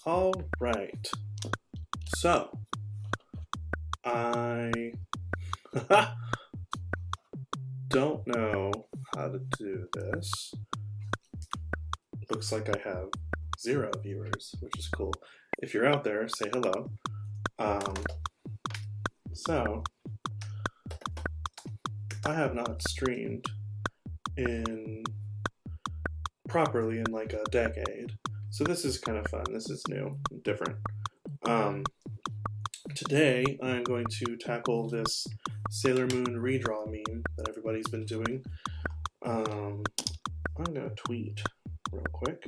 All right. So, I don't know how to do this. Looks like I have 0 viewers, which is cool. If you're out there, say hello. So, I have not streamed properly in like a decade. So this is kind of fun. This is new, different. Today I'm going to tackle this Sailor Moon redraw meme that everybody's been doing. I'm gonna tweet real quick.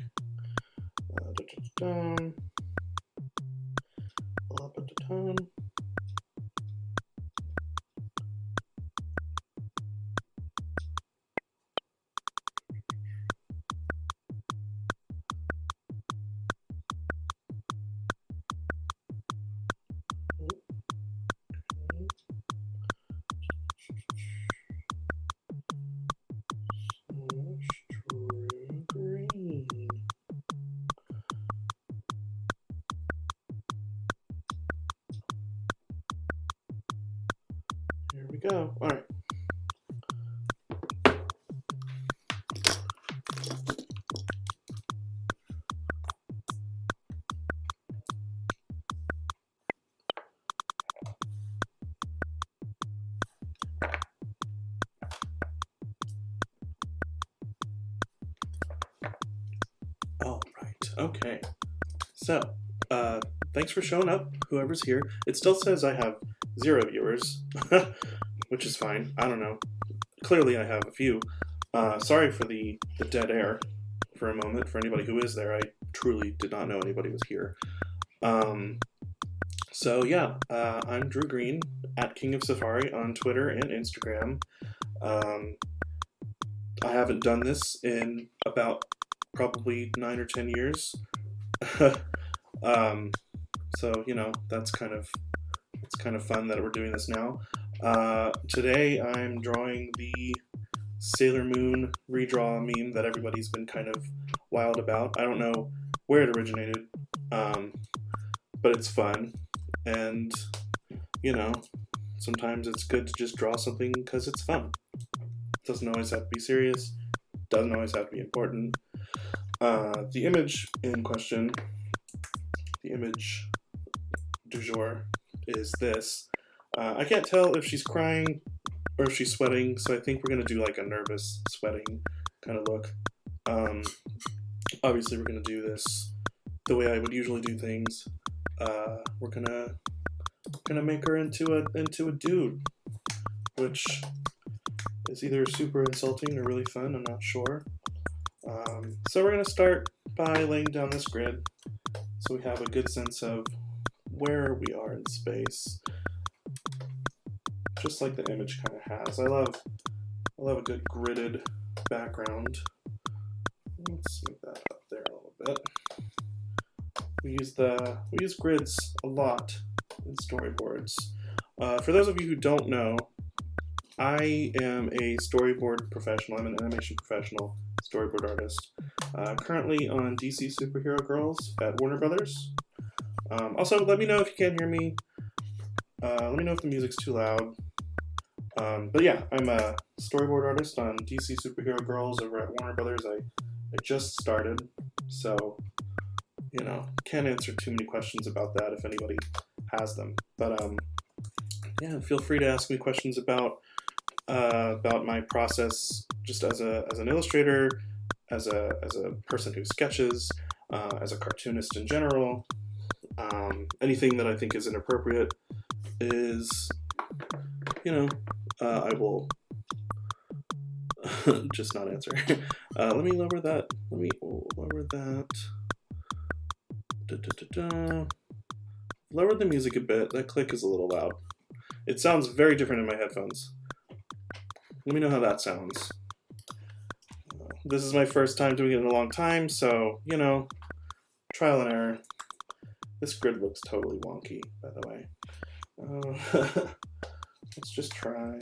Here we go. All right. All right. Okay. So, thanks for showing up, whoever's here. It still says I have 0 viewers, which is fine. I don't know. Clearly I have a few. Sorry for the dead air for a moment. For anybody who is there, I truly did not know anybody was here. So yeah, I'm Drew Green, at King of Safari on Twitter and Instagram. I haven't done this in about probably 9 or 10 years. So, you know, it's kind of fun that we're doing this now. Today I'm drawing the Sailor Moon redraw meme that everybody's been kind of wild about. I don't know where it originated, but it's fun. And, you know, sometimes it's good to just draw something because it's fun. It doesn't always have to be serious. Doesn't always have to be important. The image in question, the image du jour, is this. I can't tell if she's crying or if she's sweating, so I think we're going to do like a nervous sweating kind of look. Obviously we're going to do this the way I would usually do things. We're gonna make her into a dude, which is either super insulting or really fun, I'm not sure. So we're going to start by laying down this grid so we have a good sense of where we are in space, just like the image kind of has. I love a good gridded background. Let's move that up there a little bit. We use grids a lot in storyboards. For those of you who don't know, I am a storyboard professional. I'm an animation professional, storyboard artist. Currently on DC Superhero Girls at Warner Brothers. Also, let me know if you can't hear me. Let me know if the music's too loud. But yeah, I'm a storyboard artist on DC Superhero Girls over at Warner Brothers. I just started, so, you know, can't answer too many questions about that if anybody has them. But yeah, feel free to ask me questions about my process, just as an illustrator, as a person who sketches, as a cartoonist in general. Anything that I think is inappropriate is, you know, I will just not answer. Let me lower that. Let me lower that. Lower the music a bit. That click is a little loud. It sounds very different in my headphones. Let me know how that sounds. This is my first time doing it in a long time, so, you know, trial and error. This grid looks totally wonky, by the way. Let's just try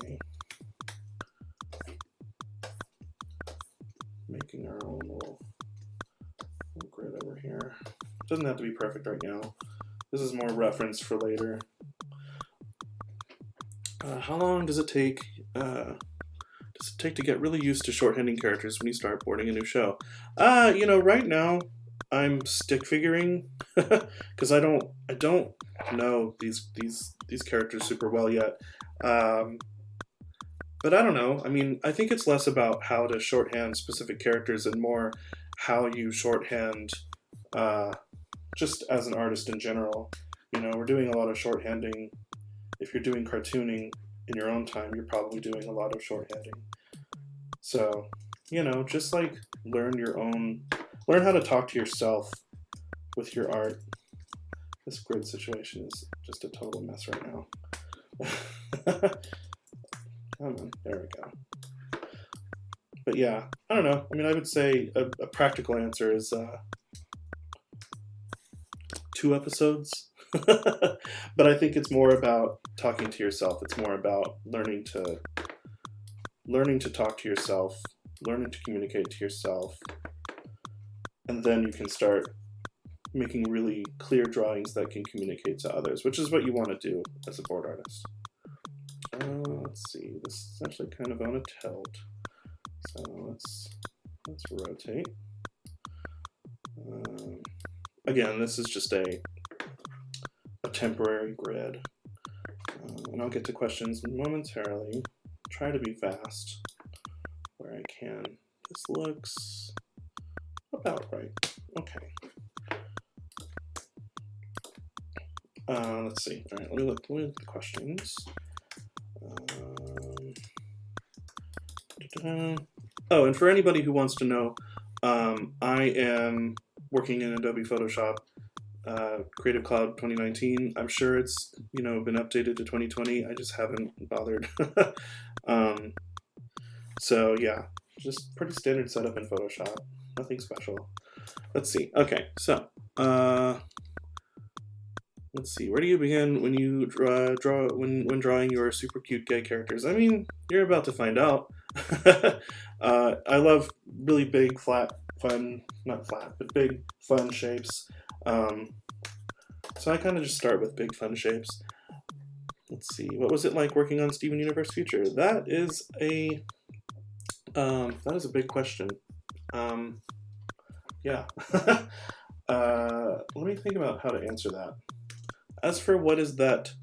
making our own little grid over here. Doesn't have to be perfect right now. This is more reference for later. How long does it take? To get really used to shorthanding characters when you start boarding a new show? Right now I'm stick figuring because I don't know these characters super well yet. But I don't know. I mean, I think it's less about how to shorthand specific characters and more how you shorthand just as an artist in general. We're doing a lot of shorthanding. If you're doing cartooning in your own time, you're probably doing a lot of shorthanding. So, just like learn how to talk to yourself with your art. This grid situation is just a total mess right now. Come on, there we go. But yeah, I don't know. I mean, I would say a practical answer is 2 episodes. But I think it's more about talking to yourself. It's more about learning to talk to yourself, learning to communicate to yourself, and then you can start making really clear drawings that can communicate to others, which is what you want to do as a board artist. Let's see, this is actually kind of on a tilt, so let's rotate. Again, this is just a temporary grid, and I'll get to questions momentarily. Try to be fast where I can. This looks about right. Okay. Let's see. All right, let me look at the questions. Oh, and for anybody who wants to know, I am working in Adobe Photoshop Creative Cloud 2019. I'm sure it's been updated to 2020. I just haven't bothered. So yeah, just pretty standard setup in Photoshop. Nothing special. Let's see. Okay, so let's see. Where do you begin when you when drawing your super cute gay characters? I mean, you're about to find out. I love really big, flat, fun, not flat, but big, fun shapes. So I kind of just start with big, fun shapes. Let's see. What was it like working on Steven Universe Future? That is a big question. Yeah. Let me think about how to answer that. As for what is that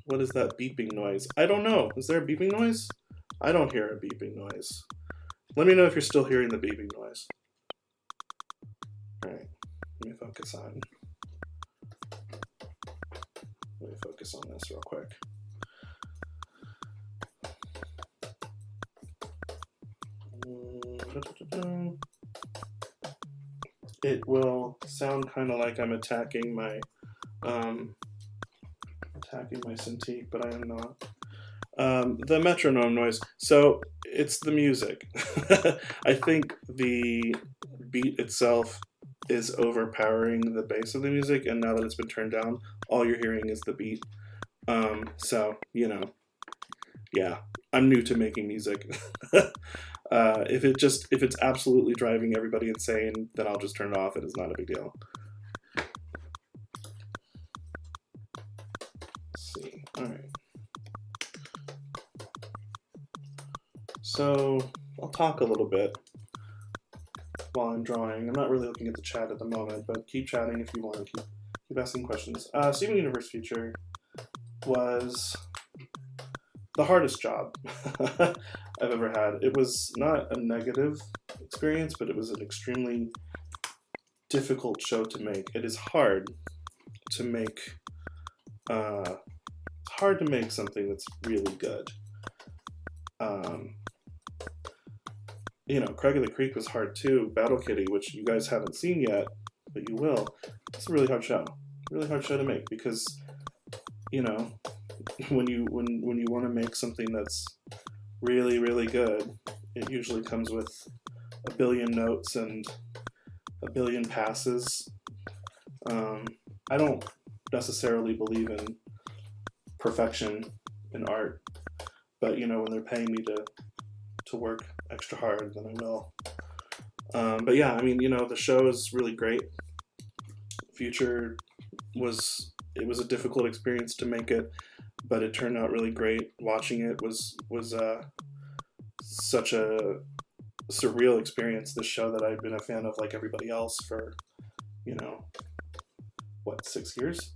beeping noise? I don't know. Is there a beeping noise? I don't hear a beeping noise. Let me know if you're still hearing the beeping noise. All right. Let me focus on this real quick. It will sound kind of like I'm attacking my Cintiq, but I am not. The metronome noise. So it's the music. I think the beat itself is overpowering the bass of the music, and now that it's been turned down, all you're hearing is the beat. So yeah, I'm new to making music. If it's absolutely driving everybody insane, then I'll just turn it off. It is not a big deal. Let's see. All right. So I'll talk a little bit while I'm drawing. I'm not really looking at the chat at the moment, but keep chatting if you want. Keep asking questions. Steven Universe Future was the hardest job I've ever had. It was not a negative experience, but it was an extremely difficult show to make. It is hard to make. It's hard to make something that's really good. Craig of the Creek was hard too. Battle Kitty, which you guys haven't seen yet, but you will. It's a really hard show. Really hard show to make because, when you want to make something that's really, really good, it usually comes with a billion notes and a billion passes. I don't necessarily believe in perfection in art, but when they're paying me to work extra hard, then I will. But yeah, I mean, the show is really great. Future it was a difficult experience to make it, but it turned out really great. Watching it was such a surreal experience. This show that I've been a fan of, like everybody else, for, you know, what, 6 years.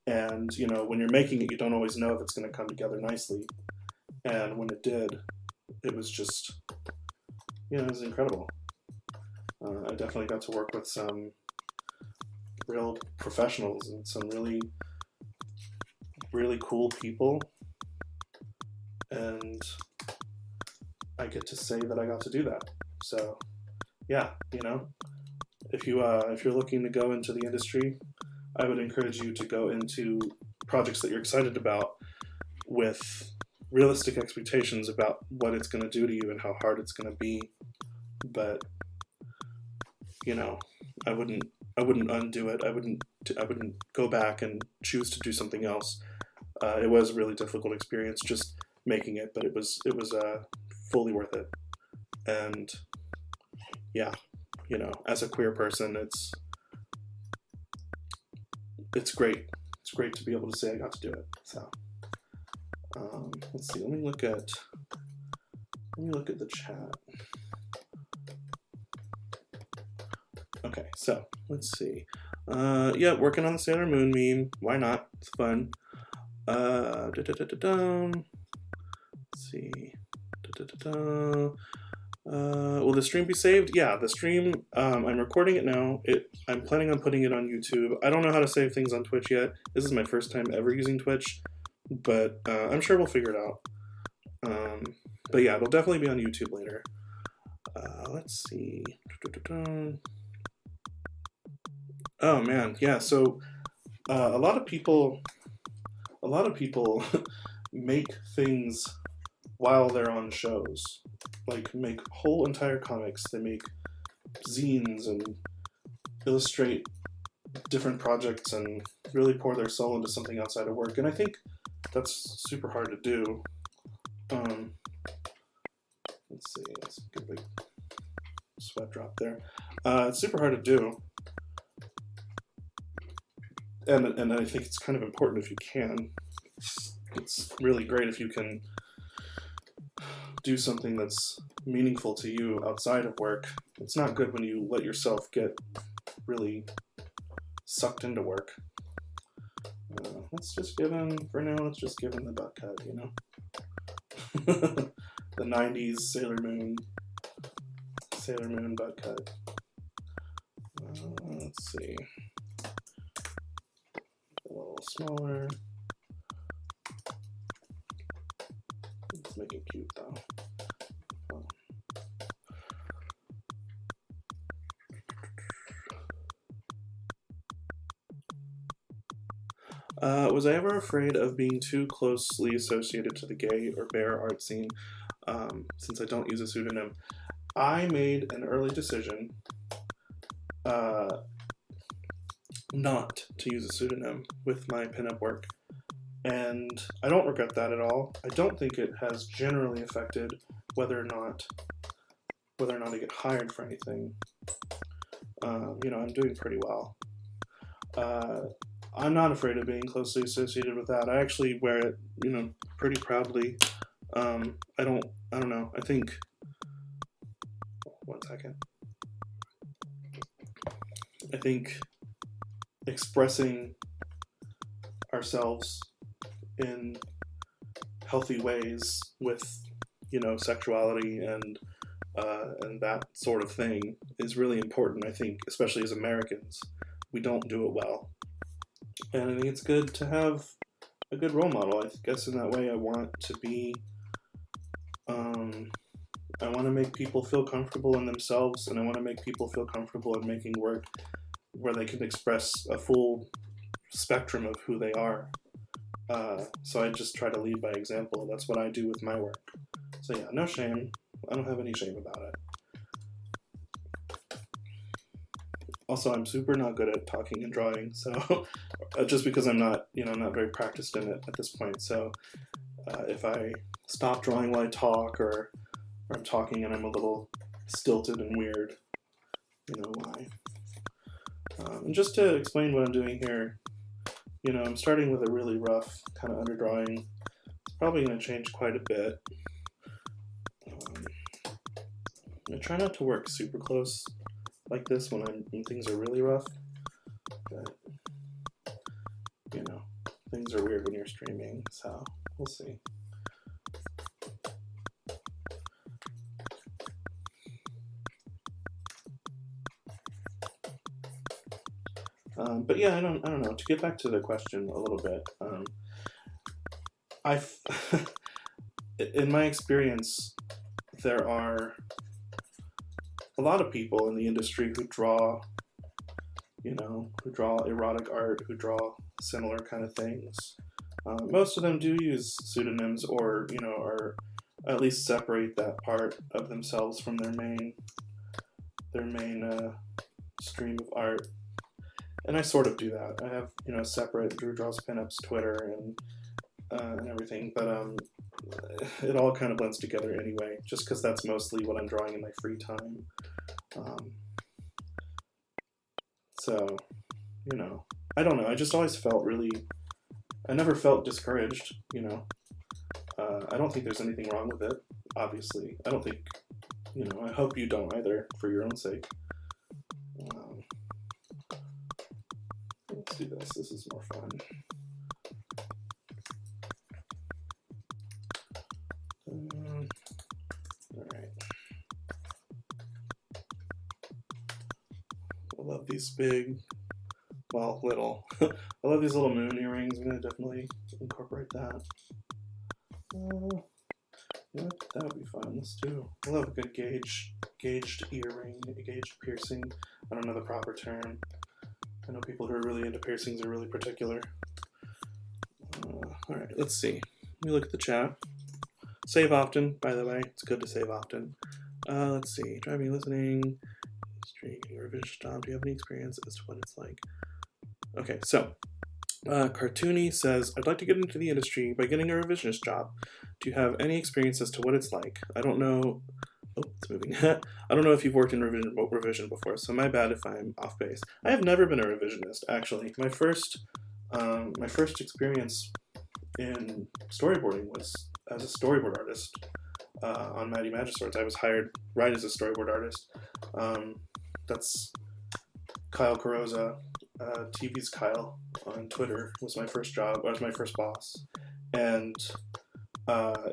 And you know, when you're making it, you don't always know if it's going to come together nicely. And when it did, it was just, you know, it was incredible. I definitely got to work with some real professionals and some really, really cool people. And I get to say that I got to do that. So, yeah, you know, if you're looking to go into the industry, I would encourage you to go into projects that you're excited about with realistic expectations about what it's going to do to you and how hard it's going to be. But, you know, I wouldn't undo it. I wouldn't go back and choose to do something else. It was a really difficult experience just making it, but it was fully worth it. And yeah, you know, as a queer person, it's great. It's great to be able to say I got to do it. So let's see. Let me look at the chat. Okay, so let's see. Yeah, working on the Sailor Moon meme. Why not? It's fun. Let's see. Will the stream be saved? Yeah, the stream, I'm recording it now. I'm planning on putting it on YouTube. I don't know how to save things on Twitch yet. This is my first time ever using Twitch, but I'm sure we'll figure it out. But yeah, it'll definitely be on YouTube later. Let's see. Oh man, yeah, so a lot of people make things while they're on shows. Like, make whole entire comics. They make zines and illustrate different projects and really pour their soul into something outside of work. And I think that's super hard to do. Let's see, let's get a big sweat drop there. It's super hard to do. And I think it's kind of important if you can. It's really great if you can do something that's meaningful to you outside of work. It's not good when you let yourself get really sucked into work. Let's just give him, for now, let's just give him the butt cut, you know? The 90s Sailor Moon butt cut. Let's see. A little smaller. Let's make it cute though. Was I ever afraid of being too closely associated to the gay or bear art scene, since I don't use a pseudonym? I made an early decision not to use a pseudonym with my pinup work, and I don't regret that at all. I don't think it has generally affected whether or not I get hired for anything. You know, I'm doing pretty well. I'm not afraid of being closely associated with that. I actually wear it, you know, pretty proudly. I don't know. I think, 1 second. I think expressing ourselves in healthy ways with, you know, sexuality and that sort of thing is really important. I think, especially as Americans, we don't do it well. And I think it's good to have a good role model. I guess in that way I want to be, I want to make people feel comfortable in themselves, and I want to make people feel comfortable in making work where they can express a full spectrum of who they are. So I just try to lead by example. That's what I do with my work. So yeah, no shame. I don't have any shame about it. Also, I'm super not good at talking and drawing, so just because I'm not, you know, not very practiced in it at this point. So if I stop drawing while I talk, or I'm talking and I'm a little stilted and weird, you know why. And just to explain what I'm doing here, you know, I'm starting with a really rough kind of underdrawing. It's probably going to change quite a bit. I try not to work super close like this when things are really rough, but you know, things are weird when you're streaming, so we'll see. But yeah, I don't know. To get back to the question a little bit, in my experience, there are a lot of people in the industry who draw, you know, who draw erotic art, who draw similar kind of things. Most of them do use pseudonyms, or you know, or at least separate that part of themselves from their main stream of art. And I sort of do that. I have, you know, separate Drew Draws Pinups Twitter and everything, but it all kind of blends together anyway, just because that's mostly what I'm drawing in my free time. So, you know, I don't know. I just always felt I never felt discouraged, you know. I don't think there's anything wrong with it, obviously. I don't think, you know, I hope you don't either, for your own sake. Let's do this. This is more fun. All right. I love these big, well, little. I love these little moon earrings. I'm going to definitely incorporate that. Yeah, that would be fun. Let's do. I love a good gauged earring, a gauged piercing. I don't know the proper term. I know people who are really into piercings are really particular. All right, let's see. Let me look at the chat. Save often, by the way. It's good to save often. Let's see. Driving, listening, streaming, revision job. Do you have any experience as to what it's like? Okay, so Cartoony says, I'd like to get into the industry by getting a revisionist job. Do you have any experience as to what it's like? I don't know. Oh, it's moving. I don't know if you've worked in revision before, so my bad if I'm off base. I have never been a revisionist, actually. My first experience in storyboarding was as a storyboard artist on Mighty Magiswords. I was hired right as a storyboard artist. That's Kyle Carosa, TV's Kyle on Twitter, was my first job, was my first boss. And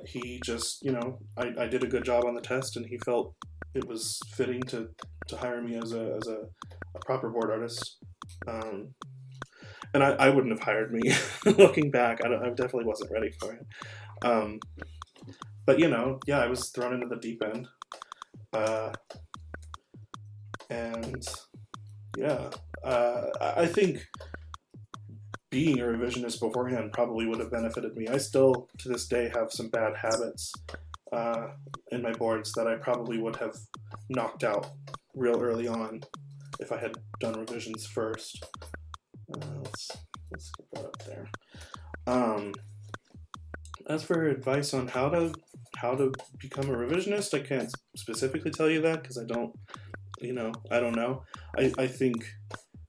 he just, you know, I did a good job on the test, and he felt it was fitting to hire me as a proper board artist. And I wouldn't have hired me. Looking back, I definitely wasn't ready for it. But you know, yeah, I was thrown into the deep end. And yeah, I think being a revisionist beforehand probably would have benefited me. I still, to this day, have some bad habits in my boards that I probably would have knocked out real early on if I had done revisions first. Let's get that up there. As for advice on how to become a revisionist, I can't specifically tell you that because I don't know. I think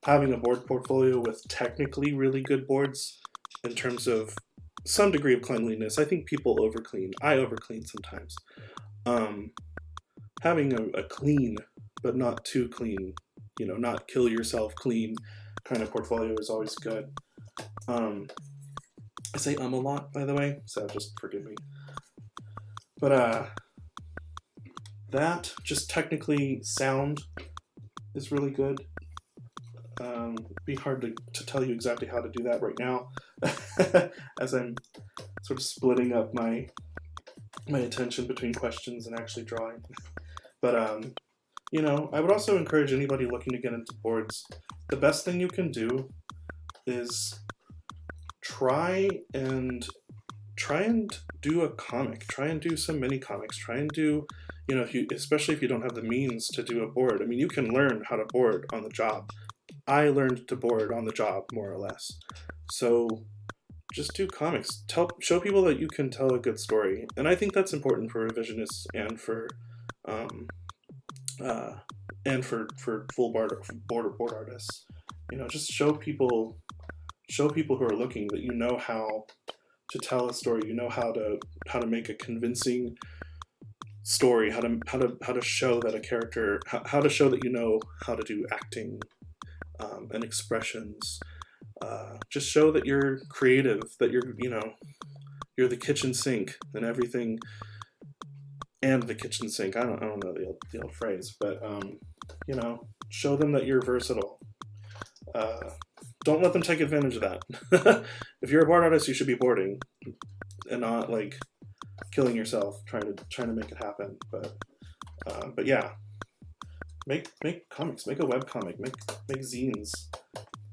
having a board portfolio with technically really good boards in terms of some degree of cleanliness. I think people overclean. I overclean sometimes. Having a clean, but not too clean, you know, not kill yourself clean kind of portfolio is always good. I say a lot, by the way, so just forgive me. But that, just technically sound is really good. It'd be hard to tell you exactly how to do that right now, as I'm sort of splitting up my attention between questions and actually drawing. But you know, I would also encourage anybody looking to get into boards. The best thing you can do is try and do a comic. Try and do some mini comics. Try and do, you know, especially if you don't have the means to do a board. I mean, you can learn how to board on the job. I learned to board on the job, more or less. So just do comics. Show people that you can tell a good story. And I think that's important for revisionists and for full board artists. You know, just show people who are looking that you know how to tell a story. You know how to make a convincing story. How to show that a character. How to show that you know how to do acting and expressions. Just show that you're creative. That you're the kitchen sink and everything. And the kitchen sink. I don't know the old phrase, but you know, show them that you're versatile. Don't let them take advantage of that. If you're a board artist, you should be boarding, and not like killing yourself trying to make it happen. But yeah, make comics, make a web comic, make zines.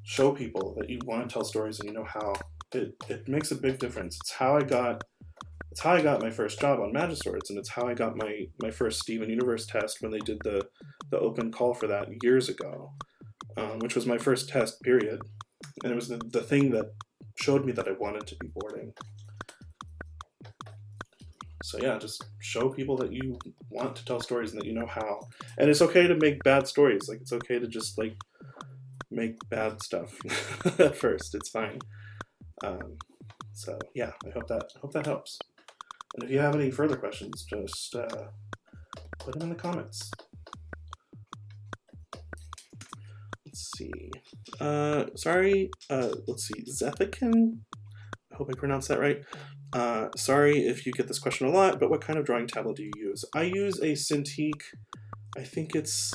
Show people that you want to tell stories and you know how. It makes a big difference. It's how I got my first job on Magiswords, and it's how I got my first Steven Universe test when they did the open call for that years ago, which was my first test, period. And it was the thing that showed me that I wanted to be boarding. So yeah, just show people that you want to tell stories and that you know how. And it's okay to make bad stories. Like, it's okay to just like make bad stuff at first. It's fine. So yeah, I hope that helps. And if you have any further questions, just put them in the comments. Let's see. Sorry. Let's see. Zethikin. I hope I pronounced that right. Sorry if you get this question a lot, but what kind of drawing tablet do you use? I use a Cintiq. I think it's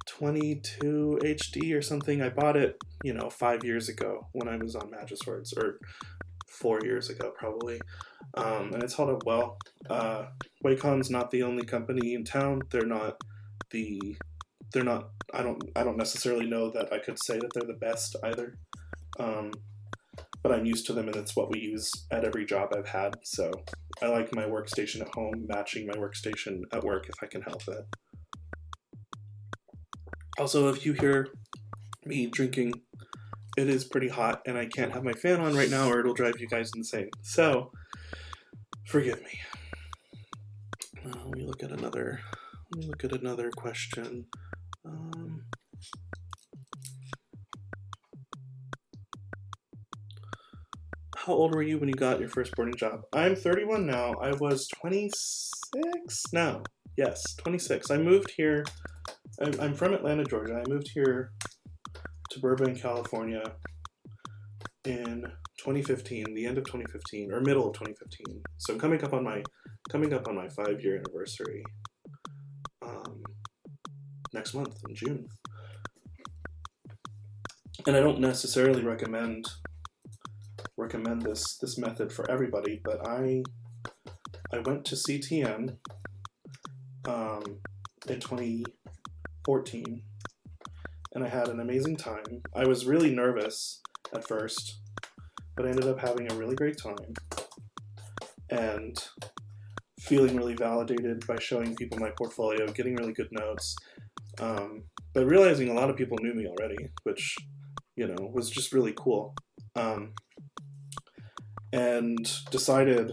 22 HD or something. I bought it, 5 years ago when I was on Magiswords, or 4 years ago probably. And it's held up well. Wacom's not the only company in town. They're not. I don't necessarily know that I could say that they're the best either. But I'm used to them, and it's what we use at every job I've had. So I like my workstation at home matching my workstation at work if I can help it. Also, if you hear me drinking, it is pretty hot, and I can't have my fan on right now, or it'll drive you guys insane. So forgive me. Let me look at another question. How old were you when you got your first boarding job? I'm 31 now. I was 26 now. Yes, 26. I moved here. I'm from Atlanta, Georgia. I moved here to Burbank, California in 2015, the end of 2015, or middle of 2015. So coming up on my 5-year anniversary next month in June. And I don't necessarily recommend this method for everybody, but I went to CTN in 2014, and I had an amazing time. I was really nervous at first, but I ended up having a really great time and feeling really validated by showing people my portfolio, getting really good notes, but realizing a lot of people knew me already, which was just really cool. And decided,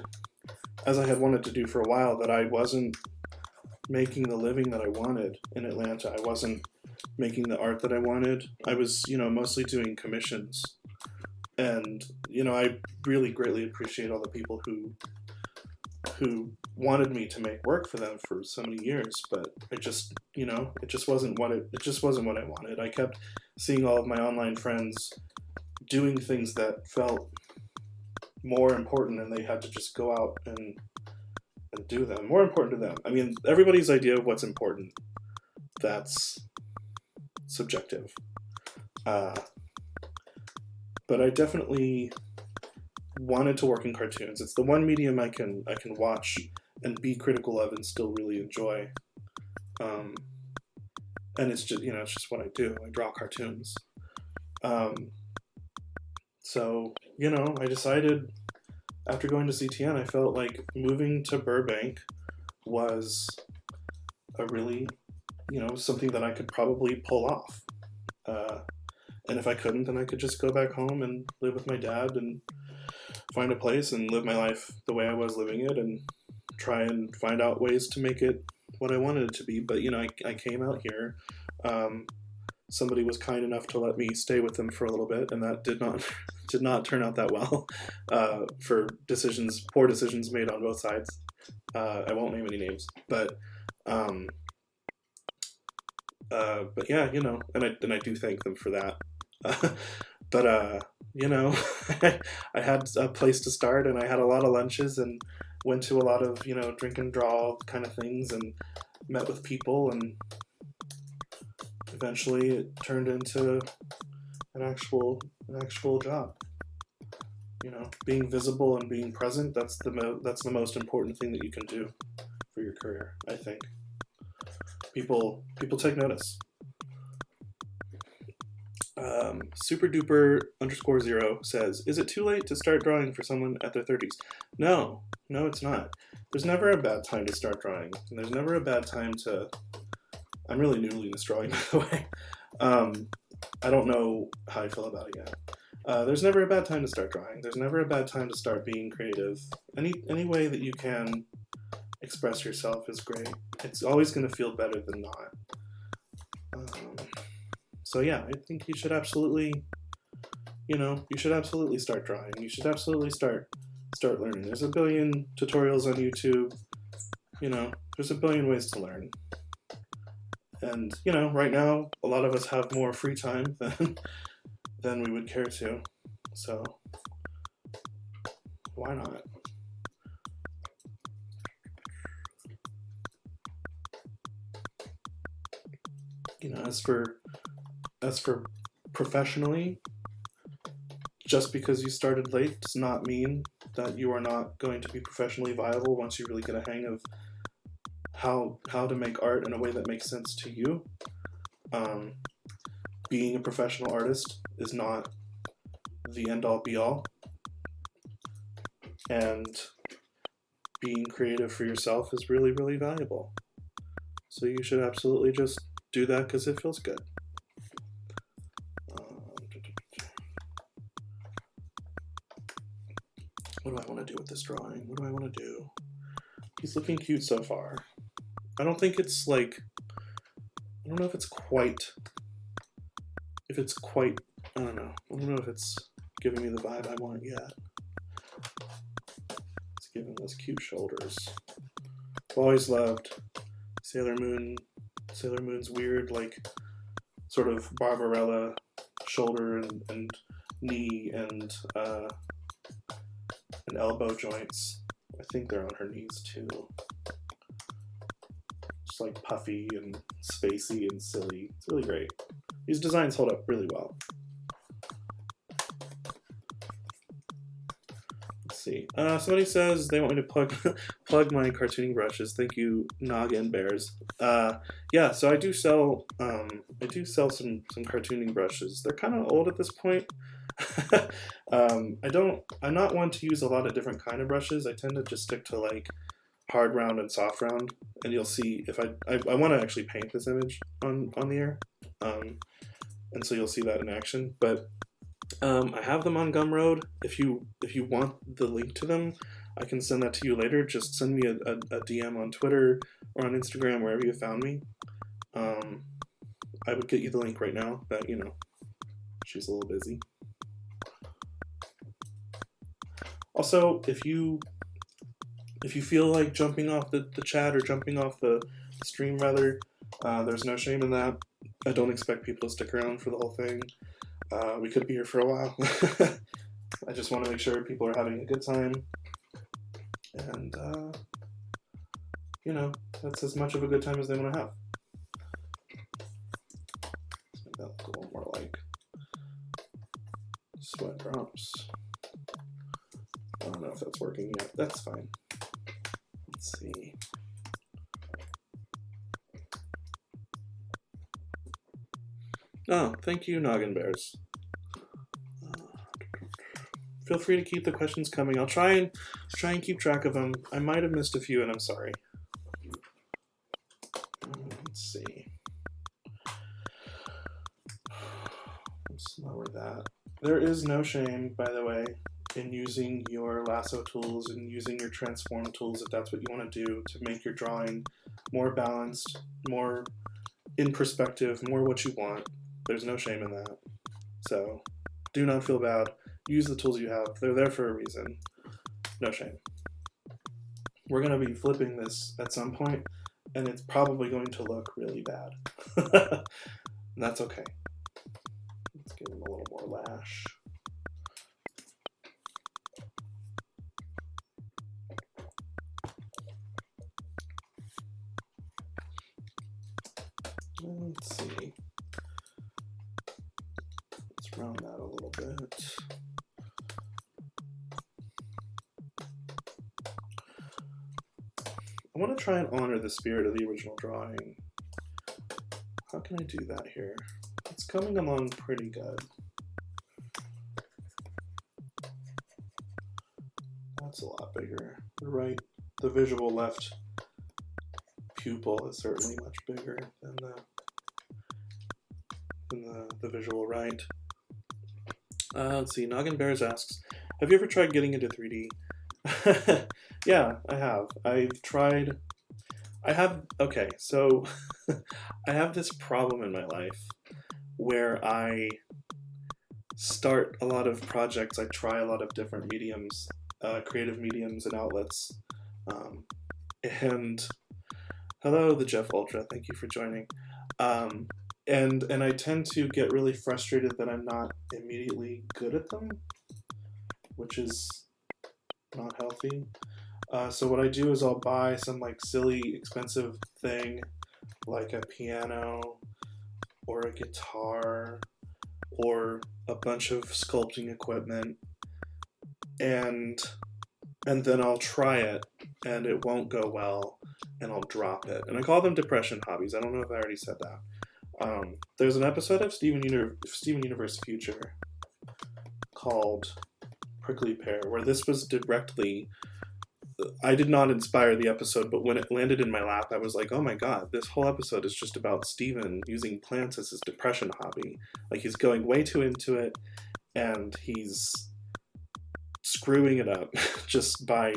as I had wanted to do for a while, that I wasn't making the living that I wanted in Atlanta. I wasn't making the art that I wanted. I was, mostly doing commissions. And, I really greatly appreciate all the people who wanted me to make work for them for so many years, but it just wasn't what I wanted. I kept seeing all of my online friends doing things that felt more important, and they had to just go out and do them. More important to them. I mean, everybody's idea of what's important, that's subjective. But I definitely wanted to work in cartoons. It's the one medium I can watch and be critical of and still really enjoy. And it's just it's just what I do. I draw cartoons. So I decided after going to CTN, I felt like moving to Burbank was a really something that I could probably pull off. And if I couldn't, then I could just go back home and live with my dad and find a place and live my life the way I was living it and try and find out ways to make it what I wanted it to be. But, I came out here somebody was kind enough to let me stay with them for a little bit, and that did not did not turn out that well for poor decisions made on both sides. I won't name any names, but yeah, you know, and I do thank them for that. But you know, I had a place to start, and I had a lot of lunches, and went to a lot of, you know, drink and draw kind of things, and met with people, and eventually it turned into an actual job. You know, being visible and being present, that's the most important thing that you can do for your career, I think. People take notice. Super duper _0 says, is it too late to start drawing for someone at their 30s? No, it's not. There's never a bad time to start drawing, and there's never a bad time to... I'm really new in this drawing, by the way. I don't know how I feel about it yet. There's never a bad time to start drawing. There's never a bad time to start being creative. Any way that you can express yourself is great. It's always going to feel better than not. So yeah, I think you should absolutely, you know, you should absolutely start drawing. You should absolutely start learning. There's a billion tutorials on YouTube. You know, there's a billion ways to learn. And, you know, right now, a lot of us have more free time than we would care to. So, why not? You know, as for professionally, just because you started late does not mean that you are not going to be professionally viable once you really get a hang of how to make art in a way that makes sense to you. Being a professional artist is not the end-all be-all, and being creative for yourself is really, really valuable. So you should absolutely just do that because it feels good. What do I want to do with this drawing? What do I want to do? He's looking cute so far. I don't think it's like, I don't know if it's quite, I don't know. I don't know if it's giving me the vibe I want yet. It's giving those cute shoulders. I've always loved Sailor Moon's weird, like, sort of Barbarella shoulder and knee and elbow joints. I think they're on her knees too. Just like puffy and spacey and silly. It's really great. These designs hold up really well. Let's see. Somebody says they want me to plug my cartooning brushes. Thank you, Noggin Bears. Yeah, so I do sell some cartooning brushes. They're kind of old at this point. I'm not one to use a lot of different kind of brushes. I tend to just stick to like hard round and soft round, and you'll see if I want to actually paint this image on the air, and so you'll see that in action. But I have them on Gumroad. If you want the link to them, I can send that to you later. Just send me a DM on Twitter or on Instagram, wherever you found me. I would get you the link right now, but you know, she's a little busy. Also, if you feel like jumping off the chat or jumping off the stream rather, there's no shame in that. I don't expect people to stick around for the whole thing. We could be here for a while. I just want to make sure people are having a good time. And, you know, that's as much of a good time as they want to have. Let's make that look a little more like sweat drops. I don't know if that's working yet. That's fine. Let's see. Oh, thank you, Noggin Bears. Feel free to keep the questions coming. I'll try and keep track of them. I might have missed a few, and I'm sorry. Let's see. Let's lower that. There is no shame, by the way, in using your lasso tools and using your transform tools if that's what you want to do to make your drawing more balanced, more in perspective, more what you want. There's no shame in that. So do not feel bad. Use the tools you have. They're there for a reason. No shame. We're going to be flipping this at some point, and it's probably going to look really bad. And that's okay. Let's give them a little more lash. Let's see. Let's round that a little bit. I want to try and honor the spirit of the original drawing. How can I do that here? It's coming along pretty good. That's a lot bigger. The visual left pupil is certainly much bigger than the visual right. Let's see, Noggin Bears asks, have you ever tried getting into 3D? Yeah, I have. Okay, so I have this problem in my life where I start a lot of projects, I try a lot of different mediums, creative mediums and outlets. And hello, the Jeff Ultra, thank you for joining. And I tend to get really frustrated that I'm not immediately good at them, which is not healthy. So what I do is I'll buy some like silly expensive thing like a piano or a guitar or a bunch of sculpting equipment, and then I'll try it and it won't go well and I'll drop it. And I call them depression hobbies. I don't know if I already said that. There's an episode of Steven Universe Future called Prickly Pear where this was directly, I did not inspire the episode, but when it landed in my lap, I was like, oh my god, this whole episode is just about Steven using plants as his depression hobby. Like, he's going way too into it, and he's screwing it up just by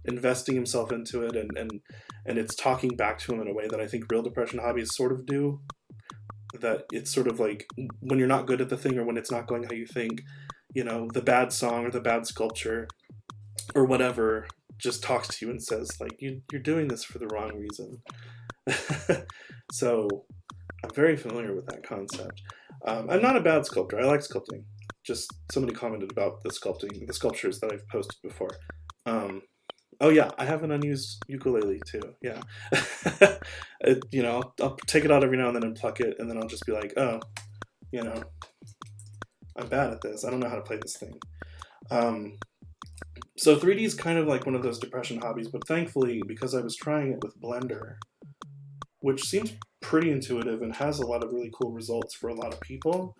investing himself into it, and it's talking back to him in a way that I think real depression hobbies sort of do. That it's sort of like, when you're not good at the thing or when it's not going how you think, you know, the bad song or the bad sculpture or whatever just talks to you and says, like, you're doing this for the wrong reason. So I'm very familiar with that concept. I'm not a bad sculptor. I like sculpting. Just somebody commented about the sculptures that I've posted before. Oh yeah, I have an unused ukulele too. Yeah. You know, I'll take it out every now and then and pluck it, and then I'll just be like, oh, you know, I'm bad at this. I don't know how to play this thing. So 3D is kind of like one of those depression hobbies, but thankfully, because I was trying it with Blender, which seems pretty intuitive and has a lot of really cool results for a lot of people,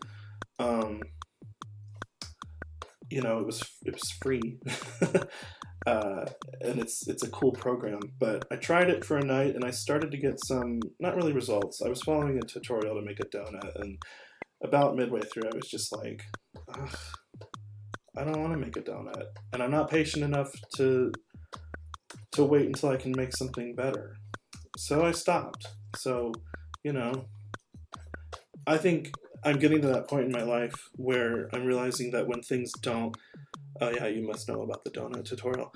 you know, it was free. And it's a cool program, but I tried it for a night and I started to get some, not really results. I was following a tutorial to make a donut, and about midway through I was just like, ugh, I don't want to make a donut, and I'm not patient enough to wait until I can make something better. So I stopped. So, you know, I think I'm getting to that point in my life where I'm realizing that when things don't, oh yeah, you must know about the donut tutorial.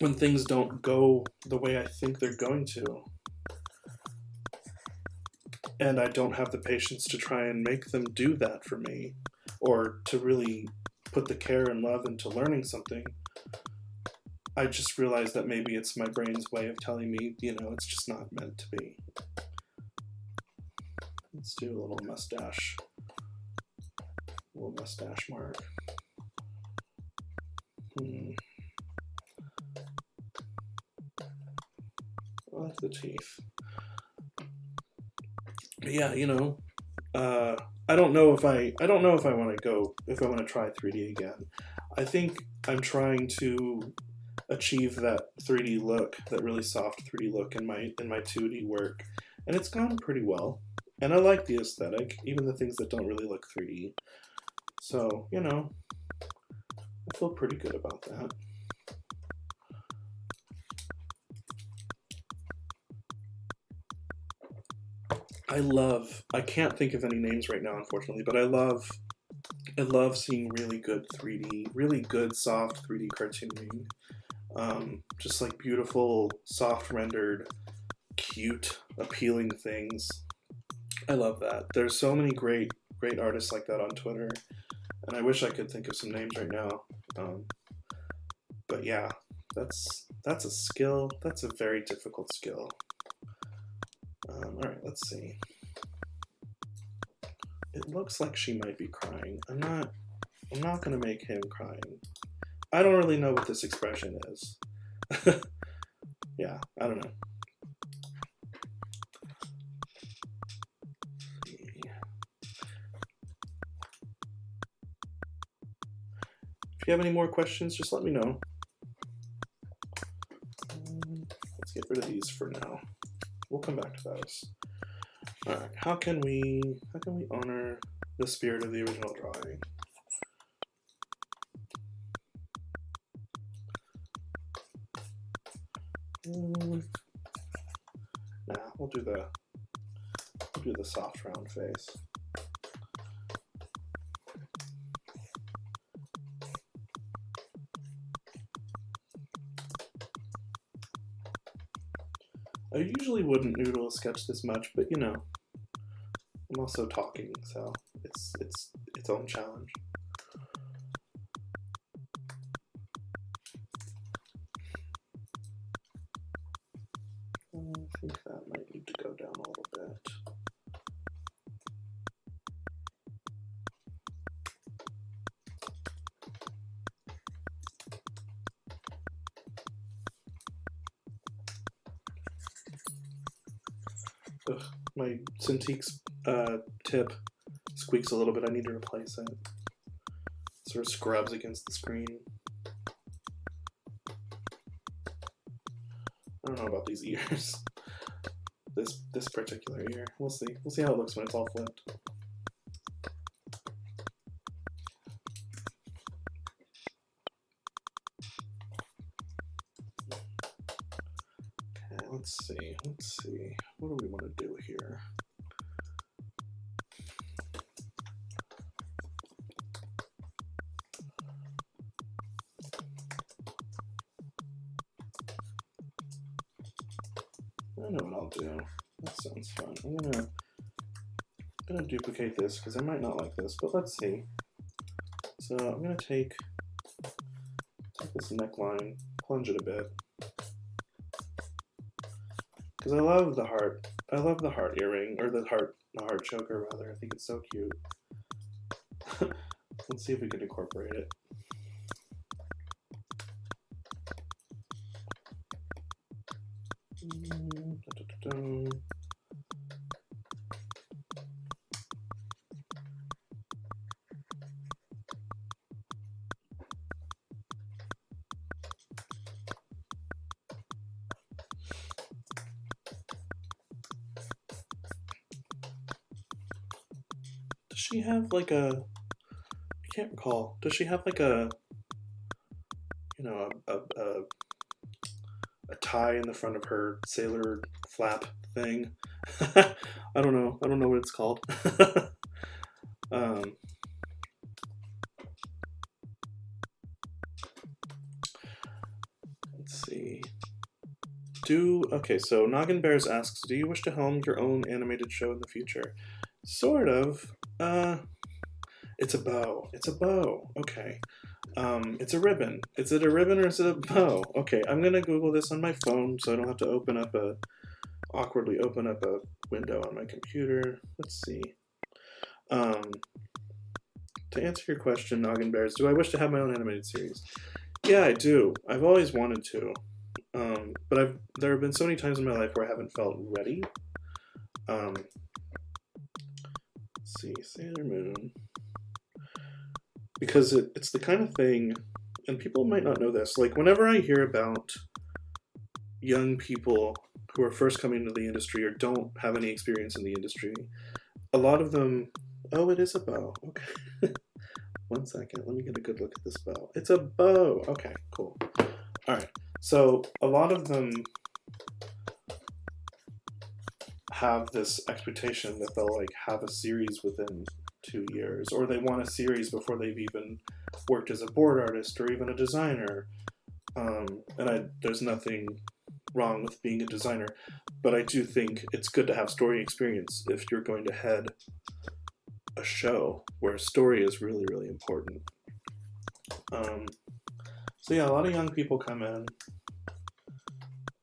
When things don't go the way I think they're going to, and I don't have the patience to try and make them do that for me, or to really put the care and love into learning something, I just realized that maybe it's my brain's way of telling me, you know, it's just not meant to be. Let's do a little mustache mark. I like the teeth. But yeah, you know, I don't know if I want to try 3D again. I think I'm trying to achieve that 3D look, that really soft 3D look in my 2D work, and it's gone pretty well. And I like the aesthetic, even the things that don't really look 3D. So, you know, I feel pretty good about that. I can't think of any names right now, unfortunately, but I love seeing really good 3D, really good soft 3D cartooning. Just like beautiful, soft rendered, cute, appealing things. I love that. There's so many great artists like that on Twitter, and I wish I could think of some names right now. But yeah, that's a skill. That's a very difficult skill. All right, let's see. It looks like she might be crying. I'm not gonna make him crying. I don't really know what this expression is. Yeah, I don't know. If you have any more questions, just let me know. Let's get rid of these for now. We'll come back to those. All right, how can we honor the spirit of the original drawing? Nah, we'll do the soft round face. I usually wouldn't noodle a sketch this much, but you know, I'm also talking, so it's its own challenge. I think that might need to go down a little bit. Ugh, my Cintiq's tip squeaks a little bit. I need to replace it. It sort of scrubs against the screen. I don't know about these ears. This particular ear. We'll see. We'll see how it looks when it's all flipped. Okay, let's see. What do we want to do here? I know what I'll do. That sounds fun. I'm gonna duplicate this because I might not like this, but let's see. So I'm gonna take this neckline, plunge it a bit, because I love the heart. I love the heart earring, or the heart choker rather. I think it's so cute. Let's see if we can incorporate it. Does she have like a, I can't recall, does she have like a, you know, a tie in the front of her sailor flap thing? I don't know what it's called. Let's see. Okay, so Noggin Bears asks, do you wish to helm your own animated show in the future? Sort of. It's a bow. It's a bow. Okay. It's a ribbon. Is it a ribbon or is it a bow? Okay, I'm gonna Google this on my phone so I don't have to awkwardly open up a window on my computer. Let's see. To answer your question, Noggin Bears, do I wish to have my own animated series? Yeah, I do. I've always wanted to. But there have been so many times in my life where I haven't felt ready. Let's see, Sailor Moon. Because it's the kind of thing, and people might not know this, like whenever I hear about young people who are first coming into the industry or don't have any experience in the industry, a lot of them, oh, it is a bow. Okay. 1 second, let me get a good look at this bow. It's a bow. Okay, cool. All right. So a lot of them have this expectation that they'll like have a series within 2 years, or they want a series before they've even worked as a board artist or even a designer. There's nothing wrong with being a designer, but I do think it's good to have story experience if you're going to head a show where story is really, really important. So yeah, a lot of young people come in,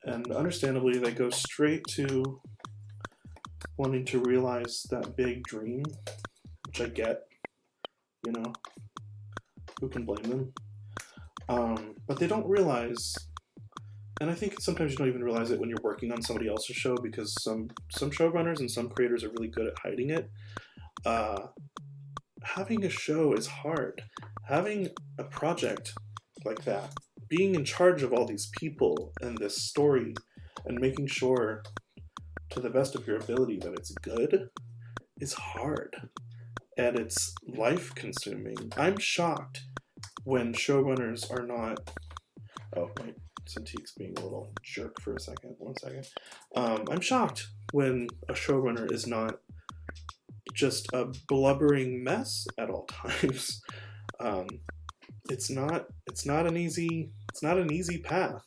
and understandably they go straight to wanting to realize that big dream, which I get, you know, who can blame them? But they don't realize, and I think sometimes you don't even realize it when you're working on somebody else's show, because some showrunners and some creators are really good at hiding it. Having a show is hard. Having a project like that, being in charge of all these people and this story, and making sure to the best of your ability that it's good, is hard. And it's life-consuming. I'm shocked when showrunners are not... Oh, my Cintique's being a little jerk for a second. 1 second. I'm shocked when a showrunner is not just a blubbering mess at all times. It's not an easy path.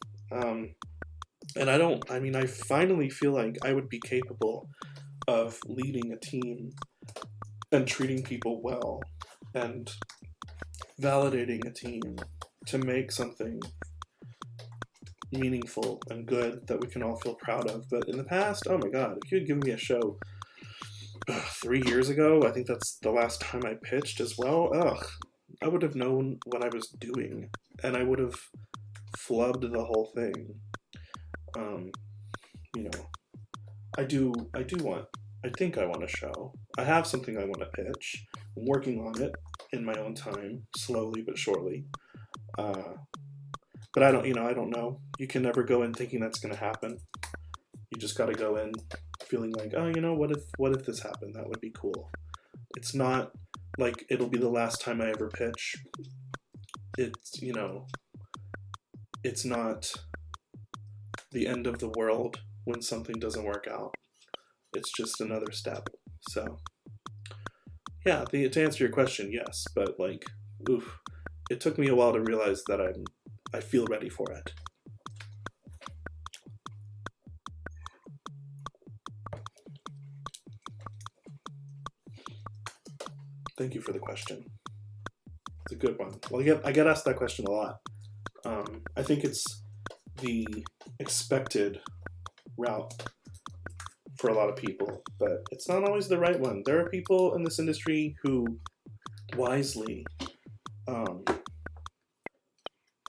And I finally feel like I would be capable of leading a team and treating people well and validating a team to make something meaningful and good that we can all feel proud of. But in the past, oh my god, if you had given me a show 3 years ago, I think that's the last time I pitched as well, I would have known what I was doing, and I would have flubbed the whole thing. I think I want a show. I have something I want to pitch. I'm working on it in my own time, slowly but surely. But I don't know. You can never go in thinking that's going to happen. You just got to go in feeling like, oh, what if this happened? That would be cool. It's not like it'll be the last time I ever pitch. It's not the end of the world when something doesn't work out. It's just another step. So, yeah, to answer your question, yes, but it took me a while to realize that I feel ready for it. Thank you for the question. It's a good one. Well, I get asked that question a lot. I think it's the expected route for a lot of people, but it's not always the right one. There are people in this industry who wisely are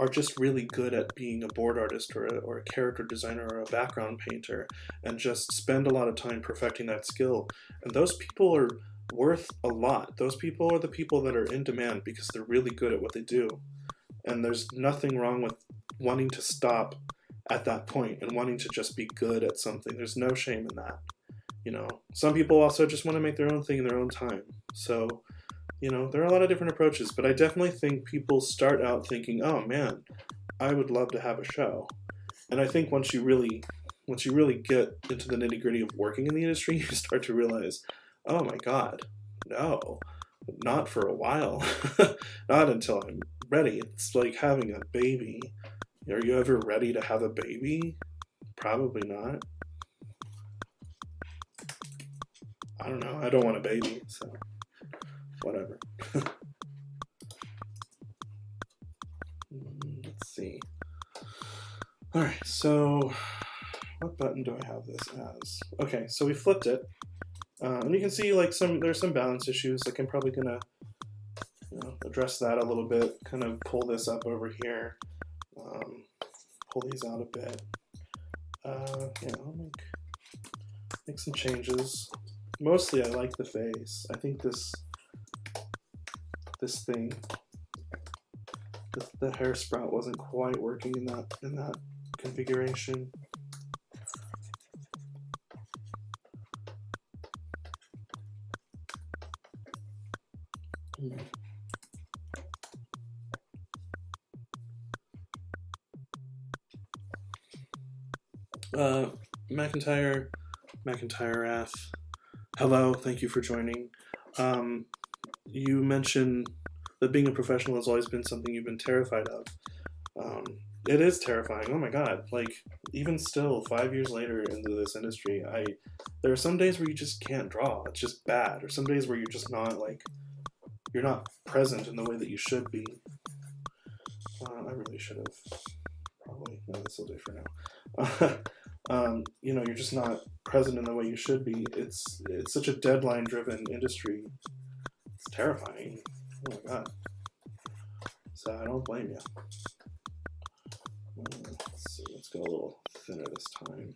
just really good at being a board artist or a character designer or a background painter, and just spend a lot of time perfecting that skill. And those people are worth a lot. Those people are the people that are in demand because they're really good at what they do. And there's nothing wrong with wanting to stop at that point and wanting to just be good at something. There's no shame in that. Some people also just want to make their own thing in their own time. So, there are a lot of different approaches, but I definitely think people start out thinking, oh man, I would love to have a show. And I think once you really get into the nitty-gritty of working in the industry, you start to realize, oh my god, no, not for a while. Not until I'm ready. It's like having a baby. Are you ever ready to have a baby? Probably not. I don't know. I don't want a baby, so whatever. Let's see. Alright, so what button do I have this as? Okay, so we flipped it. And you can see there's some balance issues. I'm probably gonna address that a little bit, kind of pull this up over here, pull these out a bit. I'll make some changes. Mostly I like the face. I think this thing, the hair sprout wasn't quite working in that configuration. McIntyre McIntyre Wrath. Hello, thank you for joining. You mentioned that being a professional has always been something you've been terrified of. It is terrifying. Oh my god! Like, even still, 5 years later into this industry, there are some days where you just can't draw. It's just bad. Or some days where you're just not you're not present in the way that you should be. I really should have probably. No, this will do for now. You're just not present in the way you should be. It's such a deadline-driven industry. It's terrifying. Oh my god. So I don't blame you. Let's see. Let's go a little thinner this time.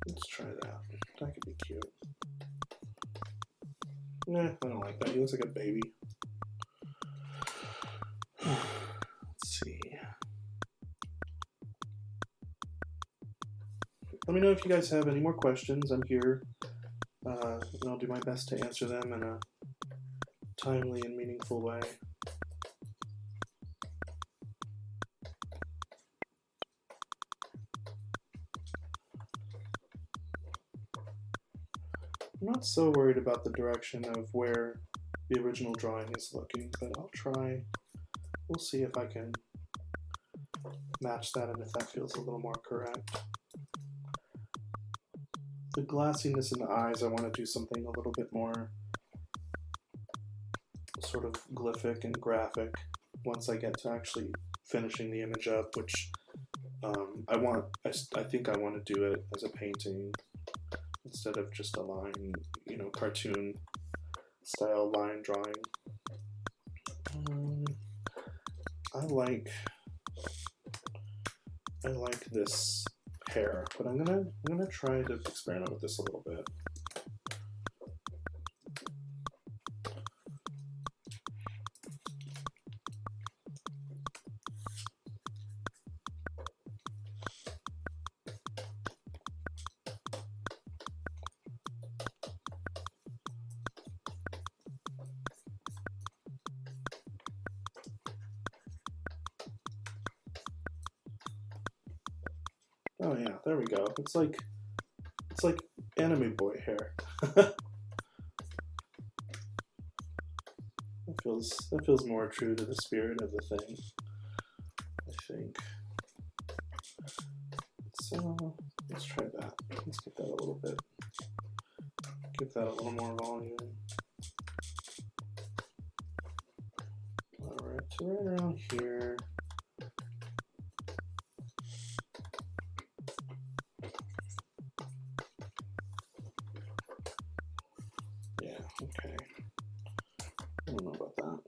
Let's try that. That could be cute. Nah, I don't like that. He looks like a baby. Let's see. Let me know if you guys have any more questions. I'm here. And I'll do my best to answer them in a timely and meaningful way. I'm not so worried about the direction of where the original drawing is looking, but I'll try. We'll see if I can match that and if that feels a little more correct. The glassiness in the eyes, I want to do something a little bit more sort of glyphic and graphic once I get to actually finishing the image up, which I think I want to do it as a painting instead of just a line, cartoon style line drawing. I like this hair, but I'm gonna try to experiment with this a little bit. Oh yeah, there we go. It's like anime boy hair. That feels more true to the spirit of the thing, I think. So let's try that. Let's get that a little bit. Give that a little more volume. Alright, so right around here. Okay. I don't know about that.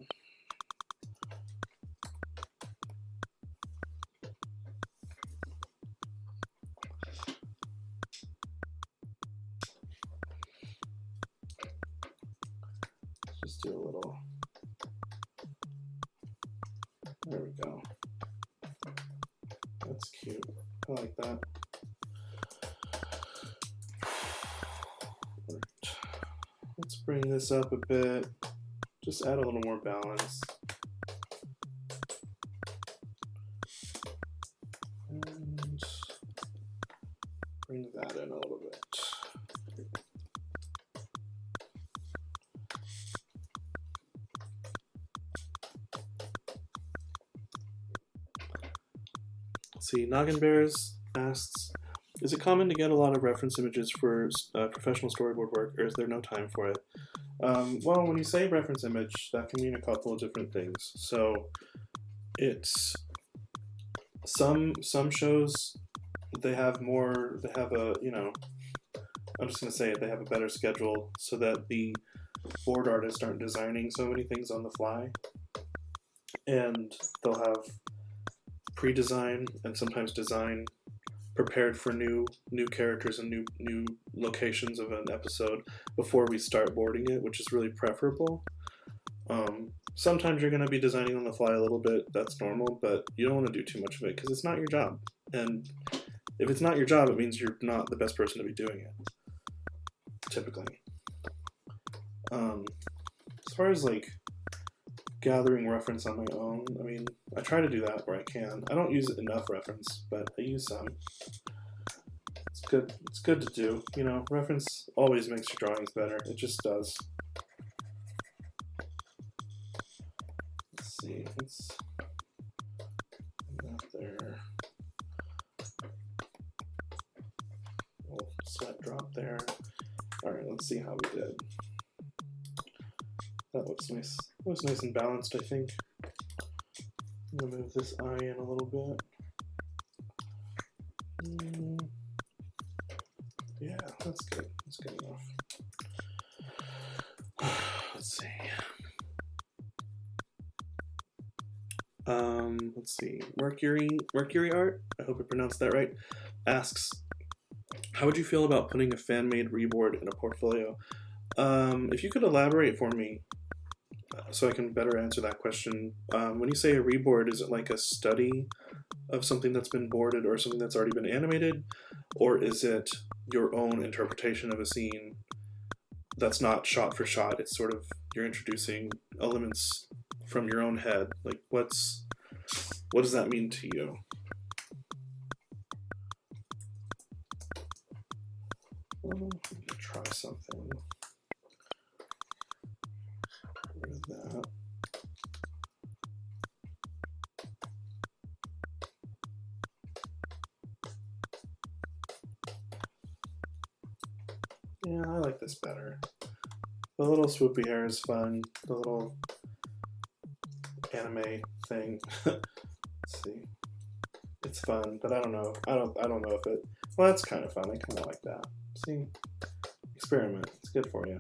Let's just do a little. There we go. That's cute. I like that. Let's bring this up a bit, just add a little more balance. And bring that in a little bit. Let's see, Noggin Bears asks, is it common to get a lot of reference images for professional storyboard work, or is there no time for it? Well, when you say reference image, that can mean a couple of different things. So it's some shows, they have a, I'm just going to say it, they have a better schedule so that the board artists aren't designing so many things on the fly. And they'll have pre-design and sometimes design prepared for new characters and new locations of an episode before we start boarding it, which is really preferable. Sometimes you're going to be designing on the fly a little bit, that's normal, but you don't want to do too much of it because it's not your job. And if it's not your job, it means you're not the best person to be doing it, typically. As far as gathering reference on my own. I mean, I try to do that where I can. I don't use enough reference, but I use some. It's good. It's good to do. You know, reference always makes your drawings better. It just does. Let's see. Let's put that there. We'll sweat drop there. All right. Let's see how we did. That looks nice. Looks nice and balanced, I think. I'm gonna move this eye in a little bit. Yeah, that's good. That's good enough. Let's see. Let's see. Mercury Art, I hope I pronounced that right, asks, how would you feel about putting a fan-made reboard in a portfolio? If you could elaborate for me, so I can better answer that question. When you say a reboard, is it like a study of something that's been boarded or something that's already been animated? Or is it your own interpretation of a scene that's not shot for shot? It's sort of, you're introducing elements from your own head. Like, what does that mean to you? Try something with that. Yeah, I like this better. The little swoopy hair is fun. The little anime thing. Let's see. It's fun, but I don't know. I don't know if it. Well, that's kind of fun. I kind of like that. See, experiment. It's good for you.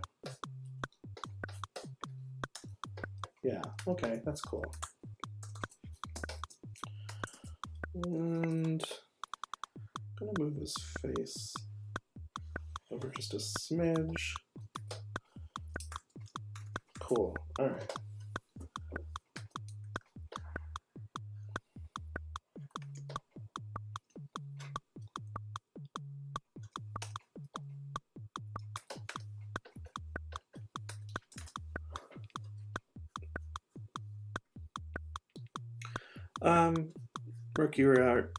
Yeah. Okay, that's cool. And I'm gonna move his face over just a smidge. Cool. All right.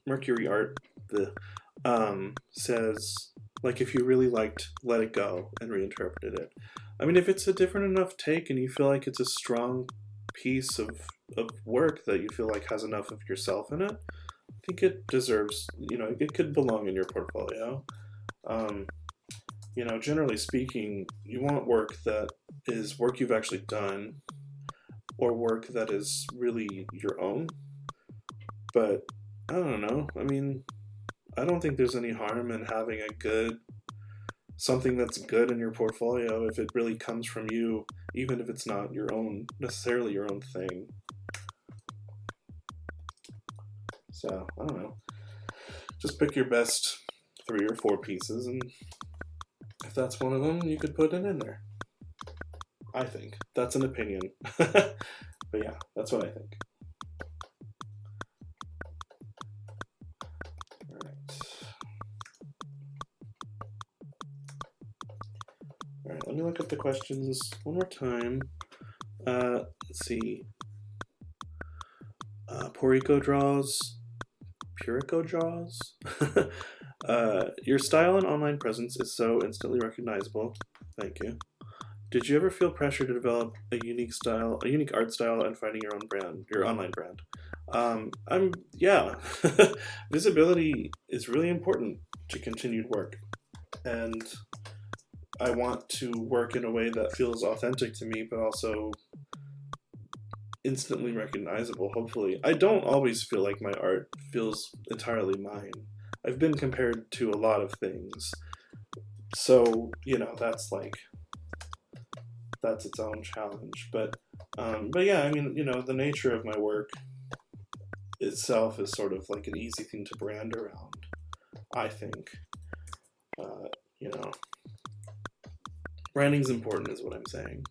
Mercury Art says, like, if you really liked Let It Go and reinterpreted it. I mean, if it's a different enough take and you feel like it's a strong piece of work that you feel like has enough of yourself in it, I think it deserves, you know, it could belong in your portfolio. You know, generally speaking, you want work that is work you've actually done or work that is really your own. But I don't know. I mean, I don't think there's any harm in having something that's good in your portfolio if it really comes from you, even if it's not necessarily your own thing. So, I don't know. Just pick your best 3 or 4 pieces, and if that's one of them, you could put it in there. I think. That's an opinion. But yeah, that's what I think. Alright, let me look at the questions one more time. Let's see. Purico draws. Your style and online presence is so instantly recognizable. Thank you. Did you ever feel pressure to develop a unique art style, and finding your own brand, your online brand? Yeah. Visibility is really important to continued work, and I want to work in a way that feels authentic to me, but also instantly recognizable, hopefully. I don't always feel like my art feels entirely mine. I've been compared to a lot of things. So, you know, that's its own challenge. But yeah, I mean, you know, the nature of my work itself is sort of like an easy thing to brand around, I think. You know, branding's important is what I'm saying.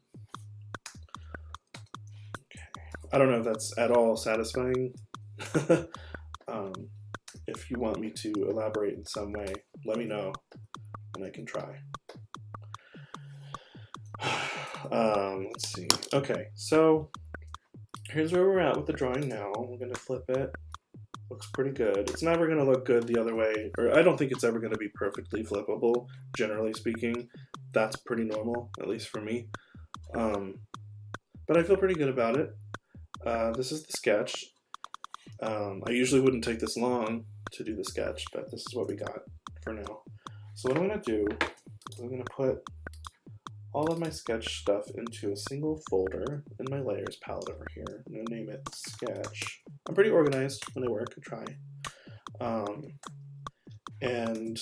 Okay. I don't know if that's at all satisfying. If you want me to elaborate in some way, let me know and I can try. Let's see. Okay, so here's where we're at with the drawing now. We're going to flip it. Looks pretty good. It's never going to look good the other way, or I don't think it's ever going to be perfectly flippable, generally speaking. That's pretty normal, at least for me. But I feel pretty good about it. This is the sketch. I usually wouldn't take this long to do the sketch, but this is what we got for now. So what I'm going to do is I'm going to put all of my sketch stuff into a single folder in my layers palette over here. I'm going to name it sketch. I'm pretty organized when I work, I try. And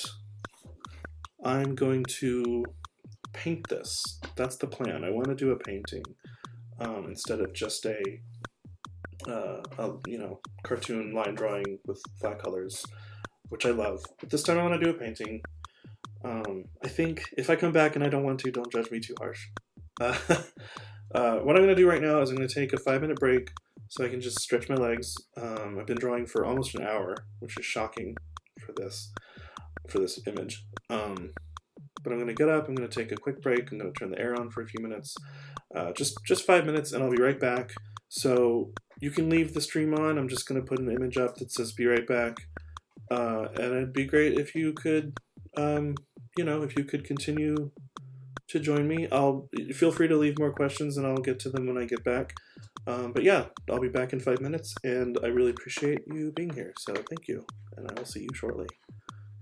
I'm going to paint this. That's the plan. I want to do a painting instead of just a cartoon line drawing with flat colors, which I love. But this time I want to do a painting. I think if I come back and I don't want to, don't judge me too harsh. What I'm going to do right now is I'm going to take a 5-minute break so I can just stretch my legs. I've been drawing for almost an hour, which is shocking for this image. But I'm going to get up, I'm going to take a quick break, I'm going to turn the air on for a few minutes, just 5 minutes, and I'll be right back. So you can leave the stream on. I'm just going to put an image up that says be right back. And it'd be great if you could, if you could continue to join me. Feel free to leave more questions and I'll get to them when I get back. But yeah, I'll be back in 5 minutes, and I really appreciate you being here. So thank you, and I will see you shortly.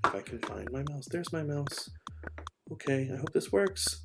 If I can find my mouse. There's my mouse. Okay, I hope this works.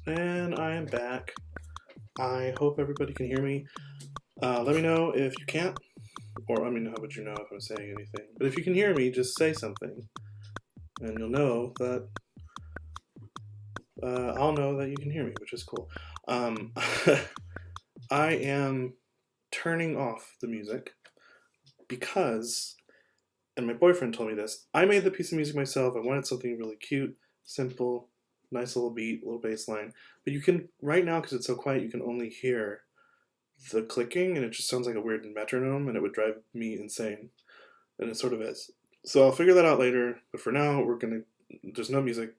And I am back. I hope everybody can hear me. Let me know if you can't, or I mean, how would you know if I'm saying anything? But if you can hear me, just say something, and you'll know that I'll know that you can hear me, which is cool. I am turning off the music because, and my boyfriend told me this, I made the piece of music myself. I wanted something really cute, simple, nice little beat, little bass line. But you can, right now, because it's so quiet, you can only hear the clicking, and it just sounds like a weird metronome, and it would drive me insane. And it sort of is. So I'll figure that out later, but for now, there's no music.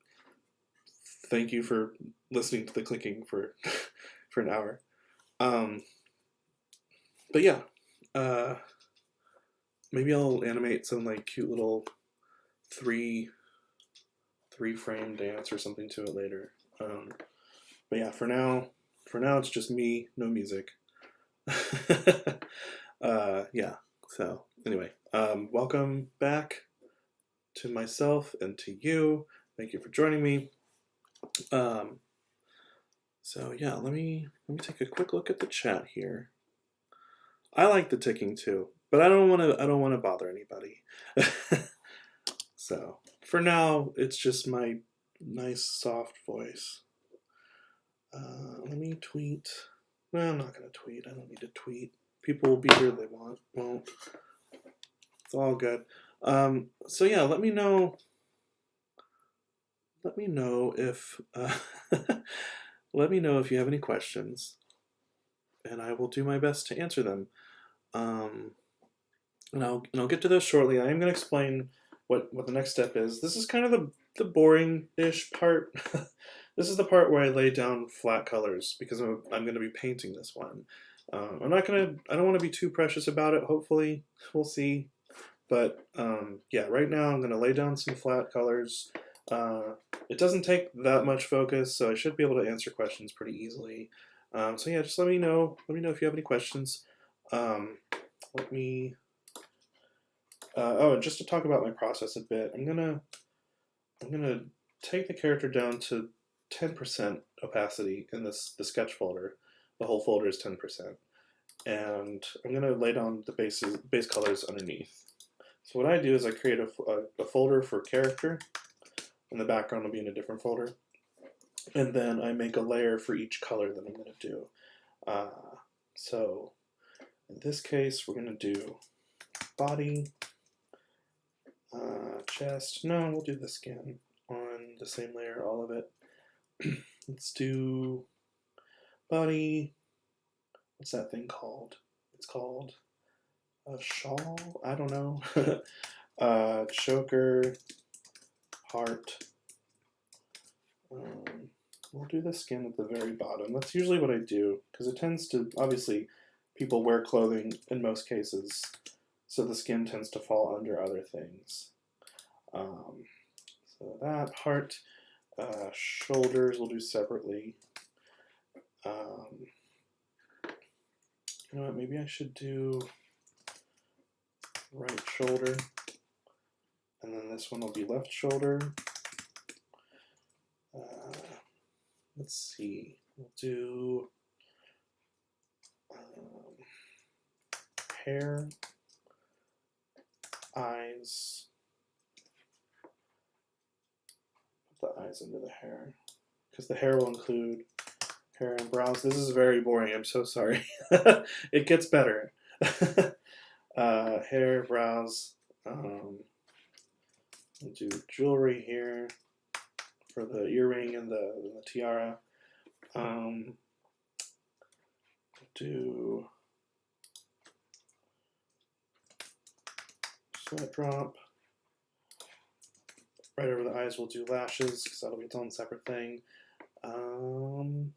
Thank you for listening to the clicking for for an hour. But yeah, maybe I'll animate some like cute little three frame dance or something to it later. But yeah, for now it's just me, no music. Yeah. So anyway, welcome back to myself and to you. Thank you for joining me. So yeah, let me take a quick look at the chat here. I like the ticking too, but I don't want to bother anybody. So for now, it's just my nice soft voice. Let me tweet. No, I'm not gonna tweet. I don't need to tweet. People will be here they won't. It's all good. So yeah, let me know. Let me know if let me know if you have any questions, and I will do my best to answer them. And I'll get to those shortly. I am going to explain what the next step is. This is kind of the boring-ish part. This is the part where I lay down flat colors because I'm going to be painting this one. I don't want to be too precious about it. Hopefully, we'll see. But yeah, right now I'm going to lay down some flat colors. It doesn't take that much focus, so I should be able to answer questions pretty easily. So yeah, just let me know. Let me know if you have any questions. Let me. Oh, just to talk about my process a bit, I'm gonna take the character down to 10% opacity in the sketch folder. The whole folder is 10%, and I'm gonna lay down the base colors underneath. So what I do is I create a folder for character, and the background will be in a different folder, and then I make a layer for each color that I'm gonna do. So in this case, we're gonna do body. Chest. No, we'll do the skin on the same layer, all of it. Let's do body. What's that thing called? It's called a shawl? I don't know. Choker, heart. We'll do the skin at the very bottom. That's usually what I do, because it tends to, obviously, people wear clothing in most cases, so the skin tends to fall under other things. So that, heart, shoulders we'll do separately. You know what, maybe I should do right shoulder, and then this one will be left shoulder. Let's see, we'll do hair, eyes. Put the eyes into the hair, because the hair will include hair and brows. This is very boring, I'm so sorry. It gets better. Hair, brows. We'll do jewelry here for the earring and the tiara. Do sweat drop. Right over the eyes we'll do lashes, because that'll be its own separate thing. And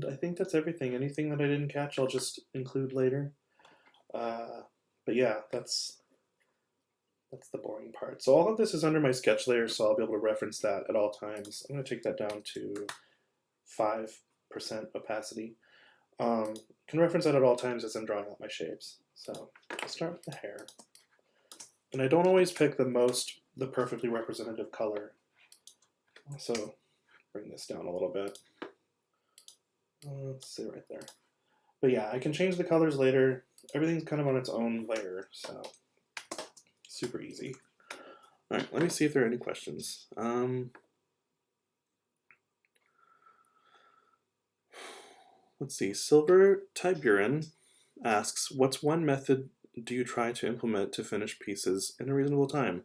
I think that's everything. Anything that I didn't catch, I'll just include later. But yeah, that's the boring part. So all of this is under my sketch layer, so I'll be able to reference that at all times. I'm going to take that down to 5% opacity. Can reference that at all times as I'm drawing out my shapes. So I'll start with the hair. And I don't always pick the perfectly representative color. So bring this down a little bit. Let's see right there. But yeah, I can change the colors later. Everything's kind of on its own layer, so super easy. All right, let me see if there are any questions. Let's see. Silver Tiburon asks, what's one method do you try to implement to finish pieces in a reasonable time?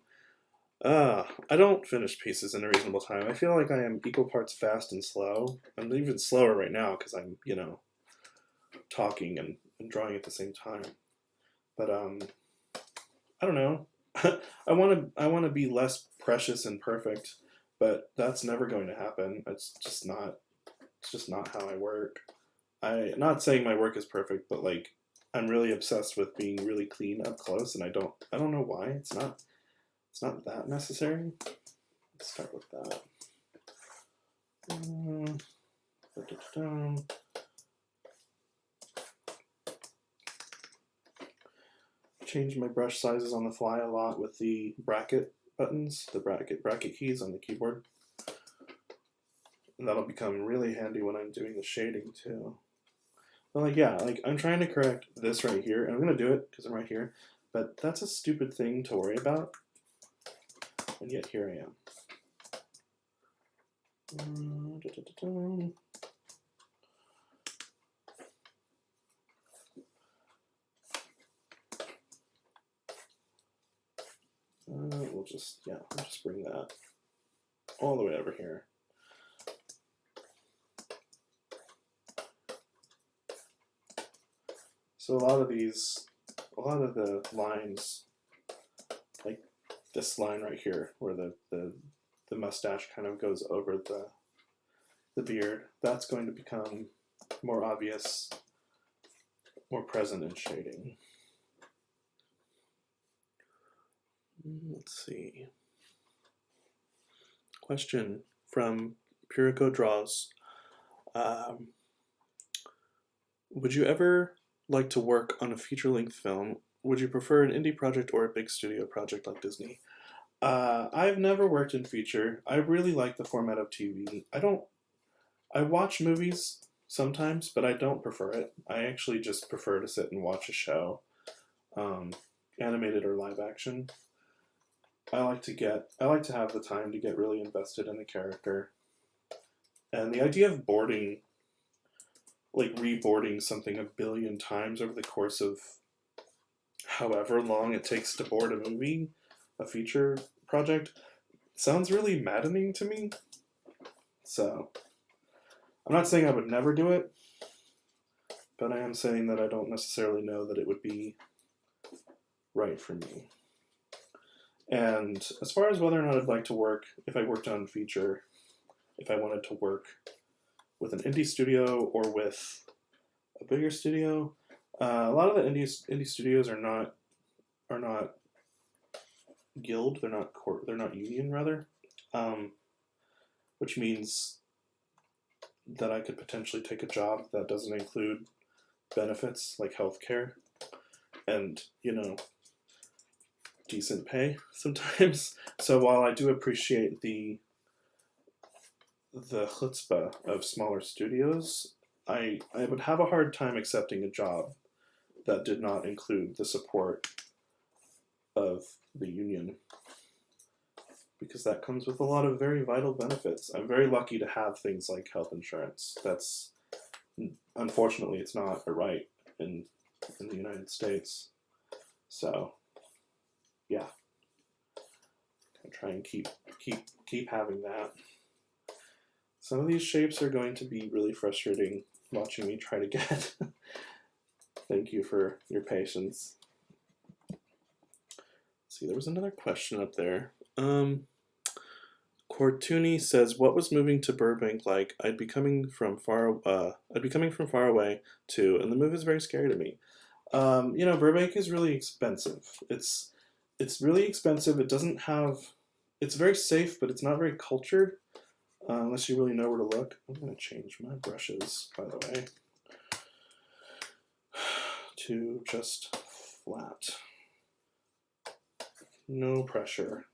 I don't finish pieces in a reasonable time. I feel like I am equal parts fast and slow. I'm even slower right now because I'm, you know, talking and drawing at the same time. But I don't know. I want to be less precious and perfect, but that's never going to happen. It's just not how I work. I'm not saying my work is perfect, but like I'm really obsessed with being really clean up close, and I don't know why. It's not that necessary. Let's start with that. Change my brush sizes on the fly a lot with the bracket buttons, the bracket keys on the keyboard. And that'll become really handy when I'm doing the shading too. But like, yeah, like I'm trying to correct this right here, and I'm gonna do it because I'm right here, but that's a stupid thing to worry about. And yet here I am. We'll just bring that all the way over here. So a lot of the lines, like this line right here, where the mustache kind of goes over the beard, that's going to become more obvious, more present in shading. Let's see. Question from Purico Draws. Would you ever like to work on a feature-length film? Would you prefer an indie project or a big studio project like Disney? I've never worked in feature. I really like the format of TV. I watch movies sometimes, but I don't prefer it. I actually just prefer to sit and watch a show, animated or live action. I like to have the time to get really invested in the character. And the idea of boarding, like reboarding something a billion times over the course of however long it takes to board a movie, a feature project, sounds really maddening to me. So, I'm not saying I would never do it, but I am saying that I don't necessarily know that it would be right for me. And as far as whether or not I'd like to work, if I worked on feature, if I wanted to work with an indie studio or with a bigger studio, a lot of the indie studios are not guild, they're not union rather, which means that I could potentially take a job that doesn't include benefits like healthcare and, you know, decent pay sometimes. So while I do appreciate the chutzpah of smaller studios, I would have a hard time accepting a job that did not include the support of the union, because that comes with a lot of very vital benefits. I'm very lucky to have things like health insurance. That's, unfortunately, it's not a right in the United States. So, yeah, I try and keep having that. Some of these shapes are going to be really frustrating watching me try to get. Thank you for your patience. Let's see, there was another question up there. Cortuni says, "What was moving to Burbank like? I'd be coming from far away too, and the move is very scary to me." You know, Burbank is really expensive. It's really expensive. It doesn't have. It's very safe, but it's not very cultured. Unless you really know where to look. I'm going to change my brushes, by the way, to just flat. No pressure.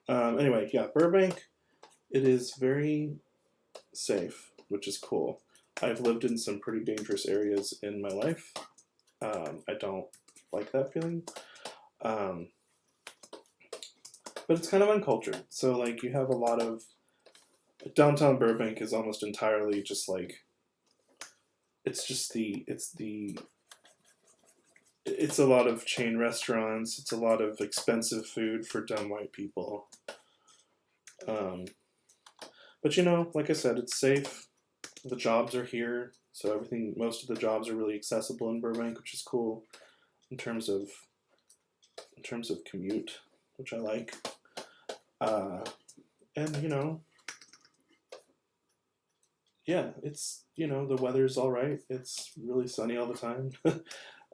Anyway, yeah, Burbank, it is very safe, which is cool. I've lived in some pretty dangerous areas in my life. I don't like that feeling. But it's kind of uncultured. So like you have a lot of downtown Burbank is almost entirely just like it's a lot of chain restaurants. It's a lot of expensive food for dumb white people. But you know, like I said, it's safe. The jobs are here, so most of the jobs are really accessible in Burbank, which is cool in terms of commute, which I like. And you know, yeah, it's, you know, the weather's all right. It's really sunny all the time.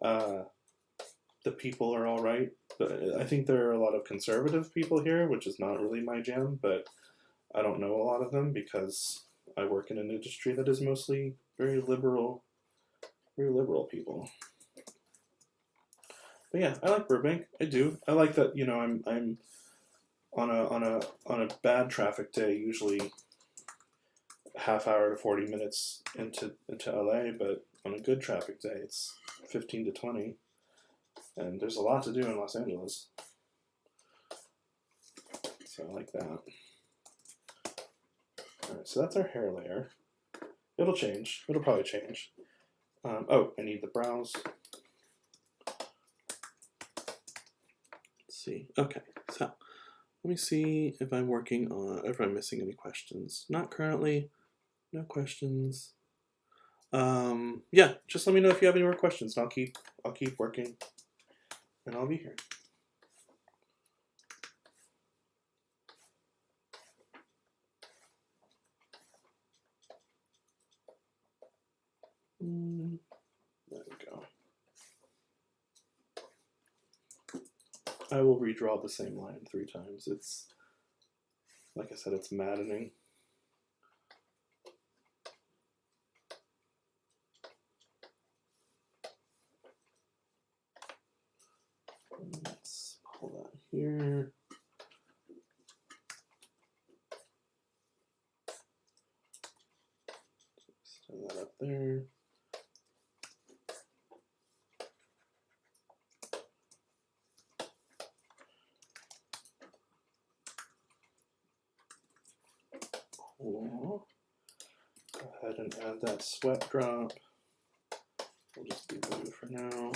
The people are all right. But I think there are a lot of conservative people here, which is not really my jam, but I don't know a lot of them because I work in an industry that is mostly very liberal people. But yeah, I like Burbank. I do. I like that, you know, I'm on a bad traffic day, usually half hour to 40 minutes into LA, but on a good traffic day, it's 15 to 20. And there's a lot to do in Los Angeles. So I like that. Alright, so that's our hair layer. It'll change. It'll probably change. Oh, I need the brows. Let's see. Okay, so let me see if I'm if I'm missing any questions. Not currently. No questions. Yeah, just let me know if you have any more questions, and I'll keep working, and I'll be here. There we go. I will redraw the same line 3 times. It's, like I said, it's maddening. Let's pull that here. Stand that up there. Cool. Go ahead and add that sweat drop. We'll just do blue for now.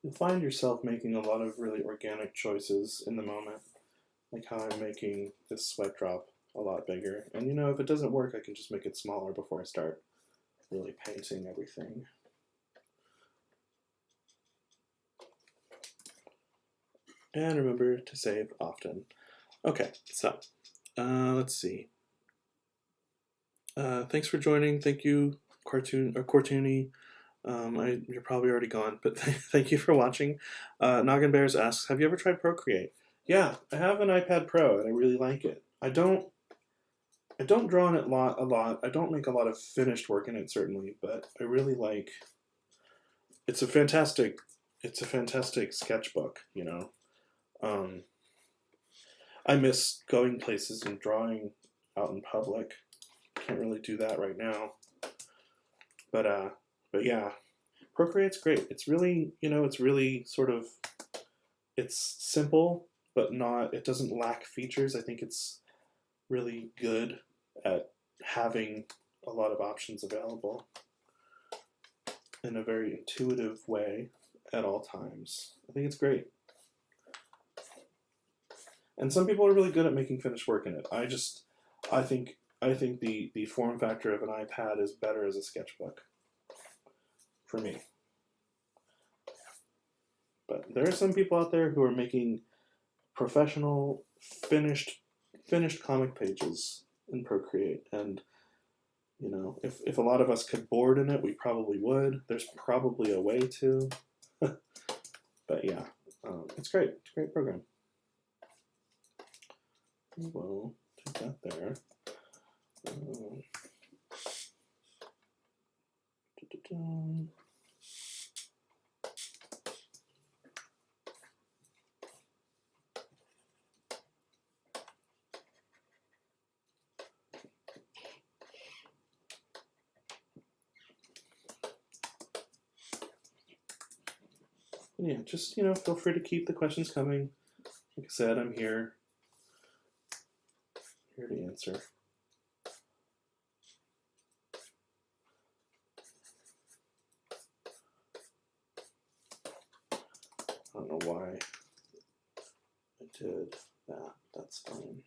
You'll find yourself making a lot of really organic choices in the moment, like how I'm making this sweat drop a lot bigger. And you know, if it doesn't work, I can just make it smaller before I start really painting everything. And remember to save often. Okay, so let's see. Thanks for joining. Thank you, Cartoony. You're probably already gone, but thank you for watching. Noggin Bears asks, have you ever tried Procreate? Yeah, I have an iPad Pro and I really like it. I don't draw in it a lot. I don't make a lot of finished work in it, certainly, but I really like. It's a fantastic sketchbook, you know. I miss going places and drawing out in public. Can't really do that right now. But yeah, Procreate's great. It's really, you know, it's really sort of, it's simple, but it doesn't lack features. I think it's really good at having a lot of options available in a very intuitive way at all times. I think it's great. And some people are really good at making finished work in it. I think the form factor of an iPad is better as a sketchbook for me. But there are some people out there who are making professional finished comic pages in Procreate, and you know, if a lot of us could board in it, we probably would. There's probably a way to. But yeah, it's great. It's a great program. We'll take that there. Yeah, just, feel free to keep the questions coming. Like I said, I'm here to answer. I don't know why I did that. That's fine.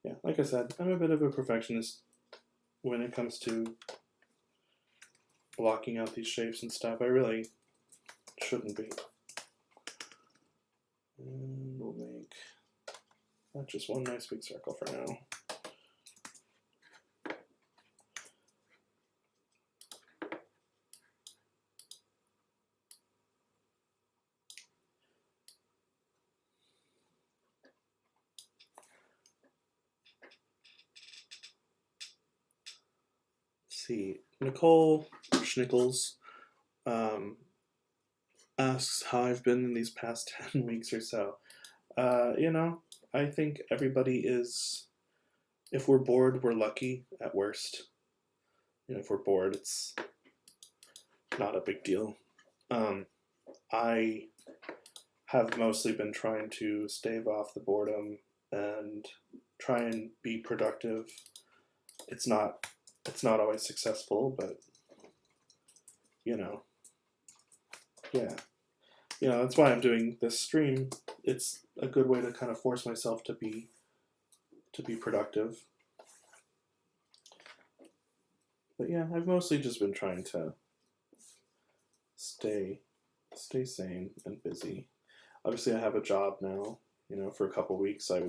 Yeah, like I said, I'm a bit of a perfectionist when it comes to blocking out these shapes and stuff. I really shouldn't be. And we'll make that just one nice big circle for now. See, Nicole Schnickles asks how I've been in these past 10 weeks or so. I think everybody is, if we're bored, we're lucky at worst. If we're bored, it's not a big deal. I have mostly been trying to stave off the boredom and try and be productive. It's not always successful, but yeah. That's why I'm doing this stream. It's a good way to kind of force myself to be productive. But yeah, I've mostly just been trying to stay sane and busy. Obviously I have a job now. For a couple weeks I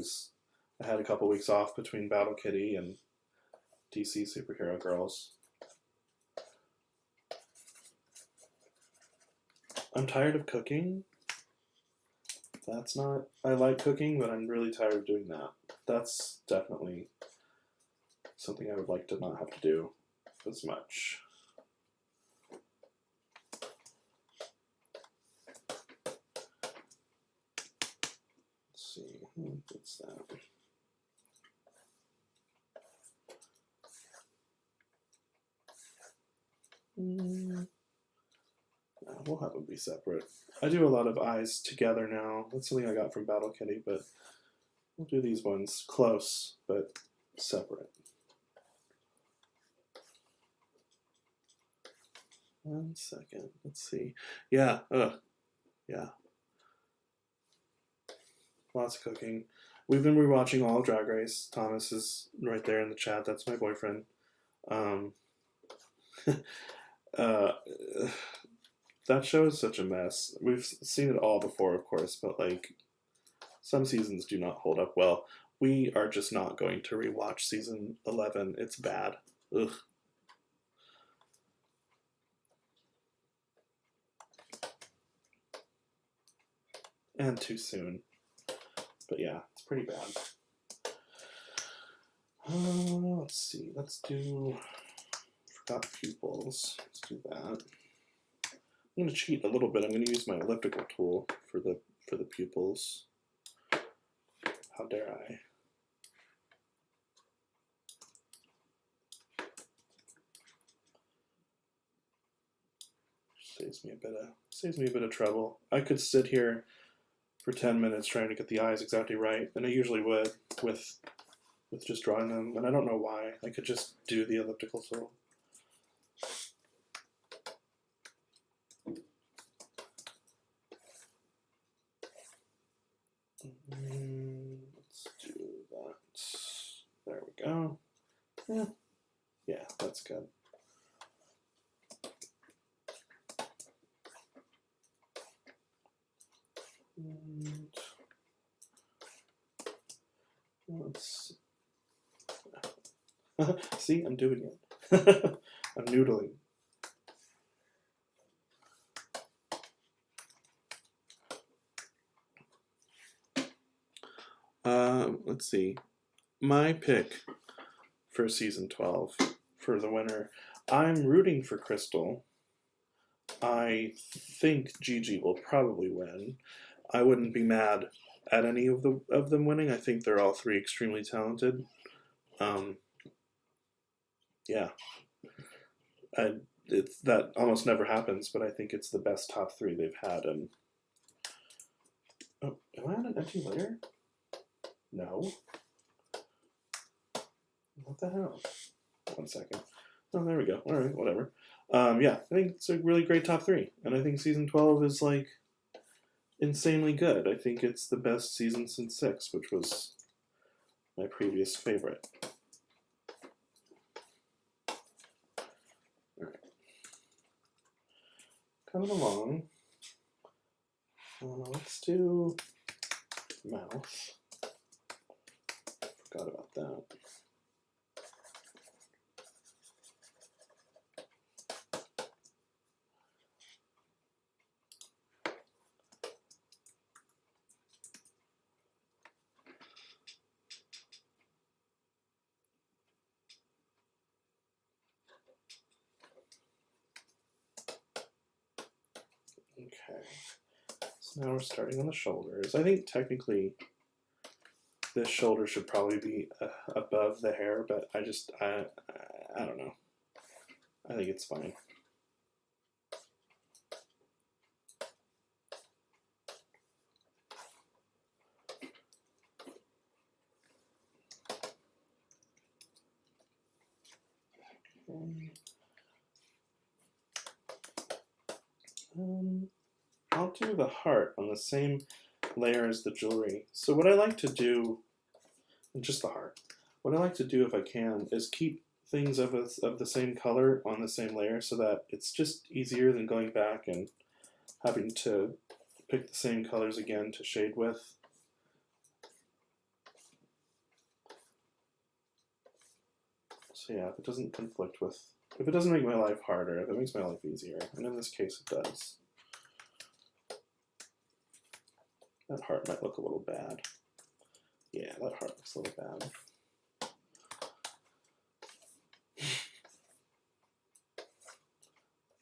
had a couple weeks off between Battle Kitty and DC Superhero Girls. I'm tired of cooking. I like cooking, but I'm really tired of doing that. That's definitely something I would like to not have to do as much. Let's see, what's that? We'll have them be separate. I do a lot of eyes together now. That's something I got from Battle Kitty, but we'll do these ones close, but separate. 1 second. Let's see. Yeah. Yeah. Lots of cooking. We've been rewatching all of Drag Race. Thomas is right there in the chat. That's my boyfriend. That show is such a mess. We've seen it all before, of course, but some seasons do not hold up well. We are just not going to rewatch season 11. It's bad. Ugh. And too soon. But yeah, it's pretty bad. Let's see. Let's do... Forgot pupils. Let's do that. I'm going to cheat a little bit. I'm going to use my elliptical tool for the pupils. How dare I? Saves me a bit of trouble. I could sit here for 10 minutes trying to get the eyes exactly right, and I usually would with just drawing them, and I don't know why. I could just do the elliptical tool. Let's do that. There we go. Yeah, that's good. And let's see, I'm doing it. I'm noodling. Let's see. My pick for season 12 for the winner. I'm rooting for Crystal. I think Gigi will probably win. I wouldn't be mad at any of them winning. I think they're all three extremely talented. Yeah, it's that almost never happens, but I think it's the best top three they've had. And oh, am I on an empty layer? No. What the hell? 1 second. Oh, there we go. All right, whatever. Yeah, I think it's a really great top three, and I think season 12 is like insanely good. I think it's the best season since 6, which was my previous favorite. All right, coming along. Let's do mouth. Forgot about that. Okay, so now we're starting on the shoulders. I think technically this shoulder should probably be above the hair, but I don't know. I think it's fine. I'll do the heart on the same layer as the jewelry. So what I like to do, just the heart, what I like to do if I can is keep things of the same color on the same layer so that it's just easier than going back and having to pick the same colors again to shade with. So yeah, if it doesn't conflict with, if it doesn't make my life harder, if it makes my life easier, and in this case it does. That heart might look a little bad. Yeah, that heart looks a little bad.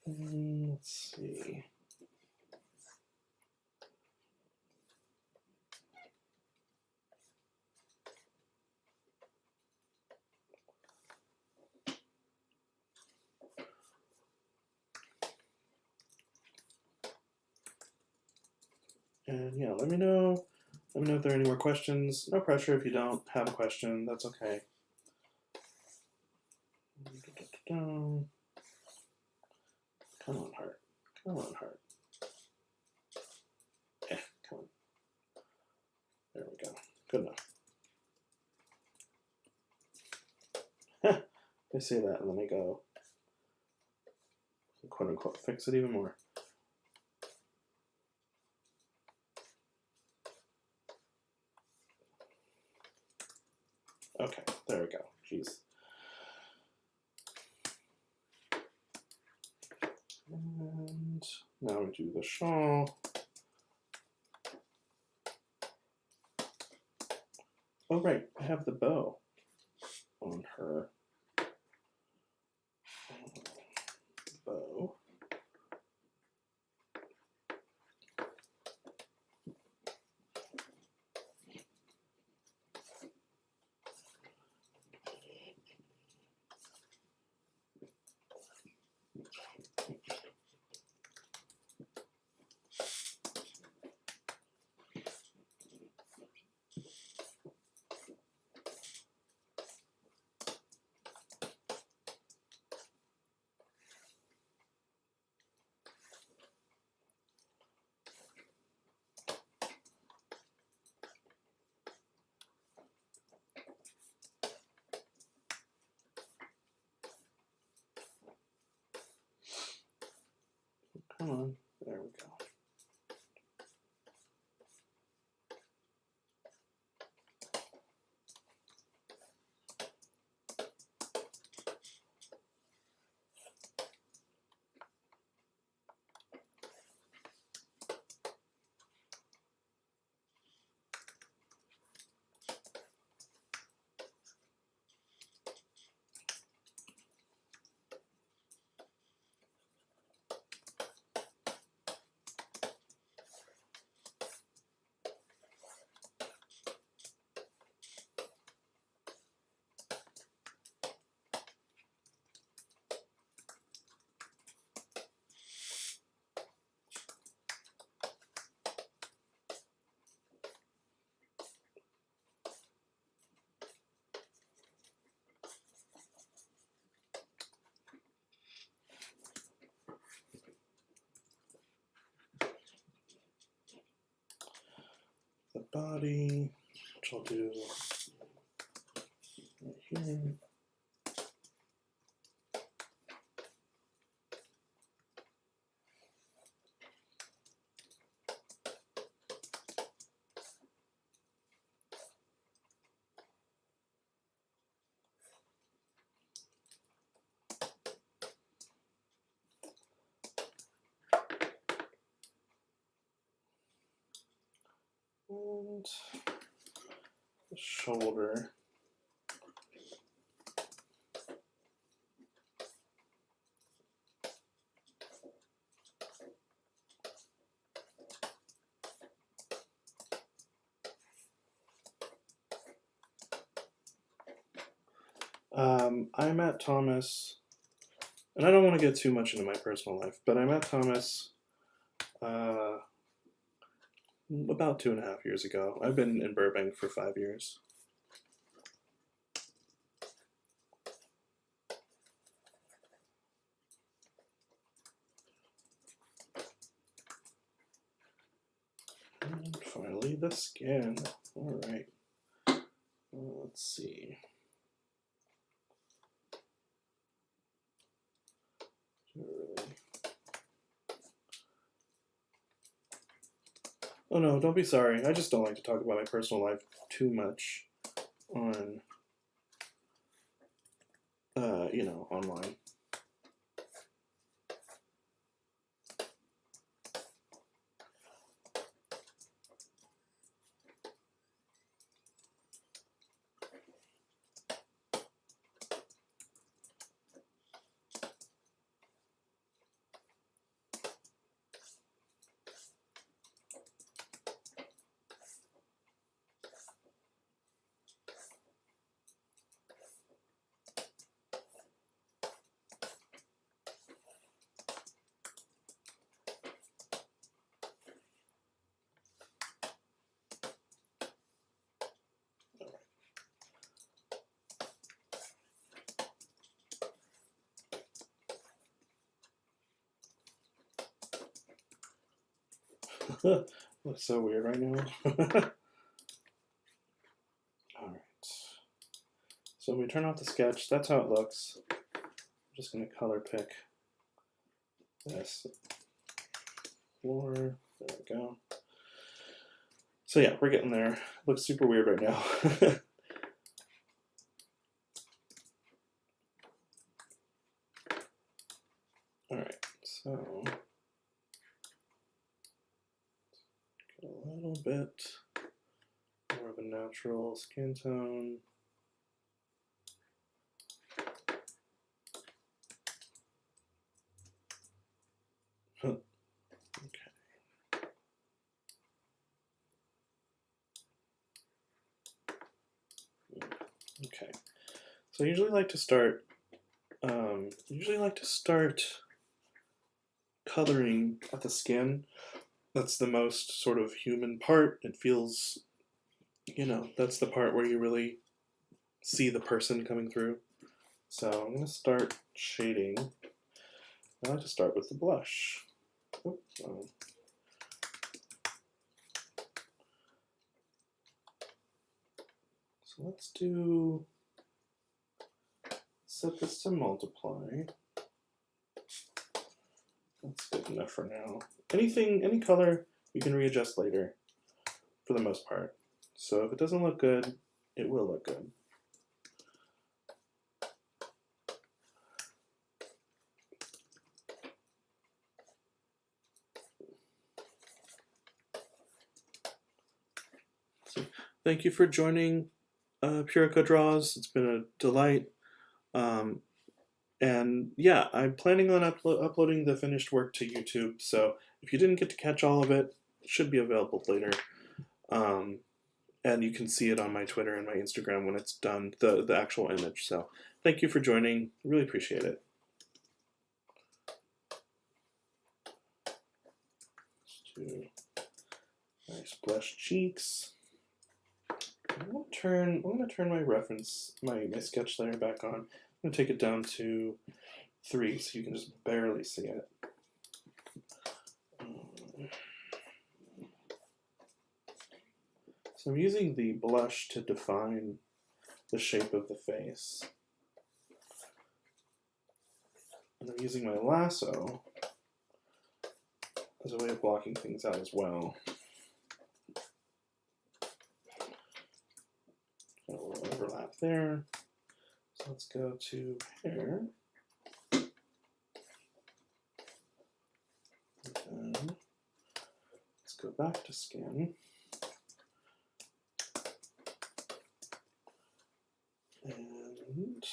Let's see. And yeah, let me know if there are any more questions. No pressure if you don't have a question, that's okay. Come on, heart. Come on, heart. Yeah, come on. There we go. Good enough. I say that and then I go, quote unquote, fix it even more. Okay, there we go. Jeez. And now we do the shawl. Oh, right, I have the bow on her. Bow. Come on, there we go. the body, which I'll do right here. And the shoulder. I met Thomas, and I don't want to get too much into my personal life, but I met Thomas about 2.5 years ago. I've been in Burbank for 5 years. And finally, the skin. All right. Let's see. Oh no, don't be sorry. I just don't like to talk about my personal life too much on, you know, online. Looks so weird right now. Alright. So we turn off the sketch. That's how it looks. I'm just going to color pick this floor. There we go. So yeah, we're getting there. It looks super weird right now. Alright, so get a little bit more of a natural skin tone. Okay. Okay. So I usually like to start coloring at the skin. That's the most sort of human part. It feels, you know, that's the part where you really see the person coming through. So I'm going to start shading. I like to start with the blush. Oops, So let's set this to multiply. That's good enough for now. Any color you can readjust later for the most part. So if it doesn't look good, it will look good. So thank you for joining Purica Draws. It's been a delight. And yeah, I'm planning on uploading the finished work to YouTube, so if you didn't get to catch all of it, it should be available later. And you can see it on my Twitter and my Instagram when it's done, the actual image. So thank you for joining. Really appreciate it. Let's do nice blush cheeks. I'm gonna turn my reference, my sketch layer back on. I'm going to take it down to 3 so you can just barely see it. So I'm using the blush to define the shape of the face. And I'm using my lasso as a way of blocking things out as well. Got a little overlap there. So let's go to hair. And then let's go back to skin. And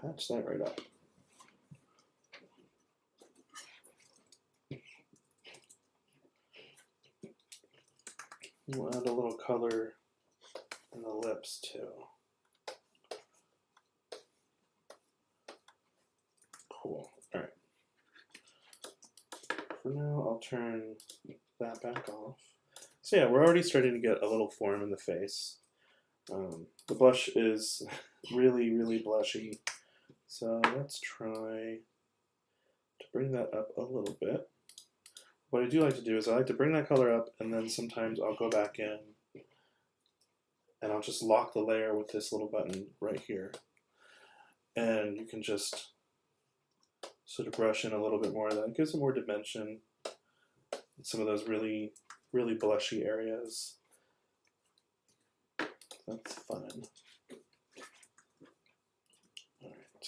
patch that right up. We'll add a little color in the lips too. Cool. All right. For now, I'll turn that back off. So yeah, we're already starting to get a little form in the face. The blush is really, really blushy. So let's try to bring that up a little bit. What I do like to do is I like to bring that color up, and then sometimes I'll go back in and I'll just lock the layer with this little button right here. And you can just sort of brush in a little bit more of that. It gives it more dimension in some of those really, really blushy areas. That's fun. All right.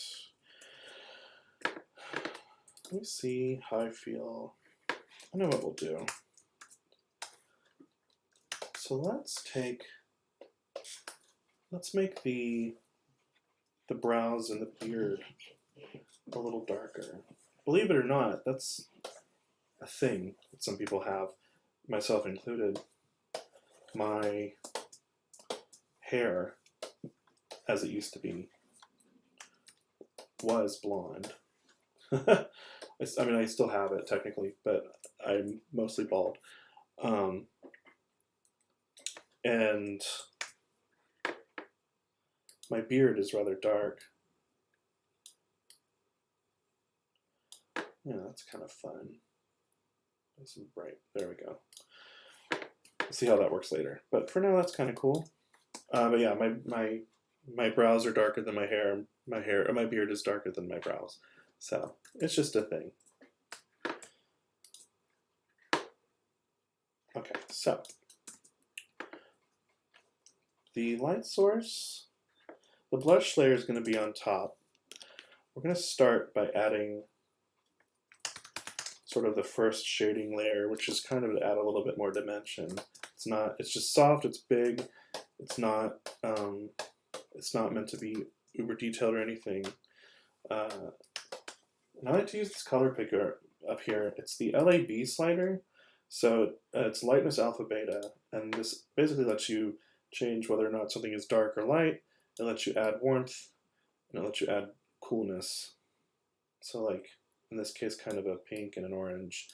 Let me see how I feel. I know what we'll do. So let's make the brows and the beard a little darker. Believe it or not, that's a thing that some people have, myself included. My hair, as it used to be, was blonde. I mean, I still have it technically, but I'm mostly bald. And my beard is rather dark. Yeah, that's kind of fun. Nice and bright. There we go. We'll see how that works later. But for now, that's kind of cool. But yeah, my brows are darker than my hair. My beard is darker than my brows. So it's just a thing. Okay, so the light source, the blush layer is going to be on top. We're going to start by adding sort of the first shading layer, which is kind of to add a little bit more dimension. It's just soft, it's big, it's not meant to be uber detailed or anything. And I like to use this color picker up here. It's the LAB slider. So it's lightness, alpha, beta, and this basically lets you change whether or not something is dark or light. It lets you add warmth, and it lets you add coolness. So like, in this case, kind of a pink and an orange,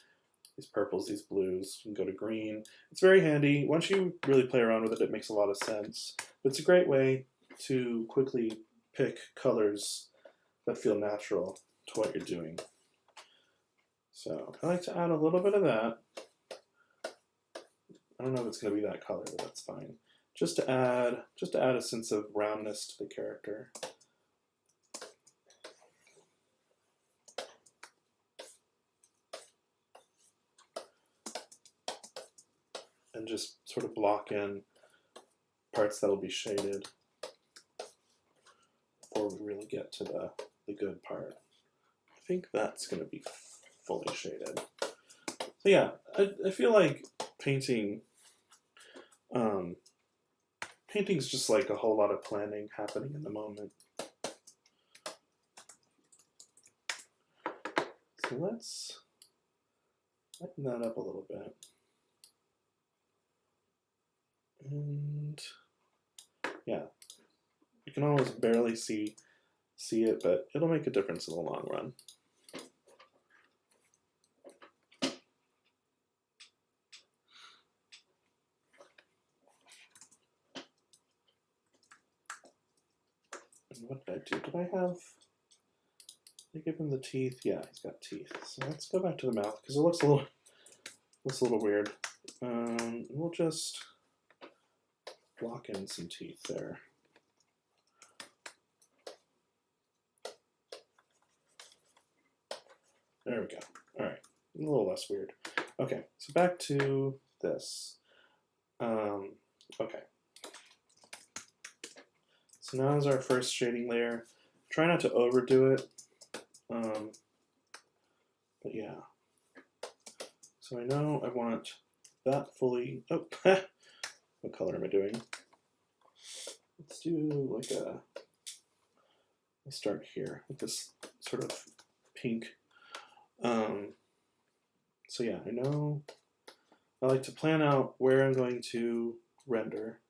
these purples, these blues, you can go to green. It's very handy. Once you really play around with it, it makes a lot of sense. But it's a great way to quickly pick colors that feel natural to what you're doing. So I like to add a little bit of that. I don't know if it's going to be that color, but that's fine. Just to add a sense of roundness to the character. And just sort of block in parts that will be shaded before we really get to the good part. I think that's going to be fully shaded. So yeah, I feel like painting's just like a whole lot of planning happening in the moment. So let's lighten that up a little bit. And yeah, you can almost barely see it, but it'll make a difference in the long run. And what did I do? Did I give him the teeth? Yeah, he's got teeth. So let's go back to the mouth because it looks a little weird. We'll just block in some teeth there. There we go. All right, a little less weird. Okay, so back to this. Okay. So now is our first shading layer. Try not to overdo it. But yeah. So I know I want that fully. Oh, what color am I doing? Let's do like a. Let's start here with this sort of pink. So yeah, I know I like to plan out where I'm going to render.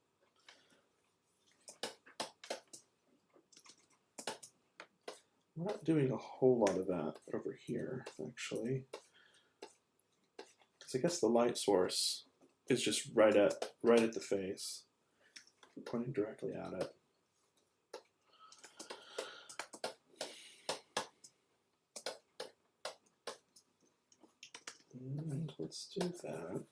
I'm not doing a whole lot of that over here, actually, because I guess the light source is just right at the face, pointing directly at it. And let's do that.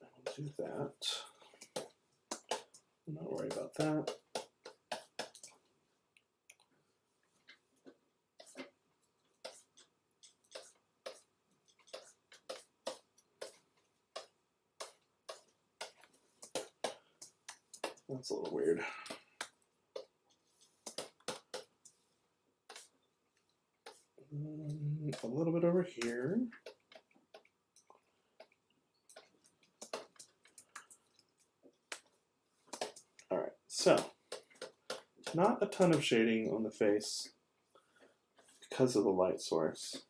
I'll do that. I'm not worried about that. That's a little weird. A little bit over here. All right, so not a ton of shading on the face because of the light source.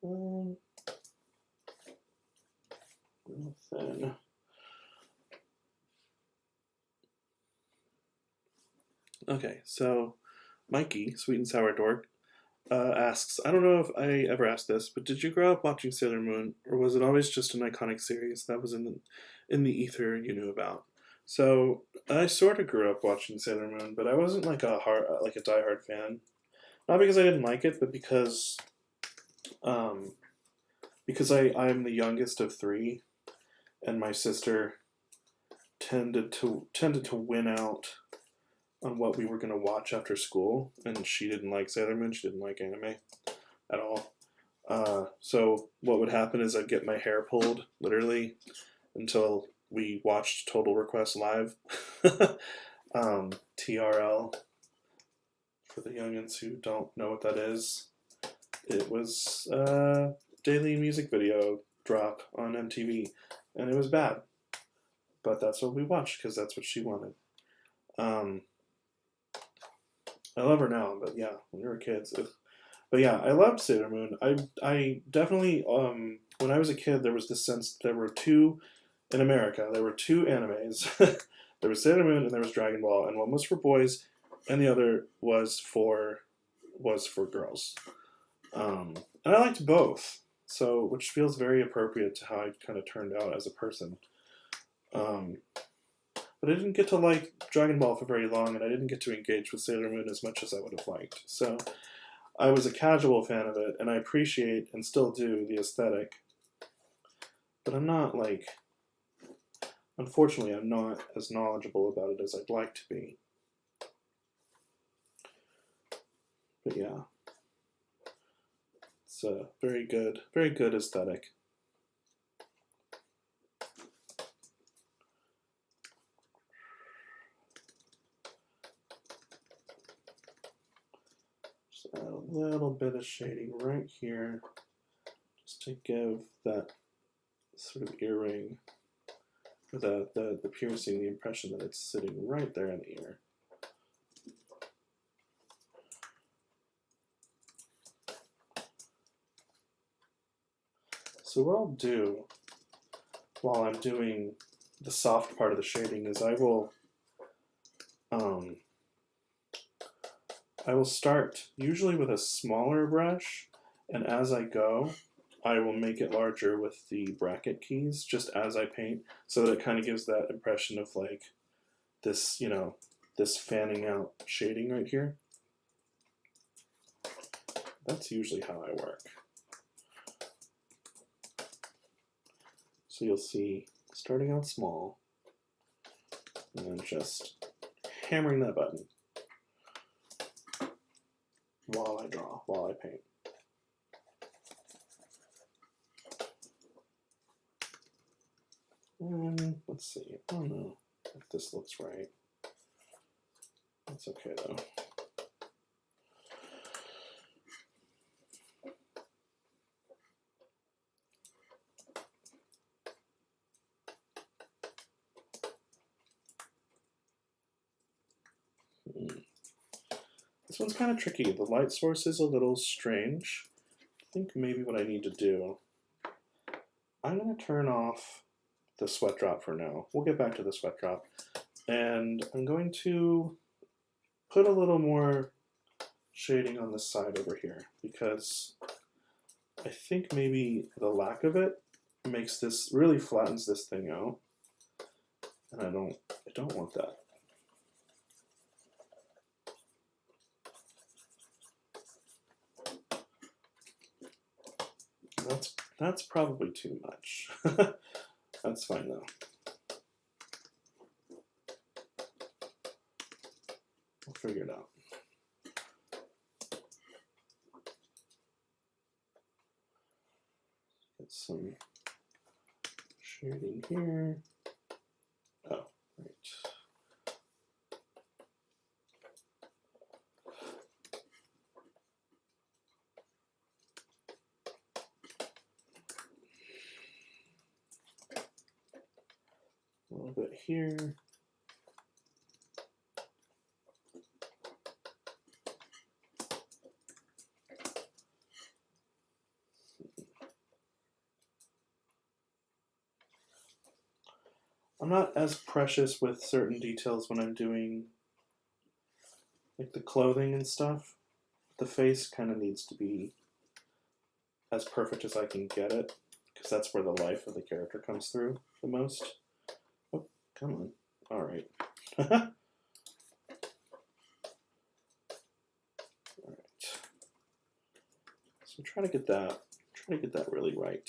Real thin. Okay, so Mikey, Sweet and Sour Dork, asks, I don't know if I ever asked this, but did you grow up watching Sailor Moon, or was it always just an iconic series that was in the ether you knew about? So I sort of grew up watching Sailor Moon, but I wasn't like a diehard fan. Not because I didn't like it, but because I'm the youngest of three, and my sister tended to win out on what we were going to watch after school, and she didn't like Sailor Moon, she didn't like anime at all. So what would happen is I'd get my hair pulled, literally, until we watched Total Request Live. TRL, for the youngins who don't know what that is. It was a daily music video drop on MTV, and it was bad. But that's what we watched, because that's what she wanted. I love her now, but yeah, when we were kids. But yeah, I loved Sailor Moon. I definitely, when I was a kid, there was this sense there were two, in America, there were two animes. There was Sailor Moon and there was Dragon Ball, and one was for boys, and the other was for girls. And I liked both, so which feels very appropriate to how I kind of turned out as a person. But I didn't get to like Dragon Ball for very long, and I didn't get to engage with Sailor Moon as much as I would have liked. So I was a casual fan of it, and I appreciate, and still do, the aesthetic. But I'm not like, unfortunately, I'm not as knowledgeable about it as I'd like to be. But yeah, it's a very good aesthetic. Add a little bit of shading right here, just to give that sort of earring, or the piercing, the impression that it's sitting right there in the ear. So what I'll do while I'm doing the soft part of the shading is I will start usually with a smaller brush, and as I go, I will make it larger with the bracket keys just as I paint, so that it kind of gives that impression of like this, you know, this fanning out shading right here. That's usually how I work. So you'll see starting out small and then just hammering that button while I draw, while I paint. And let's see, I don't know if this looks right. That's okay though. This one's kind of tricky. The light source is a little strange. I think maybe what I need to do, I'm going to turn off the sweat drop for now. We'll get back to the sweat drop. And I'm going to put a little more shading on this side over here because I think maybe the lack of it makes this, really flattens this thing out. And I don't want that. That's probably too much. That's fine though. We'll figure it out. Get some shading here. Oh, right. A little bit here. I'm not as precious with certain details when I'm doing like the clothing and stuff. The face kind of needs to be as perfect as I can get it because that's where the life of the character comes through the most. Oh, come on. All right. All right. So try to get that really right.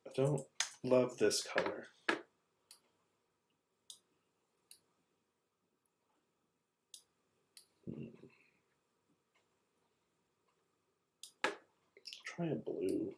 I don't love this color. Try a blue.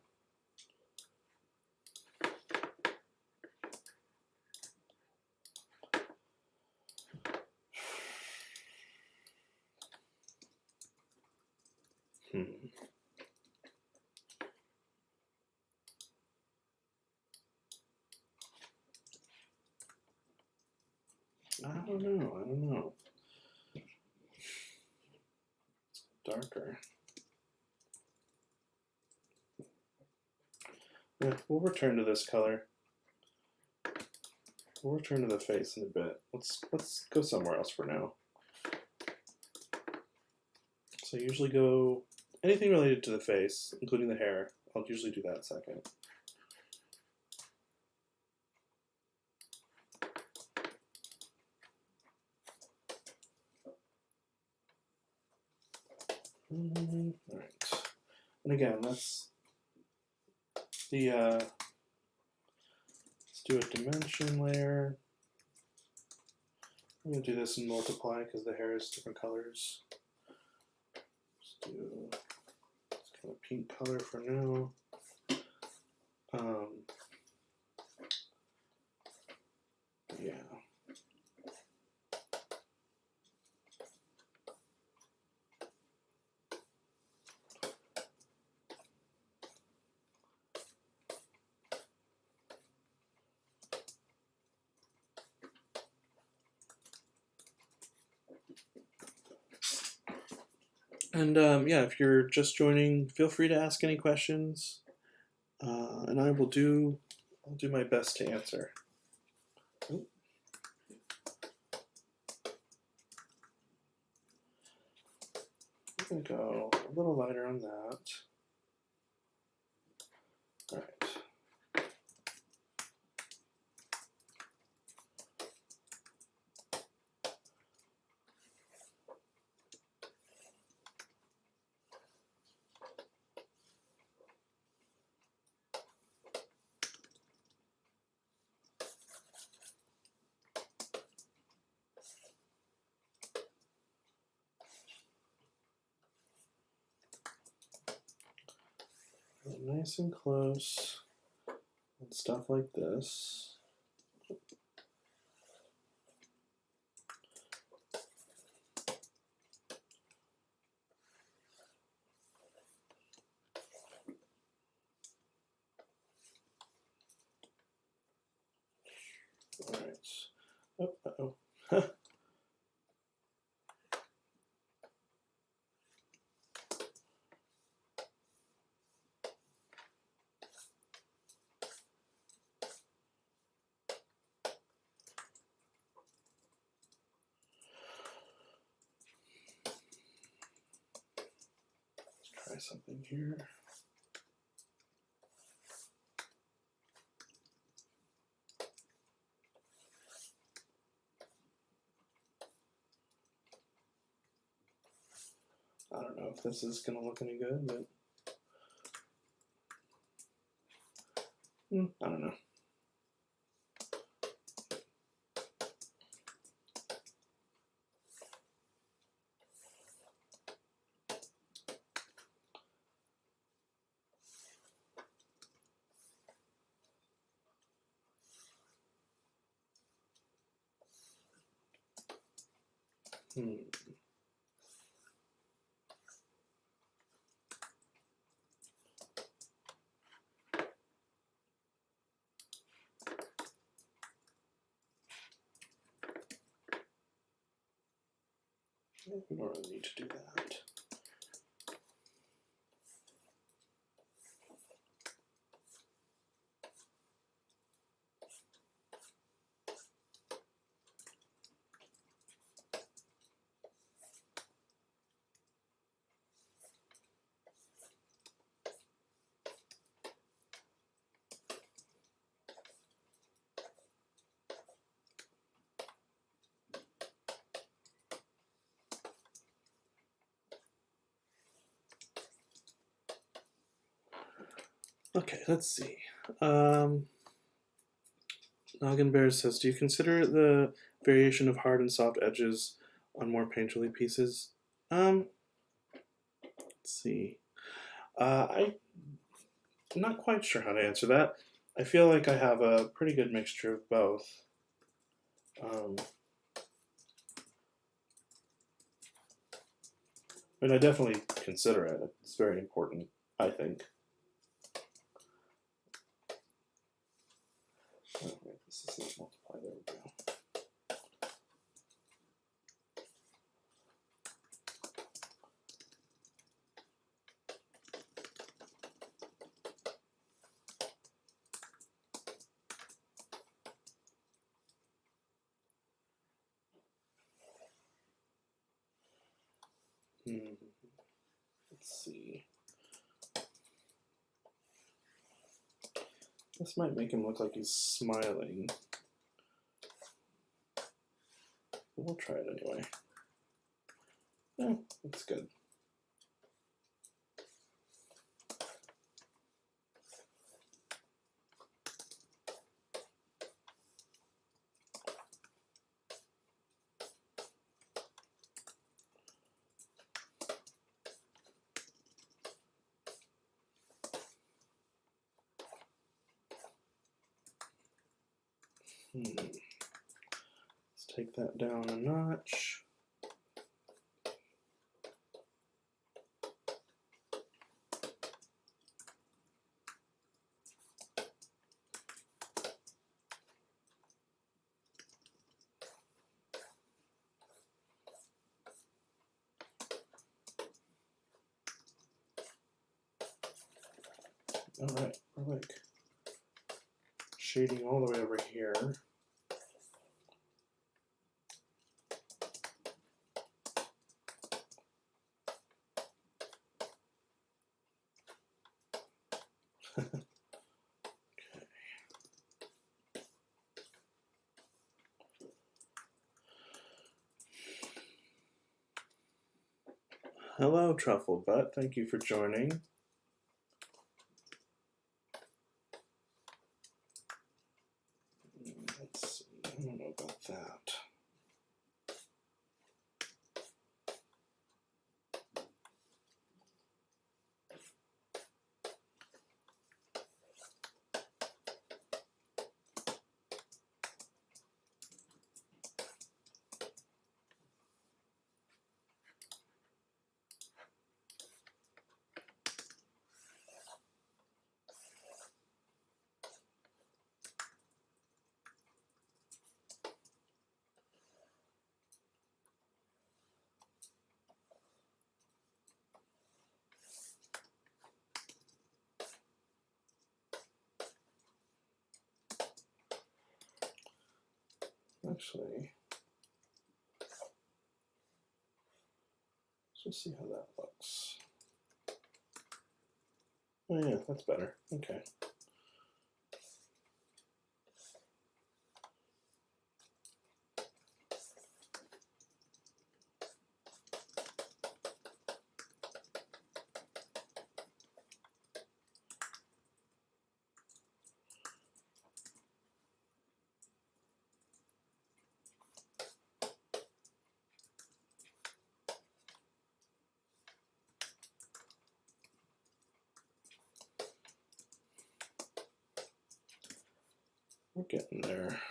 I don't know. It's darker. Yeah, we'll return to this color. We'll return to the face in a bit. Let's go somewhere else for now. So I usually go anything related to the face, including the hair. I'll usually do that second. All right. And again, let's do a dimension layer. I'm going to do this in multiply because the hair is different colors. Let's do this kind of pink color for now. Yeah. And yeah, if you're just joining, feel free to ask any questions, and I'll do my best to answer. Ooh. I'm gonna go a little lighter on that. nice and close and stuff like this. All right. Oh, uh-oh. Try something here. I don't know if this is going to look any good, but I don't know. We don't really need to do that. Okay, let's see. Noggin Bear says, do you consider the variation of hard and soft edges on more painterly pieces? Let's see. I'm not quite sure how to answer that. I feel like I have a pretty good mixture of both. I mean, I definitely consider it. It's very important, I think. Oh, wait, this is multiply. There we go. Let's see. This might make him look like he's smiling. We'll try it anyway. Yeah, that's good. Let's take that down a notch. All right, we're like shading all the way over here. Hello, Truffle Butt. Thank you for joining. Let's see. I don't know about that. Actually, let's just see how that looks. Oh yeah, that's better. Okay. We're getting there.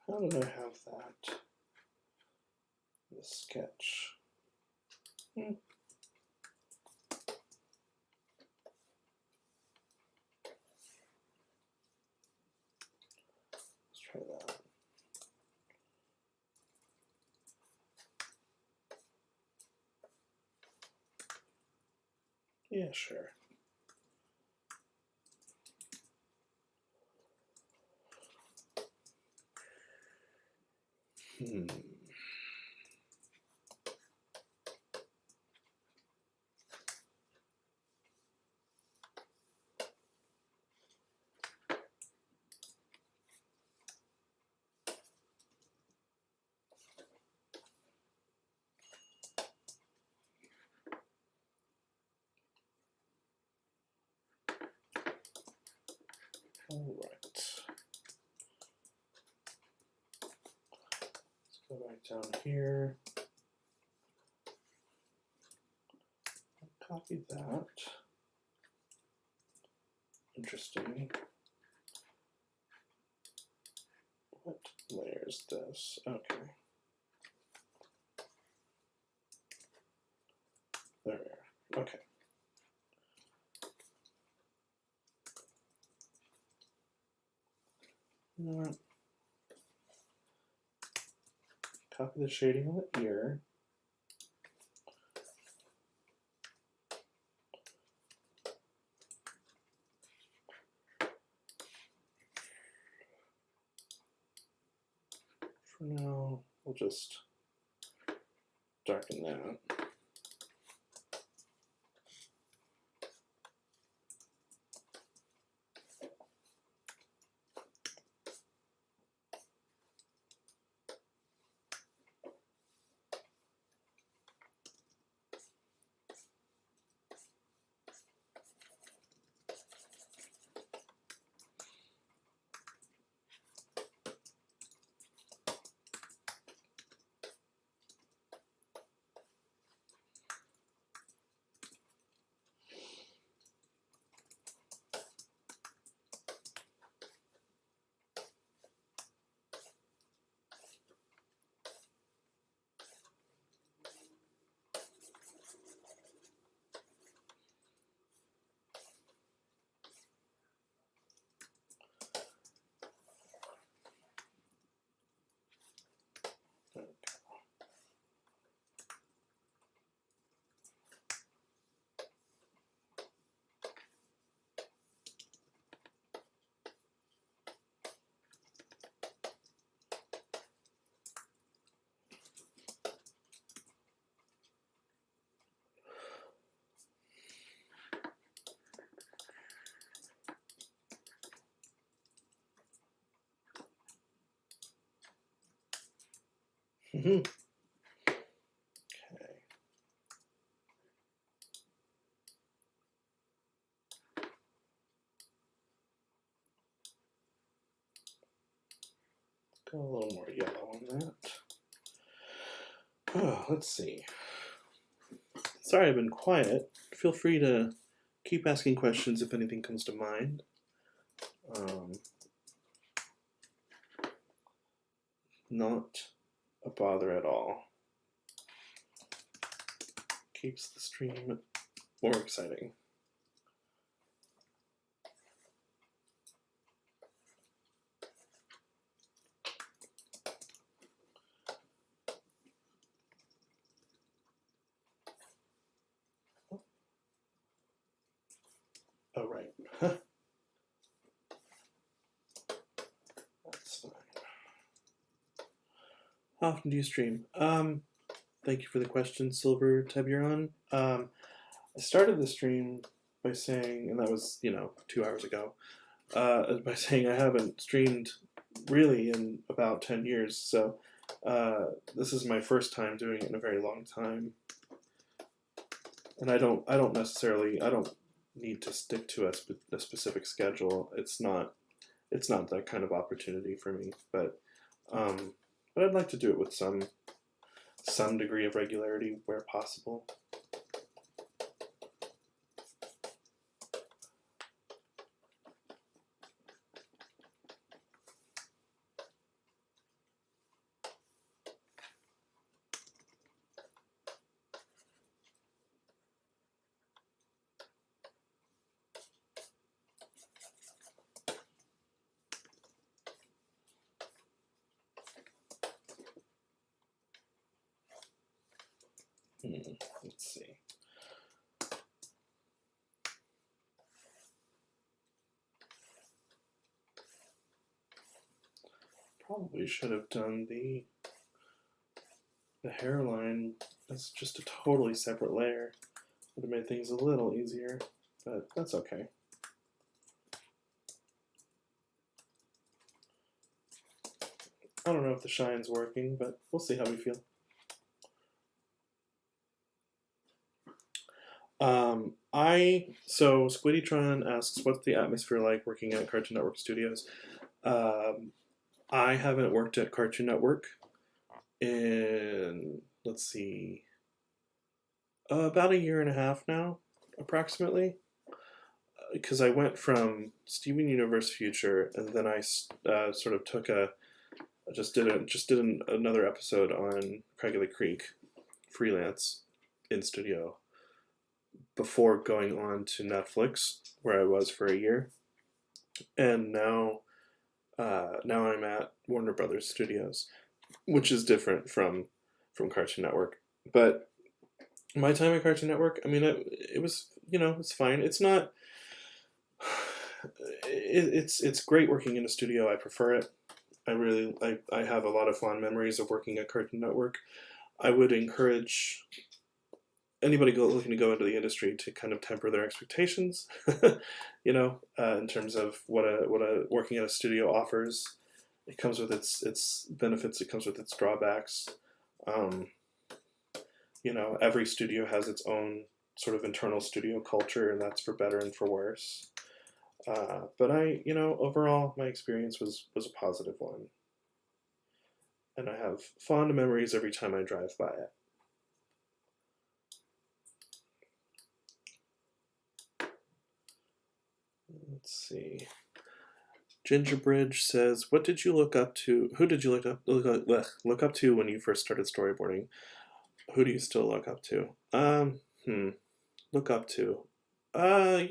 How did I have that? The sketch. Let's try that. Yeah, sure. All right. Let's go back down here. Copy that. Interesting. What layer is this? Okay. There we are. Okay. You know what? Copy the shading on the ear. For now, we'll just darken that. Okay. Got a little more yellow on that. Oh, let's see. Sorry I've been quiet. Feel free to keep asking questions if anything comes to mind. Not a bother at all. Keeps the stream more exciting. Oh, right. That's fine. How often do you stream? Thank you for the question, Silver Tiburon. I started the stream by saying, and that was, 2 hours ago, by saying I haven't streamed really in about 10 years. So this is my first time doing it in a very long time. And I don't need to stick to a specific schedule. It's not that kind of opportunity for me. But I'd like to do it with some degree of regularity where possible. Let's see. Probably should have done the hairline as just a totally separate layer. Would have made things a little easier, but that's okay. I don't know if the shine's working, but we'll see how we feel. So Squiddytron asks, what's the atmosphere like working at Cartoon Network Studios? I haven't worked at Cartoon Network in, let's see, about a year and a half now, approximately. Because I went from Steven Universe Future, and then I sort of took just did another episode on Craigily Creek, freelance, in studio, before going on to Netflix, where I was for a year, and now I'm at Warner Brothers Studios, which is different from Cartoon Network. But my time at Cartoon Network, I mean, it was, it's fine. It's not. It's great working in a studio. I prefer it. I have a lot of fond memories of working at Cartoon Network. I would encourage anybody looking to go into the industry to kind of temper their expectations, in terms of what a working at a studio offers. It comes with its benefits. It comes with its drawbacks. Every studio has its own sort of internal studio culture, and that's for better and for worse. But overall, my experience was a positive one. And I have fond memories every time I drive by it. Let's see. Gingerbridge says, "What did you look up to? Who did you look up to when you first started storyboarding? Who do you still look up to?" Look up to. I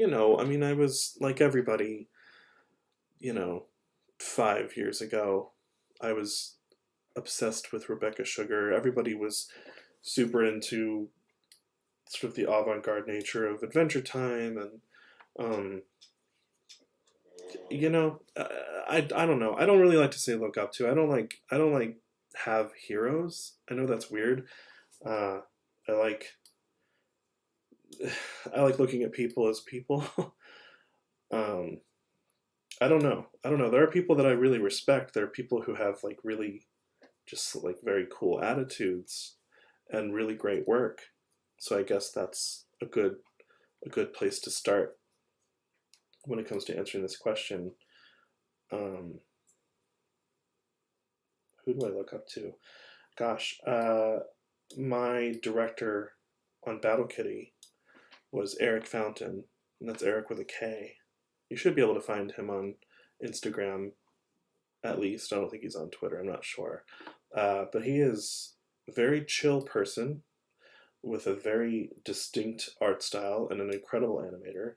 was like everybody. 5 years ago, I was obsessed with Rebecca Sugar. Everybody was super into sort of the avant-garde nature of Adventure Time, and I don't know. I don't really like to say look up to. I don't like have heroes. I know that's weird. I like looking at people as people. I don't know. There are people that I really respect. There are people who have really just very cool attitudes and really great work. So I guess that's a good place to start when it comes to answering this question. who do I look up to? Gosh, my director on Battle Kitty was Eric Fountain, and that's Eric with a K. You should be able to find him on Instagram, at least. I don't think he's on Twitter, I'm not sure. But he is a very chill person with a very distinct art style and an incredible animator,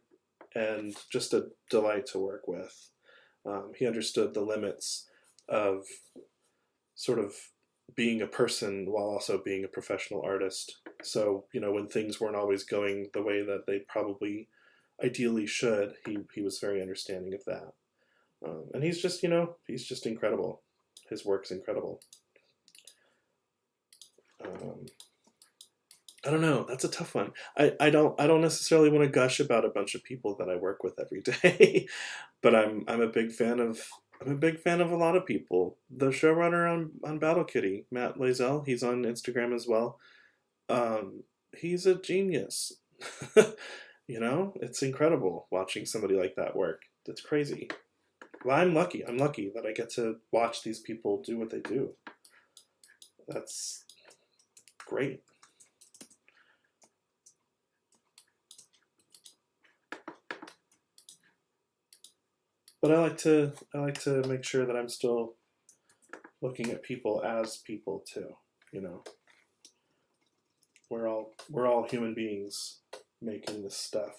and just a delight to work with. He understood the limits of sort of being a person while also being a professional artist. So, you know, when things weren't always going the way that they probably ideally should, he was very understanding of that. And he's just, you know, he's just incredible. His work's incredible. I don't know. That's a tough one. I don't necessarily want to gush about a bunch of people that I work with every day, but I'm a big fan of a lot of people. The showrunner on Battle Kitty, Matt Lazell, he's on Instagram as well. He's a genius. You know, it's incredible watching somebody like that work. It's crazy. Well, I'm lucky. I'm lucky that I get to watch these people do what they do. That's great. But I like to make sure that I'm still looking at people as people too, you know. We're all human beings making this stuff.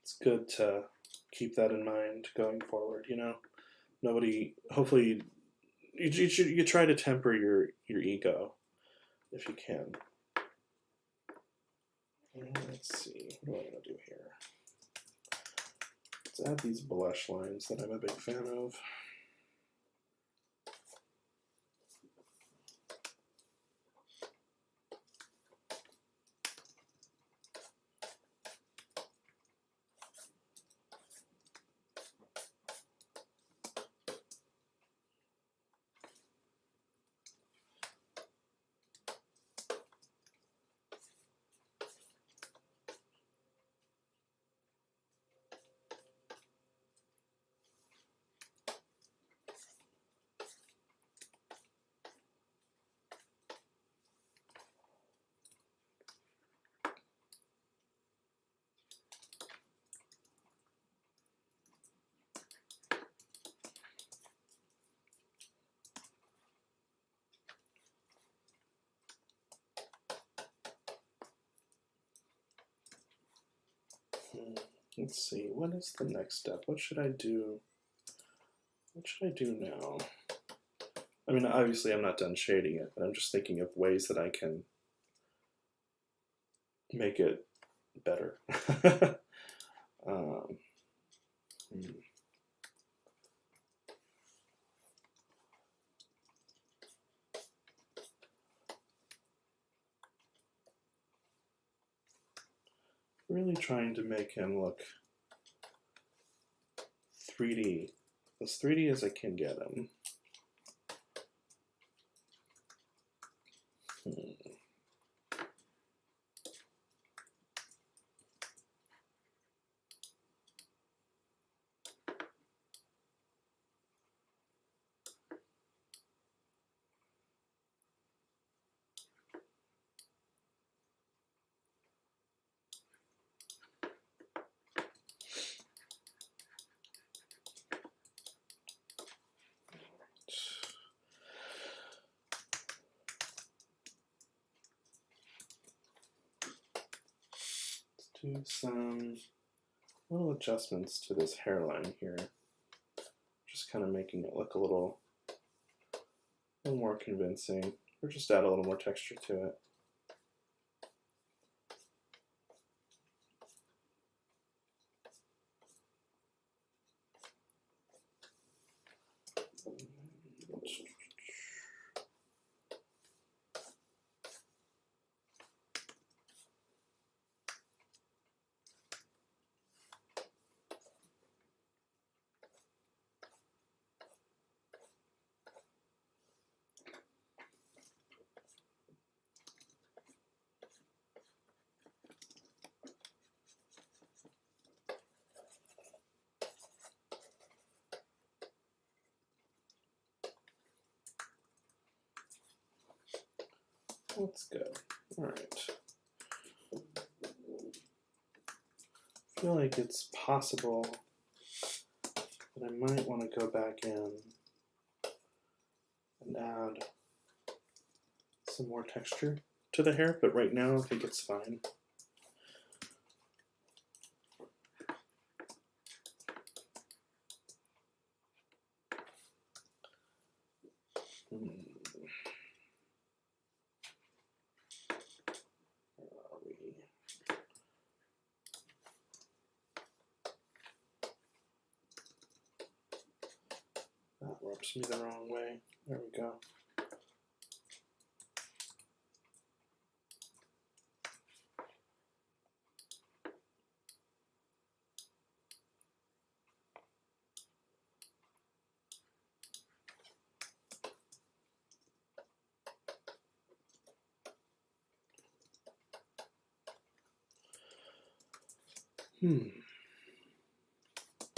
It's good to keep that in mind going forward, you know. Hopefully you try to temper your ego if you can. Let's see, what do I want to do here? Let's add these blush lines that I'm a big fan of. Let's see, what is the next step? What should I do? What should I do now? I mean, obviously I'm not done shading it, but I'm just thinking of ways that I can make it better. Really trying to make him look 3D, as 3D as I can get him. Do some little adjustments to this hairline here. Just kind of making it look a little more convincing, or just add a little more texture to it. That's good. All right. I feel like it's possible that I might want to go back in and add some more texture to the hair, but right now I think it's fine. That rubs me the wrong way. There we go.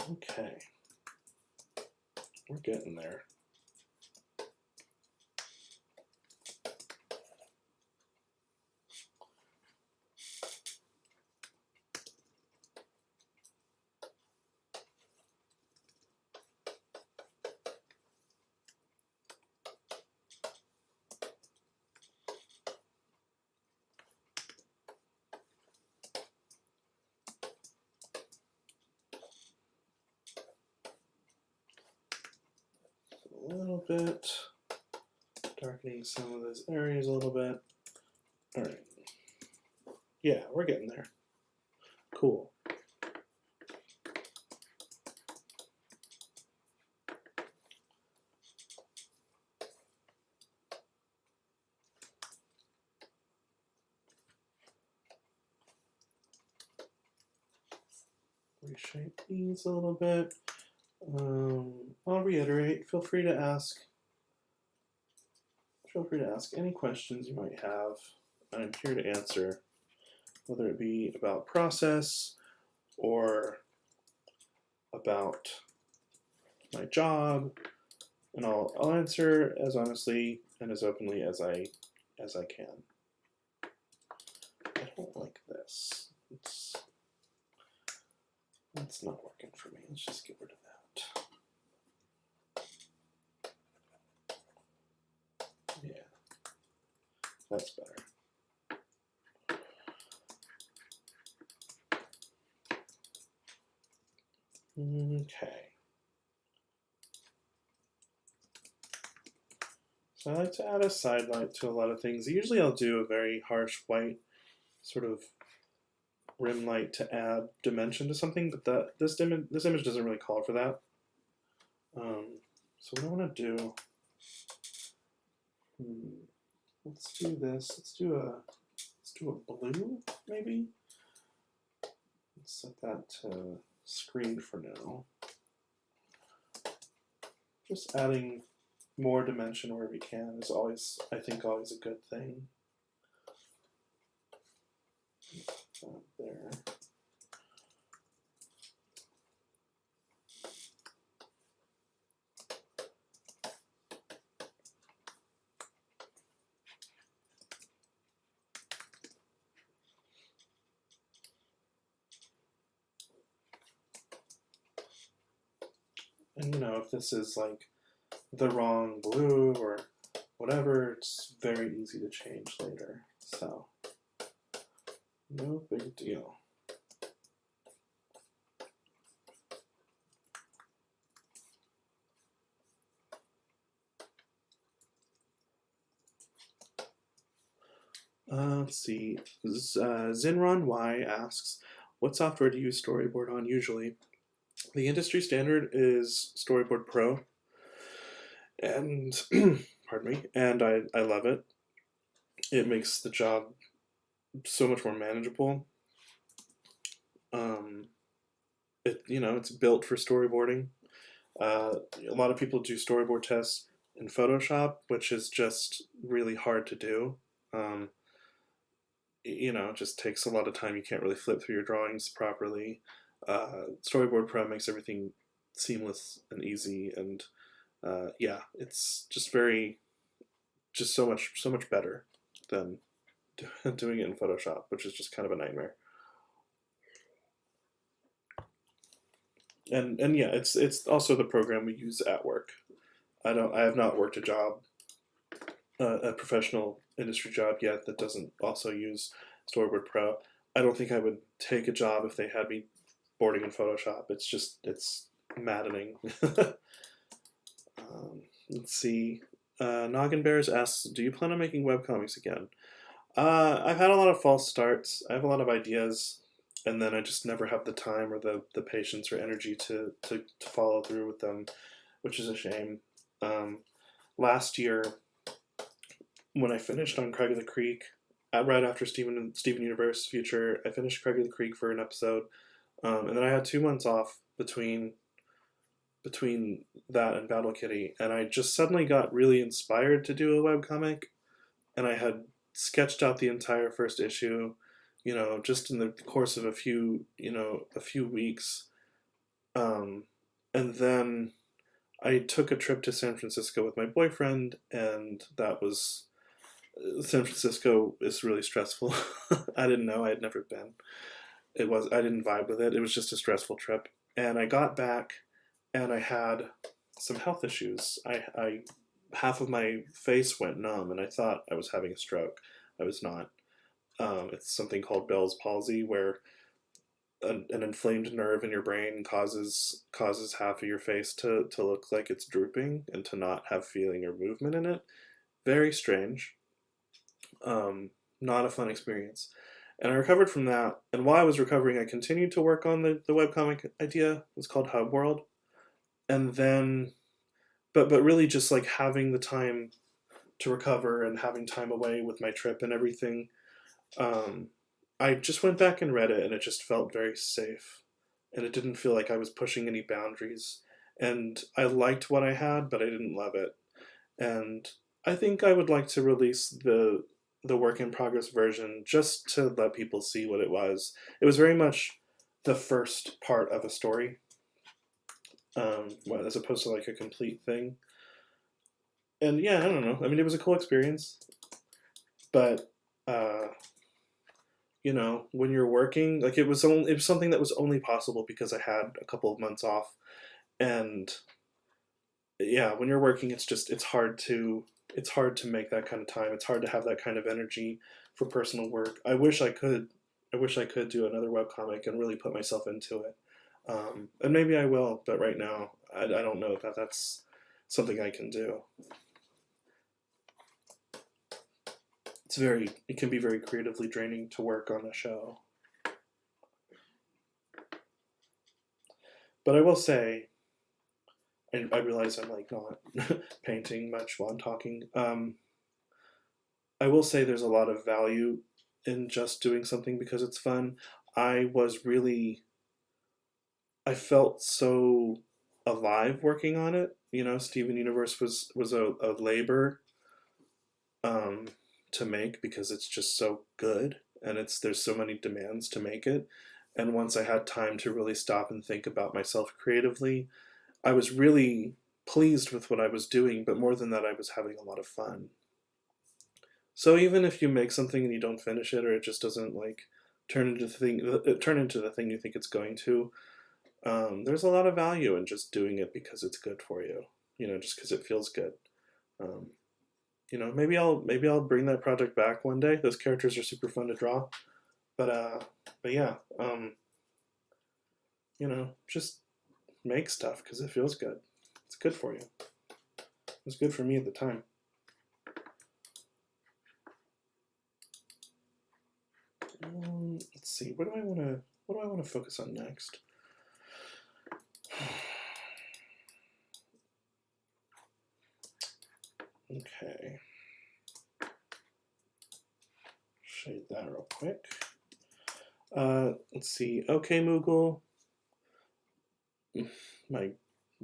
Okay. We're getting there. A little bit, darkening some of those areas a little bit. All right. Yeah, we're getting there. Cool. Reshape these a little bit. I'll reiterate, feel free to ask any questions you might have. I'm here to answer, whether it be about process or about my job, and I'll answer as honestly and as openly as I can. I don't like this. It's not working for me. Let's just get rid of that. Yeah, that's better. Okay. So I like to add a side light to a lot of things. Usually I'll do a very harsh white sort of rim light to add dimension to something, but this image doesn't really call for that. So what I want to do, let's do this. Let's do a blue maybe. Let's set that to screen for now. Just adding more dimension where we can is always, I think, always a good thing. There. And you know, if this is like the wrong blue or whatever, it's very easy to change later. So, no big deal. Let's see. Zinron Y asks, what software do you use Storyboard on usually? The industry standard is Storyboard Pro, and pardon me, and I love it. It makes the job so much more manageable. It's built for storyboarding. A lot of people do storyboard tests in Photoshop, which is just really hard to do. It just takes a lot of time. You can't really flip through your drawings properly. Storyboard Pro makes everything seamless and easy, and yeah, it's just so much better. than doing it in Photoshop, which is just kind of a nightmare. And yeah, it's also the program we use at work. I have not worked a job, a professional industry job yet that doesn't also use Storyboard Pro. I don't think I would take a job if they had me boarding in Photoshop. It's maddening. Let's see. Noggin Bears asks, do you plan on making webcomics again? I've had a lot of false starts. I have a lot of ideas, and then I just never have the time or the patience or energy to follow through with them, which is a shame. Last year, when I finished on Craig of the Creek, right after Steven Universe Future, I finished Craig of the Creek for an episode, and then I had 2 months off between that and Battle Kitty, and I just suddenly got really inspired to do a webcomic, and I had sketched out the entire first issue, just in the course of a few weeks, and then I took a trip to San Francisco with my boyfriend, and San Francisco is really stressful. I didn't know, I had never been. I didn't vibe with it. It was just a stressful trip, and I got back, and I had some health issues. I half of my face went numb, and I thought I was having a stroke. I was not. It's something called Bell's palsy, where an inflamed nerve in your brain causes half of your face to look like it's drooping and to not have feeling or movement in it. Very strange. Not a fun experience. And I recovered from that, and while I was recovering, I continued to work on the webcomic idea. It was called Hub World. And then, but really just like having the time to recover and having time away with my trip and everything, I just went back and read it, and it just felt very safe. And it didn't feel like I was pushing any boundaries. And I liked what I had, but I didn't love it. And I think I would like to release the work in progress version just to let people see what it was. It was very much the first part of a story, as opposed to like a complete thing. And yeah, I don't know. I mean, it was a cool experience, but when you're working, like it was something that was only possible because I had a couple of months off, and yeah, when you're working, it's hard to make that kind of time. It's hard to have that kind of energy for personal work. I wish I could do another webcomic and really put myself into it. And maybe I will, but right now, I don't know that that's something I can do. It can be very creatively draining to work on a show. But I will say, I realize I'm like not painting much while I'm talking. I will say there's a lot of value in just doing something because it's fun. I felt so alive working on it. Steven Universe was a labor to make because it's just so good, and there's so many demands to make it. And once I had time to really stop and think about myself creatively, I was really pleased with what I was doing, but more than that, I was having a lot of fun. So even if you make something and you don't finish it, or it just doesn't like turn into the thing you think it's going to, there's a lot of value in just doing it because it's good for you. Just because it feels good. Maybe I'll bring that project back one day. Those characters are super fun to draw, but yeah, just make stuff because it feels good. It's good for you. It was good for me at the time. Let's see. What do I want to focus on next? Okay. Shade that real quick. Let's see. Okay, Moogle. My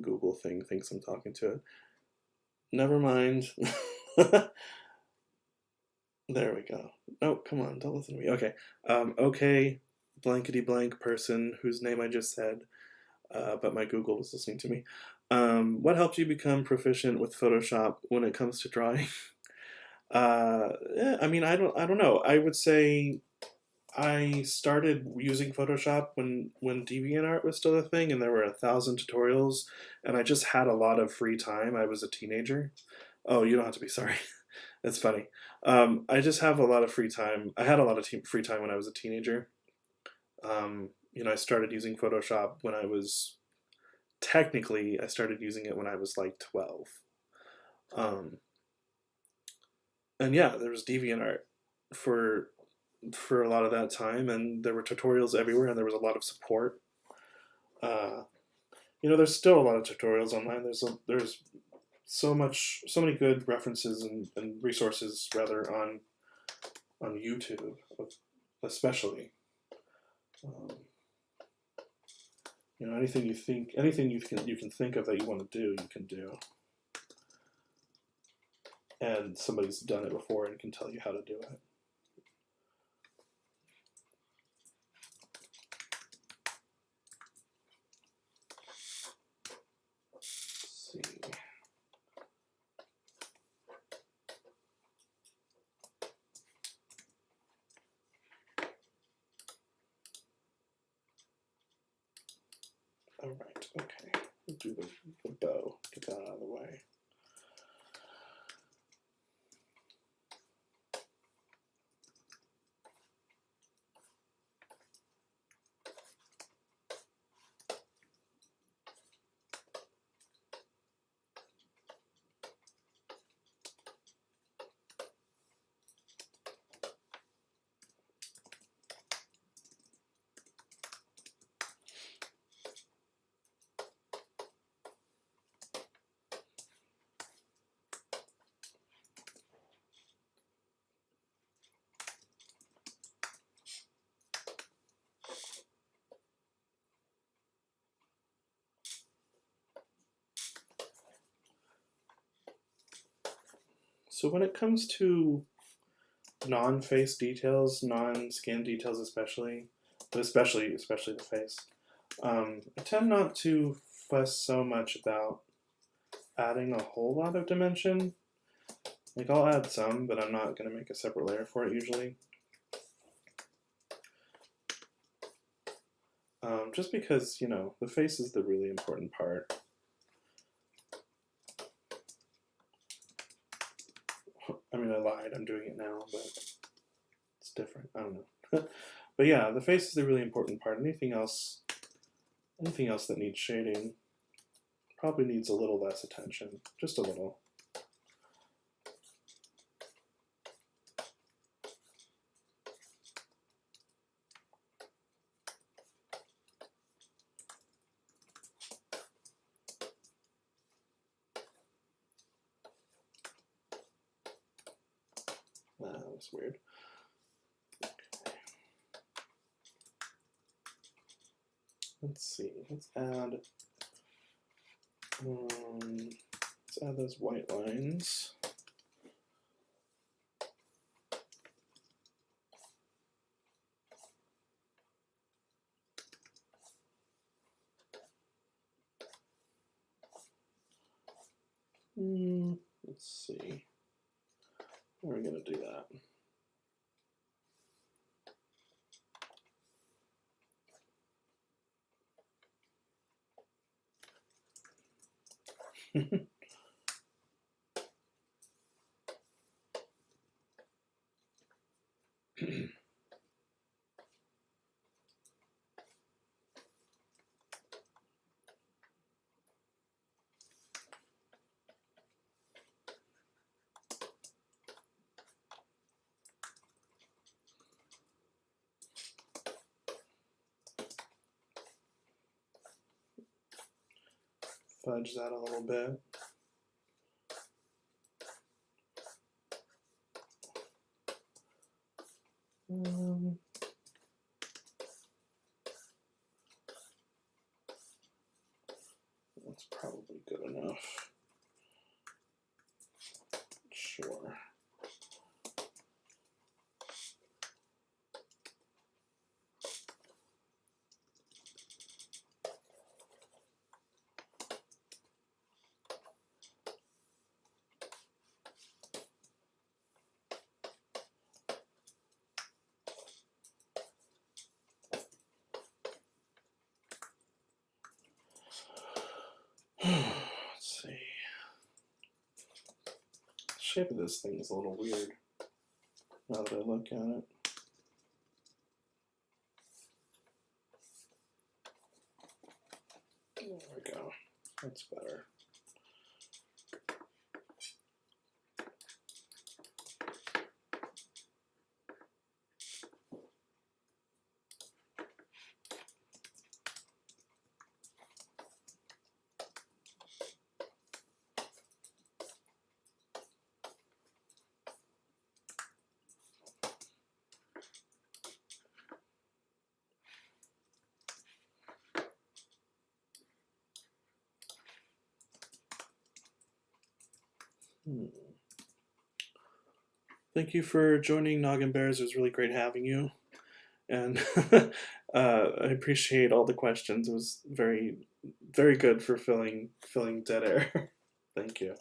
Google thing thinks I'm talking to it. Never mind. There we go. Oh, come on, don't listen to me. Okay. Okay, blankety blank person whose name I just said, but my Google was listening to me. What helped you become proficient with Photoshop when it comes to drawing? I mean, I don't know. I would say I started using Photoshop when DeviantArt was still a thing, and there were 1,000 tutorials, and I just had a lot of free time. I was a teenager. Oh, you don't have to be sorry. That's funny. I just have a lot of free time. I had a lot of free time when I was a teenager. You know, I started using Photoshop when I was technically I started using it when I was like 12. Um, and yeah, there was DeviantArt for for a lot of that time, and there were tutorials everywhere, and there was a lot of support. Uh, you know, there's still a lot of tutorials online. There's so many good references and resources rather on YouTube, especially. Um, you know, anything you can think of that you want to do, you can do, and somebody's done it before and can tell you how to do it. Let's see. All right, okay. We'll do the bow. Get that out of the way. So when it comes to non-face details, non-skin details especially, but especially the face, I tend not to fuss so much about adding a whole lot of dimension. Like I'll add some, but I'm not going to make a separate layer for it usually. Just because, you know, the face is the really important part. I mean, I lied. I'm doing it now, but it's different. I don't know. But yeah, the face is the really important part. Anything else that needs shading probably needs a little less attention. Just a little. That was weird. Let's see. Let's add those white lines. Let's see. How are we going to do that? Fudge that a little bit. That's probably good enough. Sure. shape of this thing is a little weird now that I look at it. There we go. That's better. Thank you for joining Noggin Bears. It was really great having you. And I appreciate all the questions. It was very, very good for filling dead air. Thank you.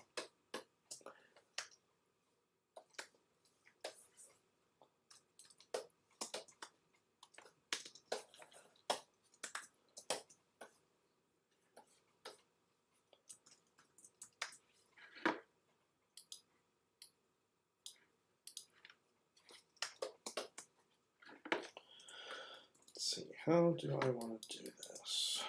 Let's see, how do I want to do this?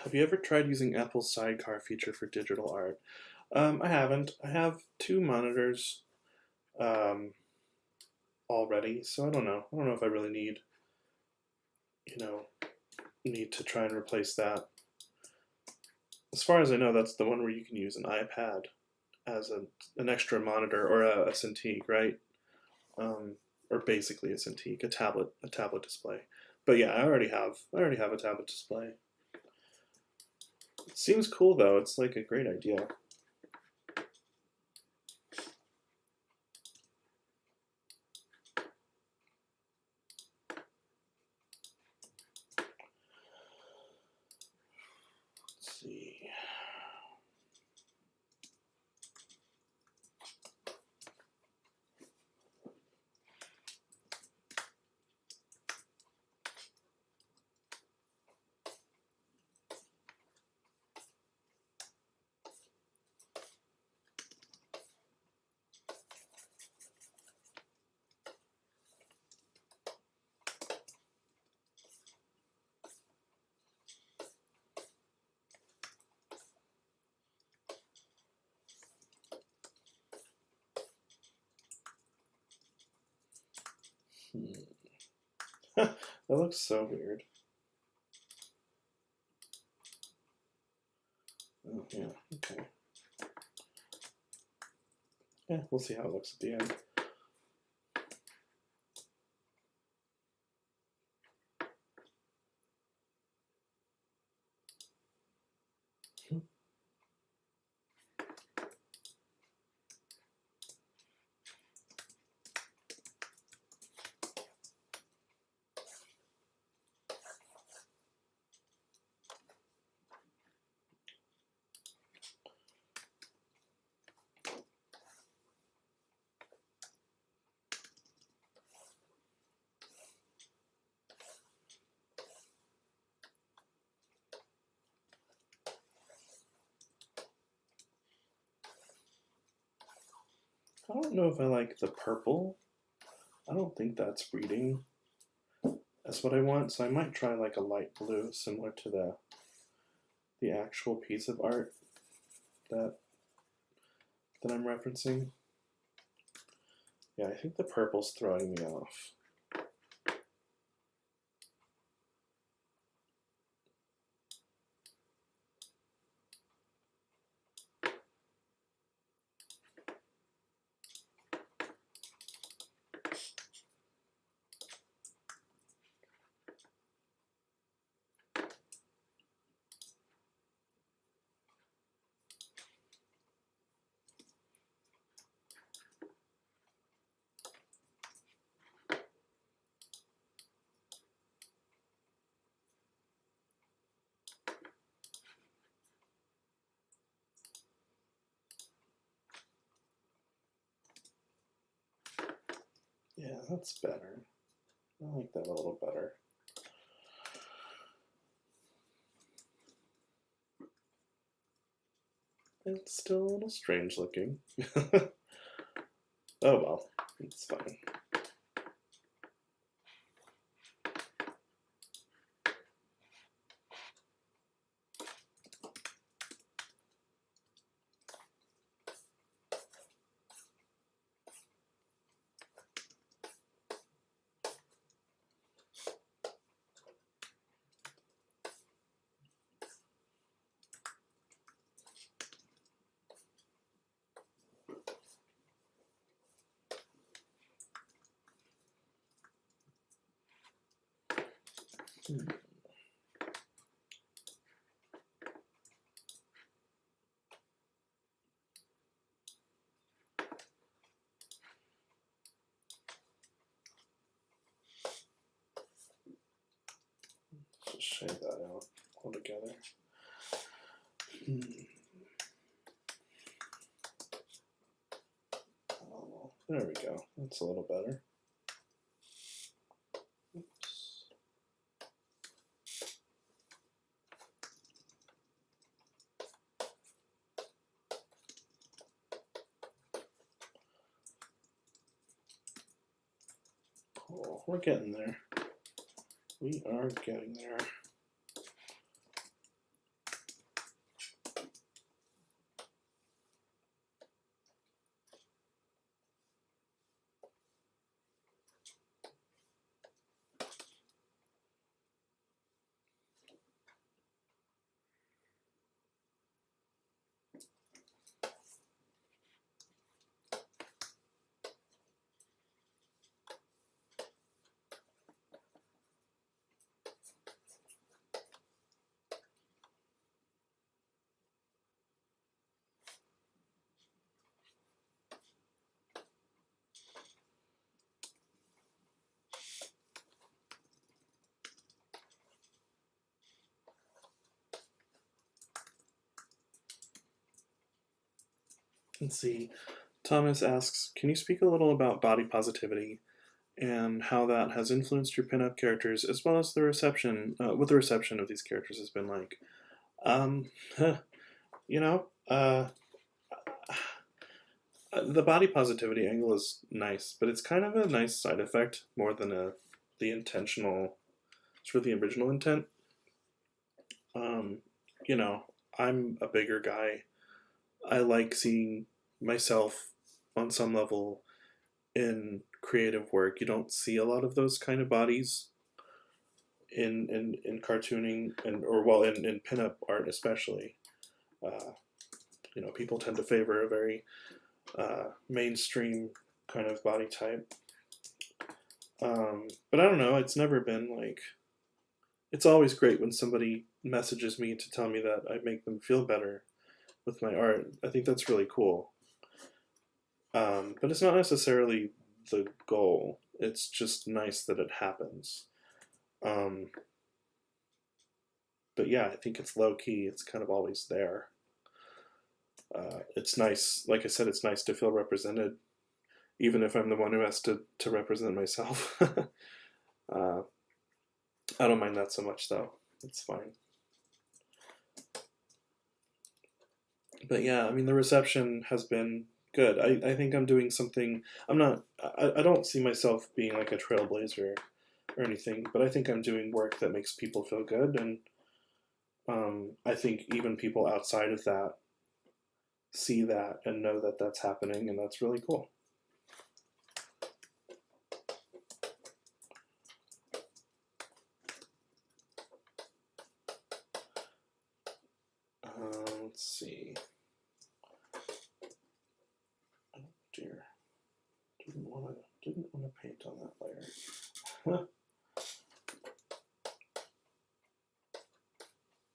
Have you ever tried using Apple's sidecar feature for digital art? I haven't. I have 2 monitors already, so I don't know. I don't know if I really need to try and replace that. As far as I know, that's the one where you can use an iPad as an extra monitor, or a Cintiq, right? Or basically a Cintiq, a tablet display. But yeah, I already have a tablet display. It seems cool though. It's like a great idea. Let's see. That looks so weird. Oh, yeah, okay. Yeah, we'll see how it looks at the end. I don't know if I like the purple. I don't think that's reading as what I want, so I might try like a light blue, similar to the actual piece of art that I'm referencing. Yeah, I think the purple's throwing me off. Yeah, that's better. I like that a little better. It's still a little strange looking. Oh well, it's fine. Just shade that out altogether. Oh, there we go. That's a little better. Oops. Oh, we're getting there. We are getting there. Let's see. Thomas asks, can you speak a little about body positivity and how that has influenced your pinup characters, as well as the reception, what the reception of these characters has been like? You know, the body positivity angle is nice, but it's kind of a nice side effect more than the intentional, sort of the original intent. You know, I'm a bigger guy. I like seeing myself on some level in creative work. You don't see a lot of those kind of bodies in cartooning or well in pinup art especially. You know, people tend to favor a very mainstream kind of body type. But I don't know. It's never been like. It's always great when somebody messages me to tell me that I make them feel better with my art. I think that's really cool. But it's not necessarily the goal. It's just nice that it happens. But yeah, I think it's low key. It's kind of always there. It's nice. Like I said, it's nice to feel represented, even if I'm the one who has to represent myself. I don't mind that so much, though. It's fine. But yeah, I mean, the reception has been Good. I think I'm doing something. I don't see myself being like a trailblazer or anything, but I think I'm doing work that makes people feel good, and I think even people outside of that see that and know that that's happening, and that's really cool. Let's see. Oh dear, didn't want to paint on that layer.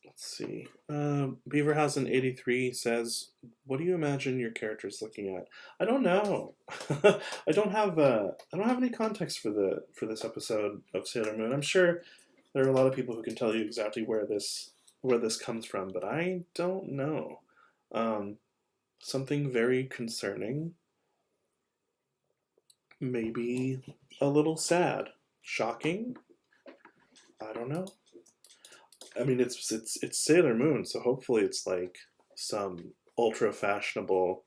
Let's see. Beaverhausen83 says, "What do you imagine your character's looking at?" I don't know. I don't have any context for this episode of Sailor Moon. I'm sure there are a lot of people who can tell you exactly where this comes from, but I don't know. Something very concerning, maybe a little sad, shocking. I don't know. I mean, it's Sailor Moon, so hopefully it's like some ultra fashionable,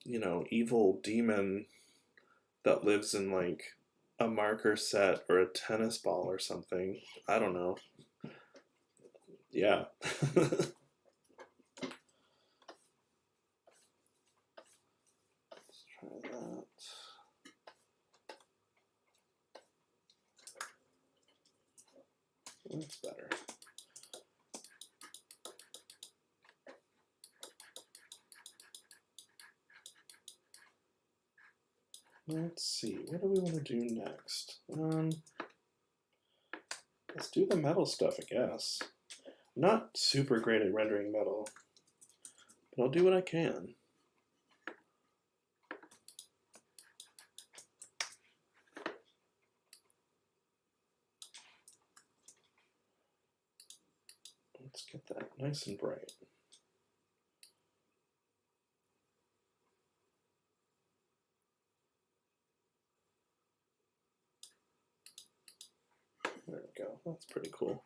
evil demon that lives in like a marker set or a tennis ball or something. I don't know. Yeah. Let's try that. That's better. Let's see, what do we want to do next? Let's do the metal stuff, I guess. I'm not super great at rendering metal, but I'll do what I can. Let's get that nice and bright. There we go. That's pretty cool.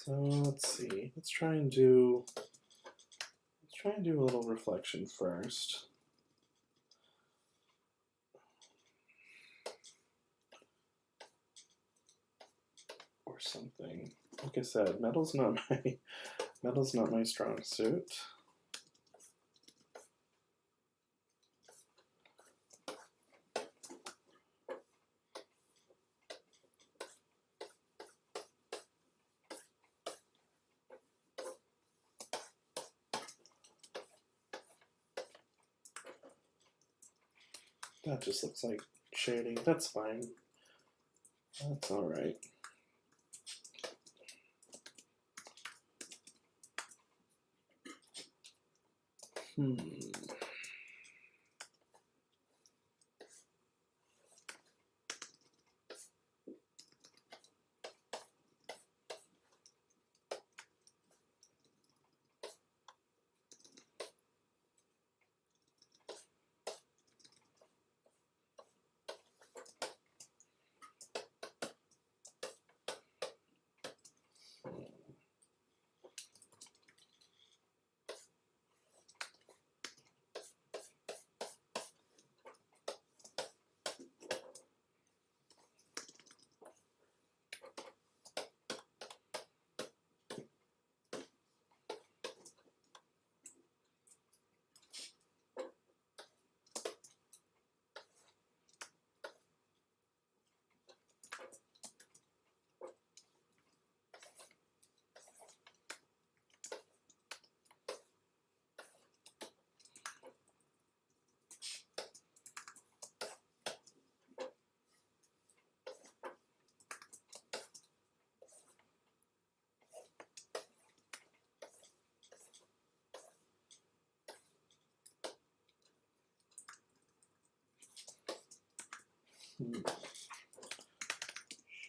So let's see. Let's try and do a little reflection first. Or something. Like I said, metal's not my strong suit. That just looks like shading. That's fine. That's all right.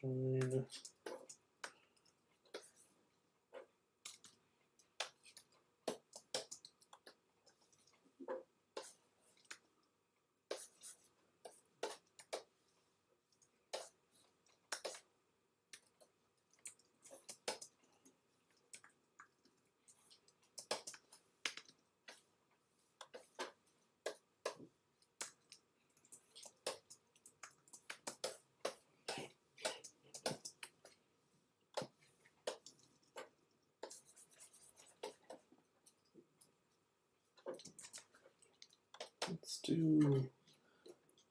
Shine.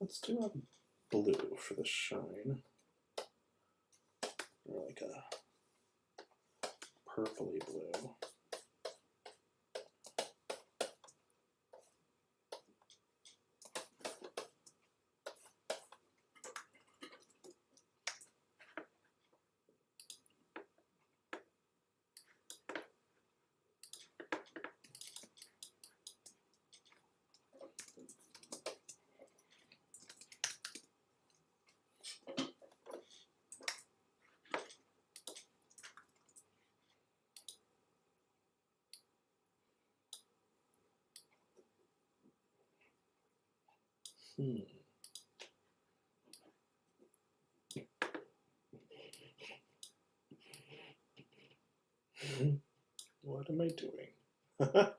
Let's do a blue for the shine, or like a purpley blue. What am I doing? That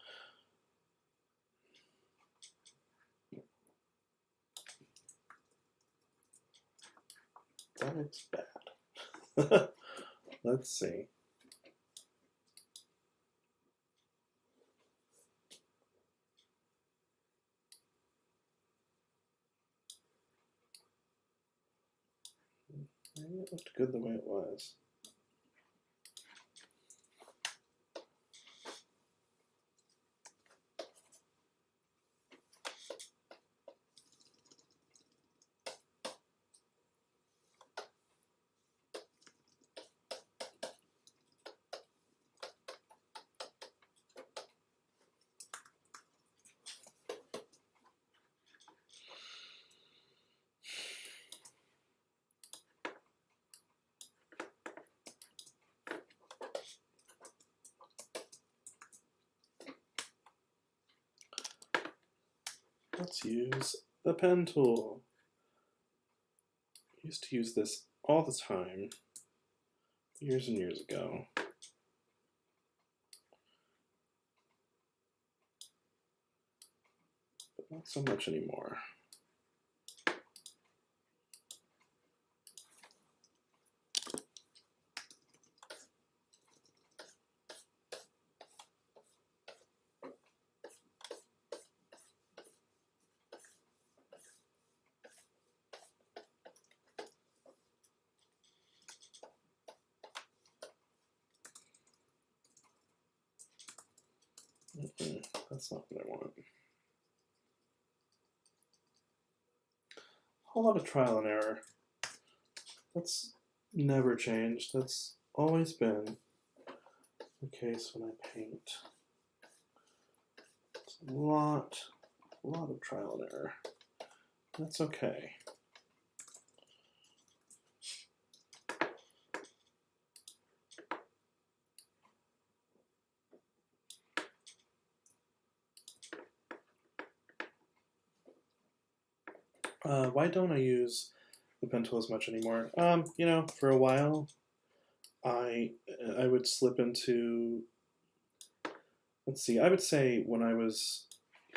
looks bad. Let's see. Maybe it looked good the way it was. Let's use the pen tool. I used to use this all the time, years and years ago. But not so much anymore. That's not what I want. A whole lot of trial and error. That's never changed. That's always been the case when I paint. It's a lot of trial and error. That's okay. Why don't I use the pen tool as much anymore? You know, for a while, I would slip into, let's see, I would say when I was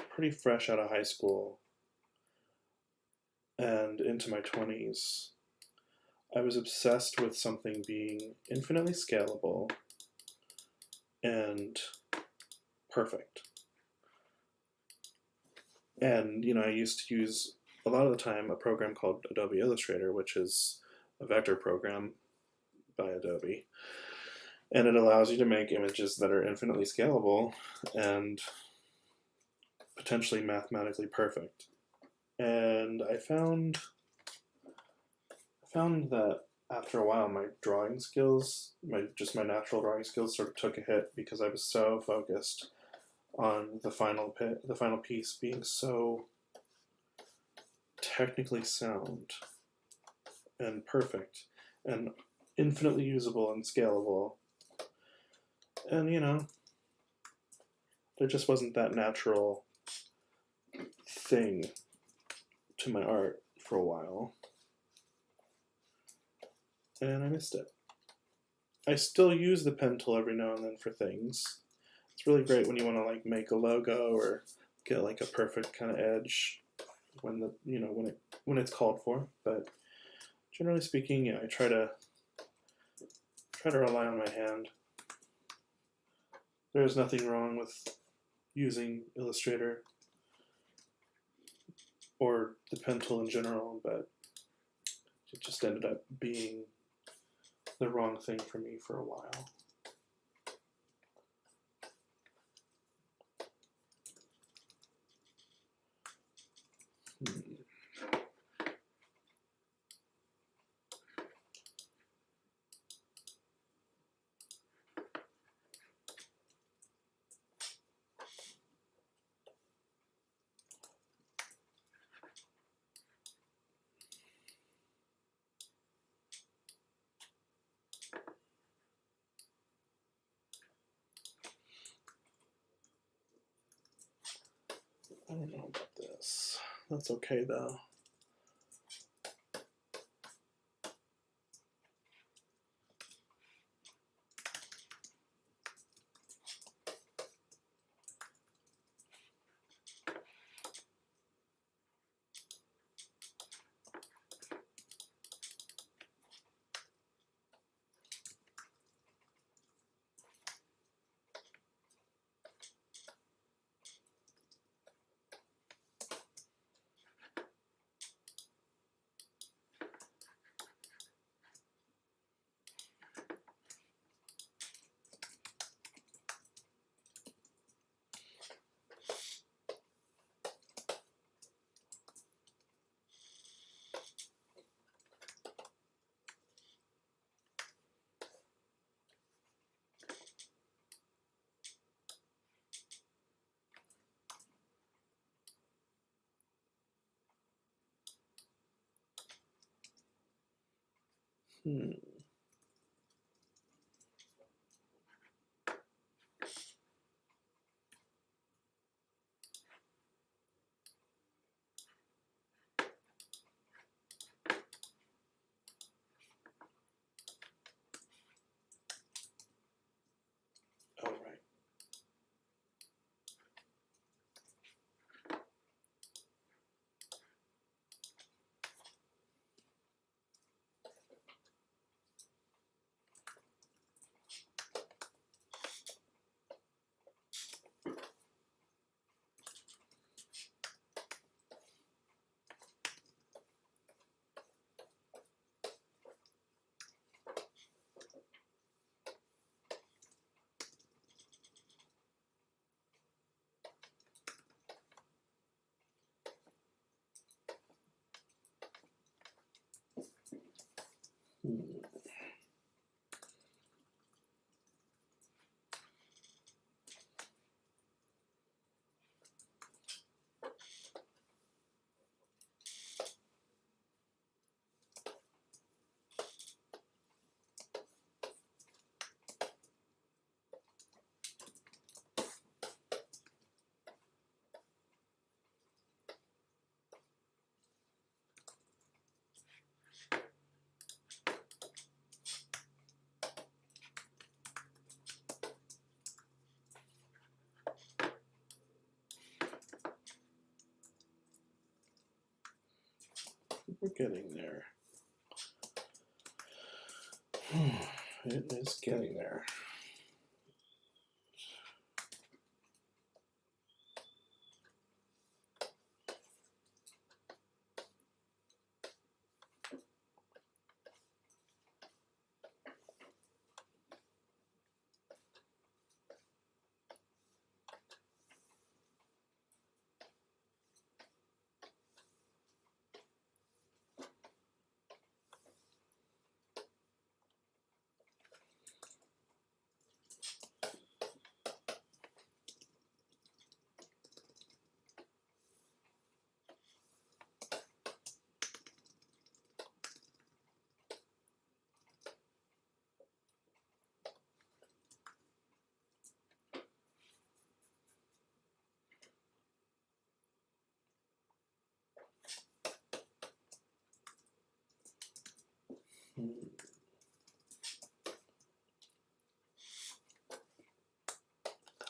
pretty fresh out of high school and into my 20s, I was obsessed with something being infinitely scalable and perfect. And, you know, I used to use a lot of the time a program called Adobe Illustrator, which is a vector program by Adobe. And it allows you to make images that are infinitely scalable and potentially mathematically perfect. And I found that after a while my drawing skills, my natural drawing skills sort of took a hit because I was so focused on the final piece being so technically sound and perfect and infinitely usable and scalable. And, you know, there just wasn't that natural thing to my art for a while. And I missed it. I still use the pen tool every now and then for things. It's really great when you want to like make a logo or get like a perfect kind of edge when the when it's called for. But generally speaking, yeah, I try to rely on my hand. There's nothing wrong with using Illustrator or the pen tool in general, but it just ended up being the wrong thing for me for a while. I don't know about this. That's okay though. All right. We're getting there. It is getting there.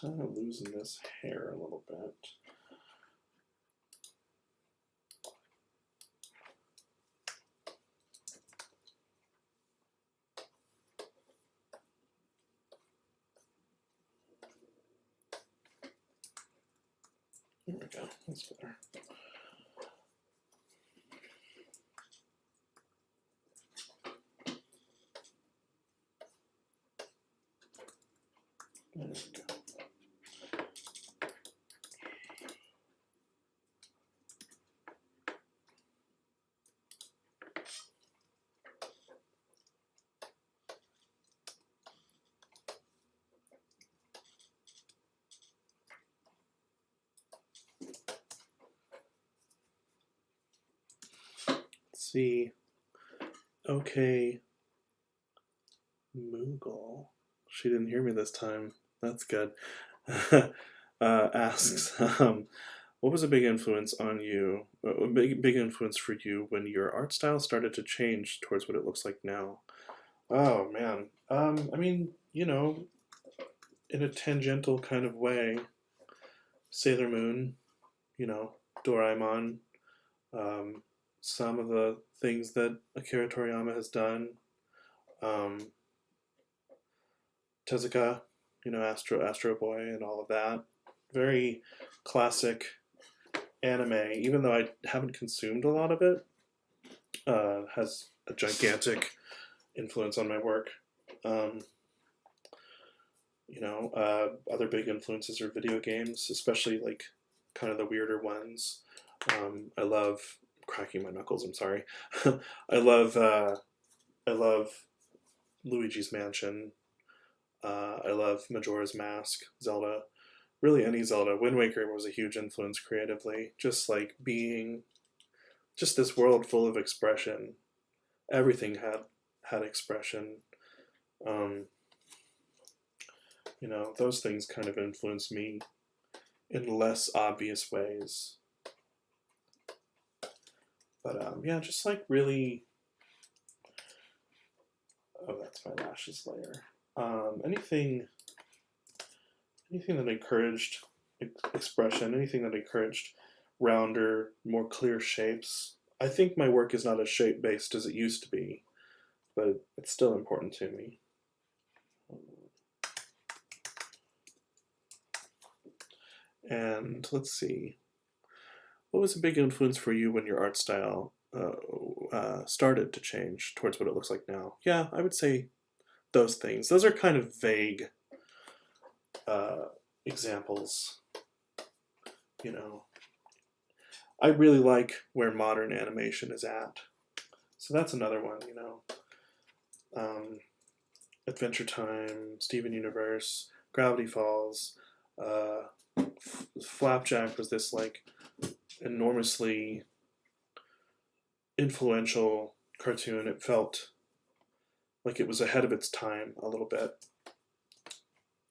Kind of losing this hair a little bit. There we go, that's better. There we go. See, okay, Moogle. She didn't hear me this time. That's good. Asks, what was a big influence on you? A big influence for you when your art style started to change towards what it looks like now? Oh man, I mean, you know, in a tangential kind of way, Sailor Moon, you know, Doraemon. Some of the things that Akira Toriyama has done. Tezuka, you know, Astro Boy and all of that. Very classic anime, even though I haven't consumed a lot of it, has a gigantic influence on my work. You know, other big influences are video games, especially like kind of the weirder ones. I love cracking my knuckles. I'm sorry. I love Luigi's Mansion. I love Majora's Mask, Zelda. Really, any Zelda. Wind Waker was a huge influence creatively. Just like being, just this world full of expression. Everything had expression. You know, those things kind of influenced me in less obvious ways. But yeah, just like really. Oh, that's my lashes layer. Anything that encouraged expression, anything that encouraged rounder, more clear shapes. I think my work is not as shape-based as it used to be, but it's still important to me. And let's see. What was a big influence for you when your art style started to change towards what it looks like now? Yeah, I would say those things. Those are kind of vague examples. You know, I really like where modern animation is at. So that's another one, you know. Adventure Time, Steven Universe, Gravity Falls, Flapjack was this like enormously influential cartoon. It felt like it was ahead of its time a little bit.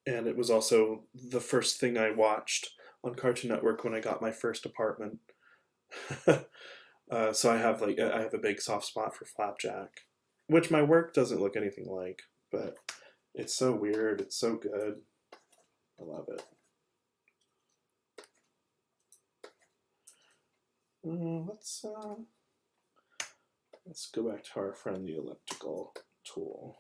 And it was also the first thing I watched on Cartoon Network when I got my first apartment. So I have a big soft spot for Flapjack, which my work doesn't look anything like, but it's so weird. It's so good. I love it. Let's go back to our friend the elliptical tool.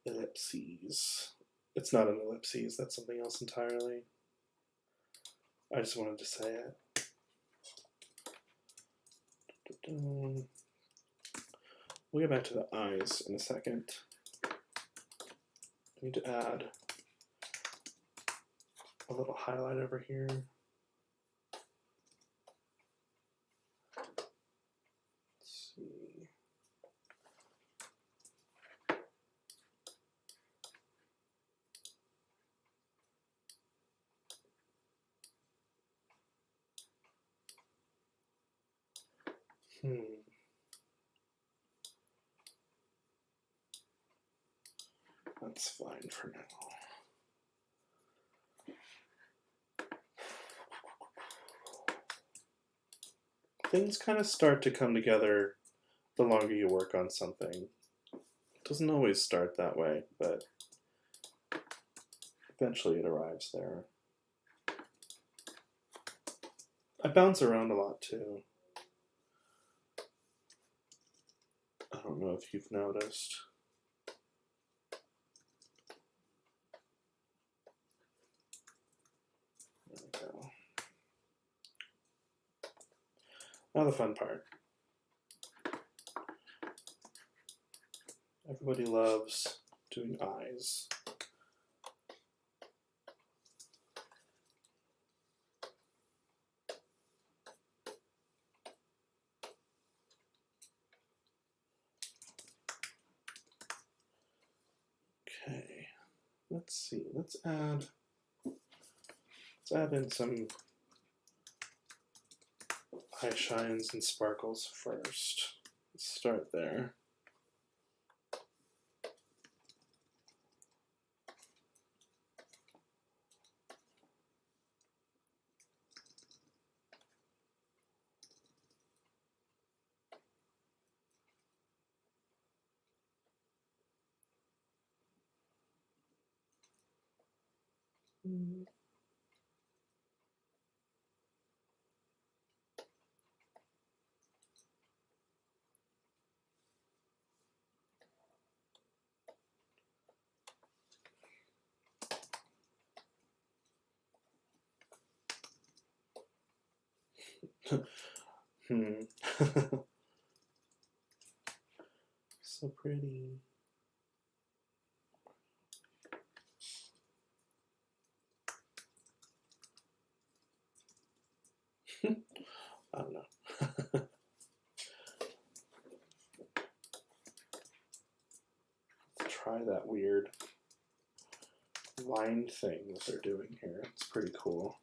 Ellipses. It's not an ellipses, that's something else entirely. I just wanted to say it. We'll get back to the eyes in a second. I need to add a little highlight over here. Let's see. That's fine for now. Things kind of start to come together the longer you work on something. It doesn't always start that way, but eventually it arrives there. I bounce around a lot too. I don't know if you've noticed. There we go. Now the fun part. Everybody loves doing eyes. Okay, let's see. Let's add in some eye shines and sparkles first. Let's start there. So pretty. I don't know. Let's try that weird line thing that they're doing here. It's pretty cool.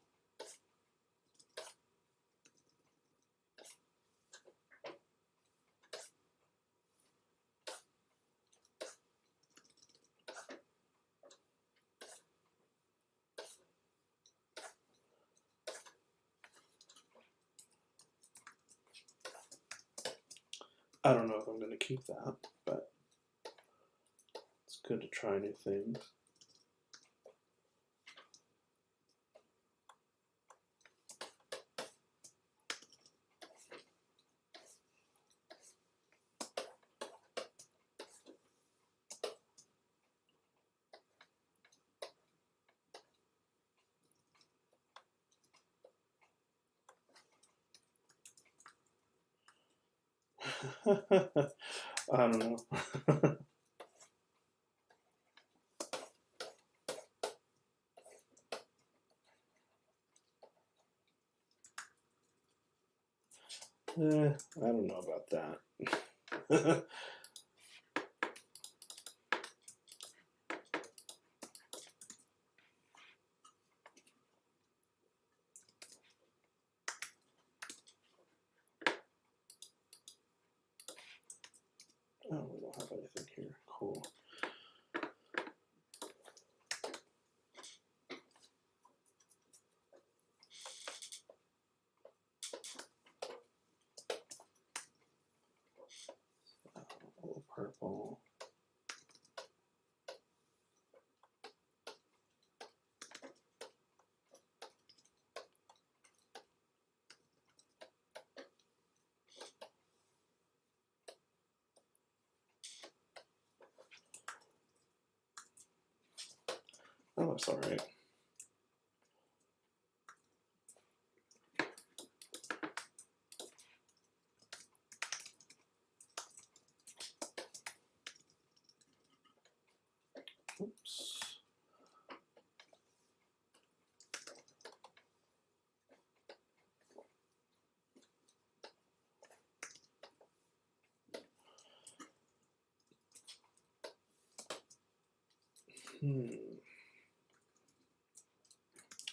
I don't know if I'm going to keep that, but it's good to try new things. I don't know. I don't know about that. Oh, we don't have anything here. Cool. A little purple. That looks all right. Oops.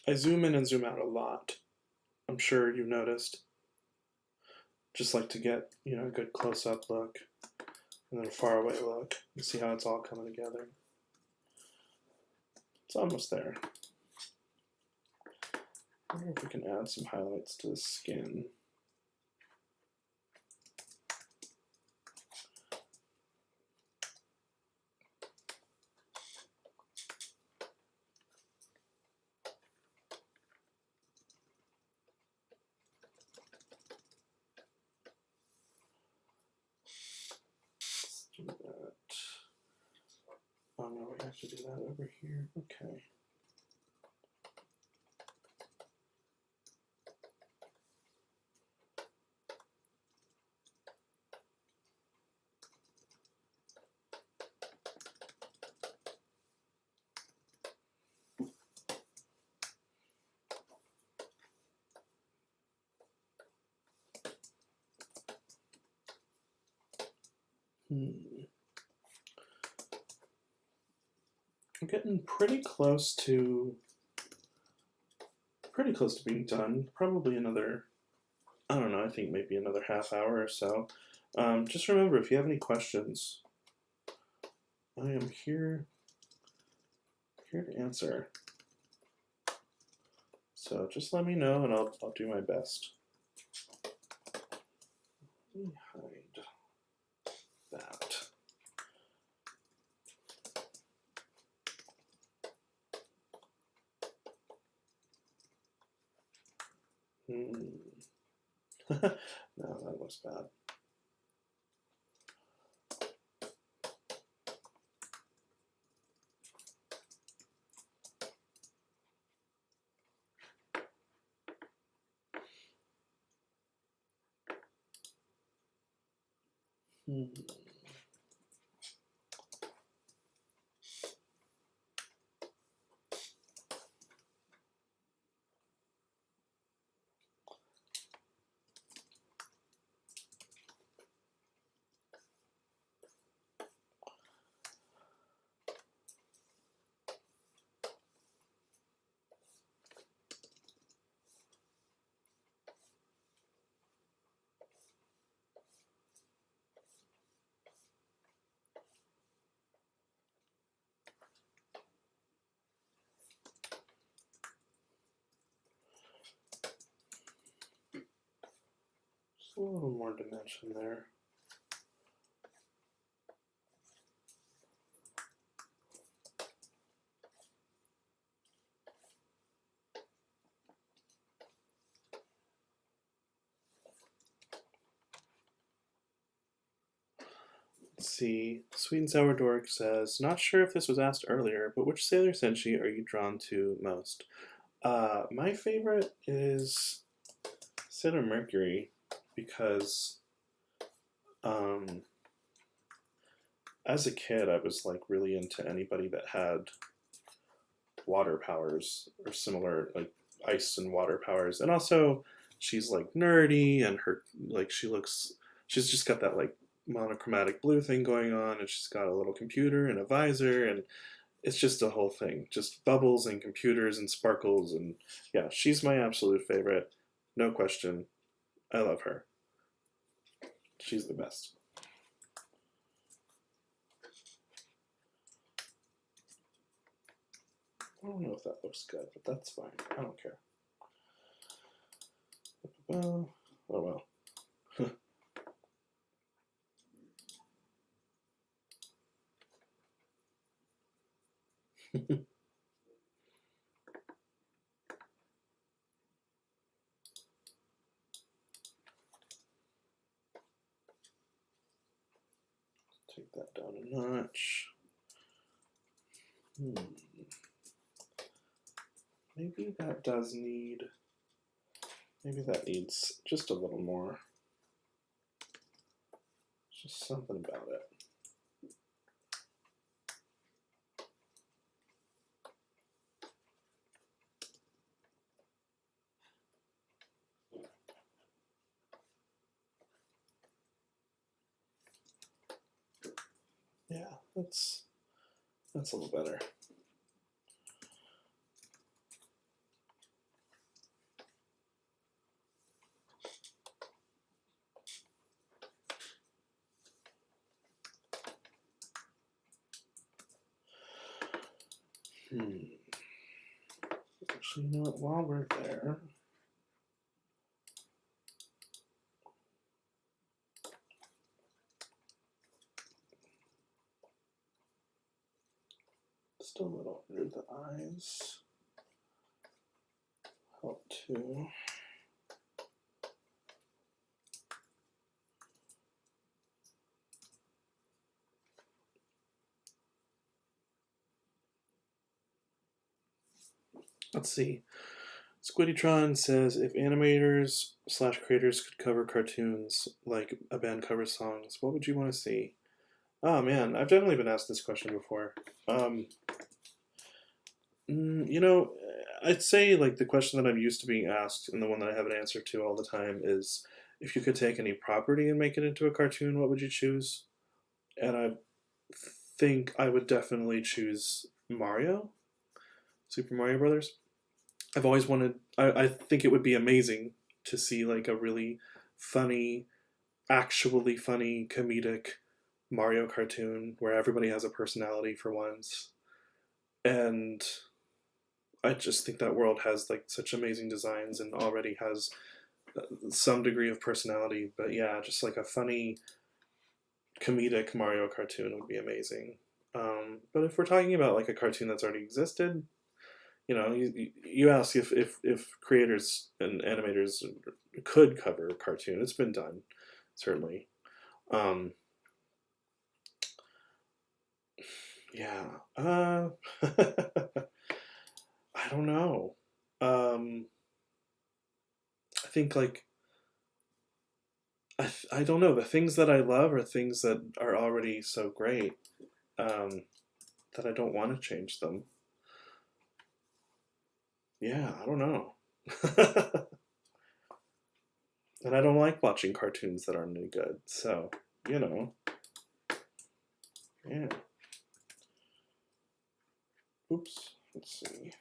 I zoom in and zoom out a lot. I'm sure you've noticed. Just like to get, a good close-up look and then a far-away look. You see how it's all coming together. It's almost there. I wonder if we can add some highlights to the skin. to do that over here. Okay. I'm getting pretty close to being done. Probably another, I don't know, I think maybe another half hour or so. Just remember, if you have any questions, I am here to answer. So just let me know and I'll do my best. Let me hide that. No, that looks bad. Just a little more dimension there. Let's see. Sweet and Sour Dork says, not sure if this was asked earlier, but which Sailor Senshi are you drawn to most? My favorite is Sailor Mercury because as a kid I was like really into anybody that had water powers or similar, like ice and water powers. And also she's like nerdy and her like she's just got that like monochromatic blue thing going on, and she's got a little computer and a visor, and it's just a whole thing, just bubbles and computers and sparkles. And yeah, she's my absolute favorite, no question. I love her. She's the best. I don't know if that looks good, but that's fine. I don't care. Oh well. Take that down a notch. Maybe that does need, maybe that needs just a little more. Just something about it. Yeah, that's a little better. Actually, you know what, while we're there, just a little under the eyes. Help too. Let's see. Squiddytron says, if animators slash creators could cover cartoons like a band covers songs, what would you want to see? Oh man, I've definitely been asked this question before. Um, you know, I'd say like the question that I'm used to being asked and the one that I have an answer to all the time is, if you could take any property and make it into a cartoon, what would you choose? And I think I would definitely choose Mario, Super Mario Brothers. I've always wanted. I think it would be amazing to see like a really funny, actually funny, comedic Mario cartoon where everybody has a personality for once. And I just think that world has like such amazing designs and already has some degree of personality. But yeah, just like a funny, comedic Mario cartoon would be amazing. But if we're talking about like a cartoon that's already existed, you ask if creators and animators could cover a cartoon. It's been done, certainly. Um, yeah. I don't know. Um, I think like I don't know. The things that I love are things that are already so great, um, that I don't want to change them. Yeah, I don't know. And I don't like watching cartoons that aren't any good. So, you know, yeah. Oops. Let's see.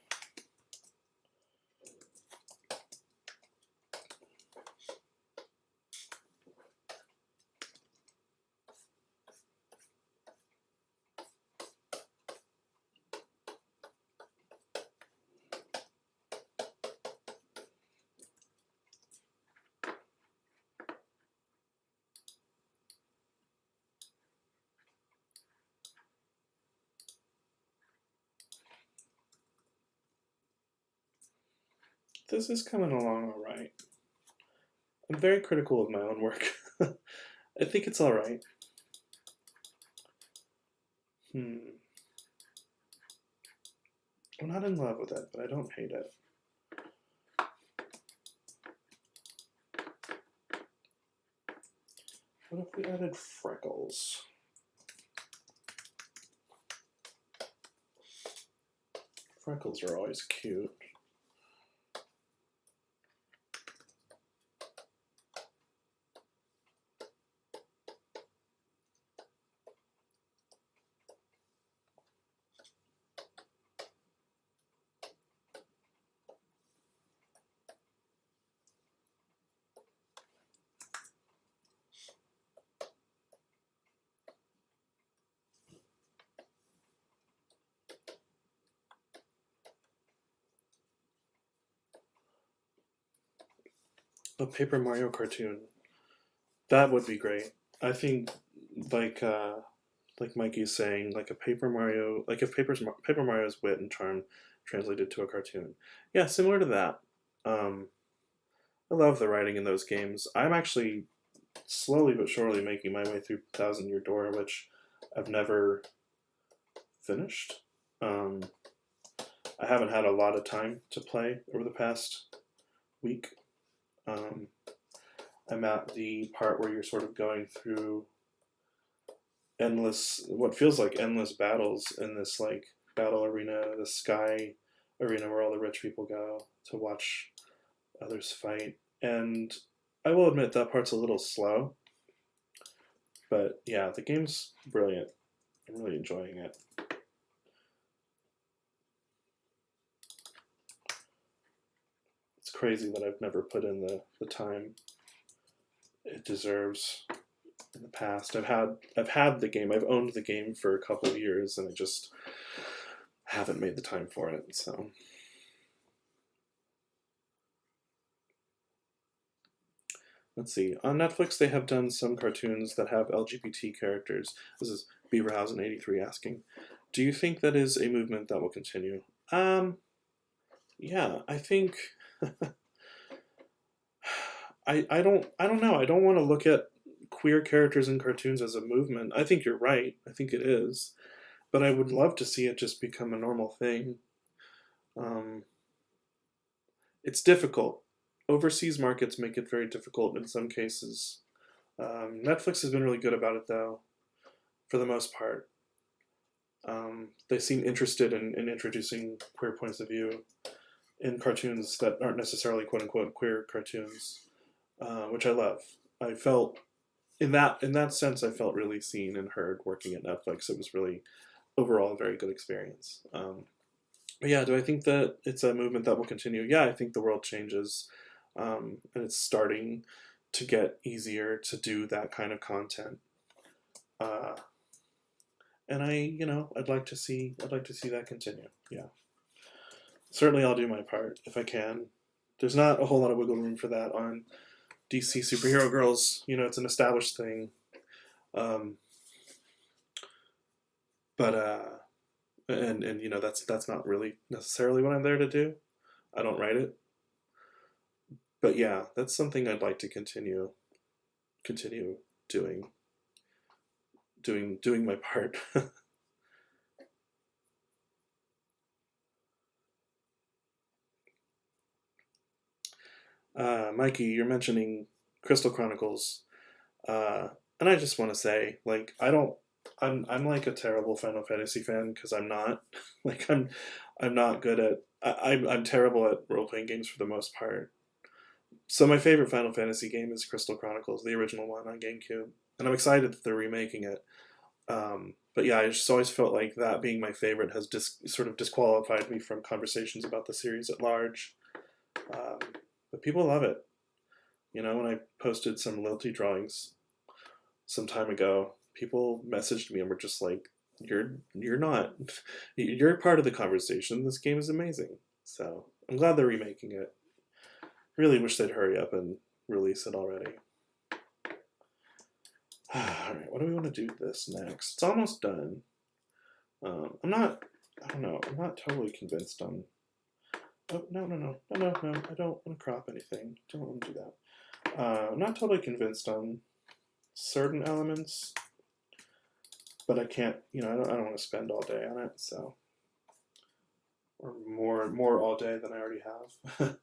This is coming along all right. I'm very critical of my own work. I think it's all right. Hmm. I'm not in love with it, but I don't hate it. What if we added freckles? Freckles are always cute. A Paper Mario cartoon. That would be great. I think like like Mikey's saying, like a Paper Mario, like if Paper Mario's wit and charm translated to a cartoon. Yeah, similar to that. Um, I love the writing in those games. I'm actually slowly but surely making my way through Thousand Year Door, which I've never finished. Um, I haven't had a lot of time to play over the past week. Um, I'm at the part where you're sort of going through what feels like endless battles in this like battle arena, the sky arena where all the rich people go to watch others fight. And I will admit that part's a little slow, but yeah, the game's brilliant. I'm really enjoying it. It's crazy that I've never put in the time it deserves in the past. I've had the game. I've owned the game for a couple of years, and I just haven't made the time for it. So let's see. On Netflix, they have done some cartoons that have LGBT characters. This is Beaverhausen83 asking, "Do you think that is a movement that will continue?" Yeah, I think I don't know. I don't want to look at queer characters in cartoons as a movement. I think you're right. I think it is, but I would love to see it just become a normal thing. Um, it's difficult. Overseas markets make it very difficult in some cases. Netflix has been really good about it, though, for the most part. They seem interested in introducing queer points of view in cartoons that aren't necessarily quote unquote queer cartoons, which I love. I felt in that sense, I felt really seen and heard working at Netflix. It was really overall a very good experience. But yeah, do I think that it's a movement that will continue? Yeah, I think the world changes, and it's starting to get easier to do that kind of content. And I'd like to see that continue. Yeah, certainly I'll do my part if I can. There's not a whole lot of wiggle room for that on DC Superhero Girls. It's an established thing. But that's not really necessarily what I'm there to do. I don't write it. But yeah, that's something I'd like to continue doing my part. Mikey, you're mentioning Crystal Chronicles, and I just want to say, like, I'm like a terrible Final Fantasy fan because I'm not, like, I'm not good at, I'm terrible at role playing games for the most part. So my favorite Final Fantasy game is Crystal Chronicles, the original one on GameCube, and I'm excited that they're remaking it. But yeah, I just always felt like that being my favorite has sort of disqualified me from conversations about the series at large. But people love it. When I posted some Lilty drawings some time ago, people messaged me and were just like, you're not, you're part of the conversation. This game is amazing. So I'm glad they're remaking it. Really wish they'd hurry up and release it already. Alright, what do we want to do this next? It's almost done. I don't know, I'm not totally convinced on... Oh, no, I don't want to crop anything. Don't want to do that. I'm not totally convinced on certain elements, but I can't, I don't want to spend all day on it, so... Or more all day than I already have.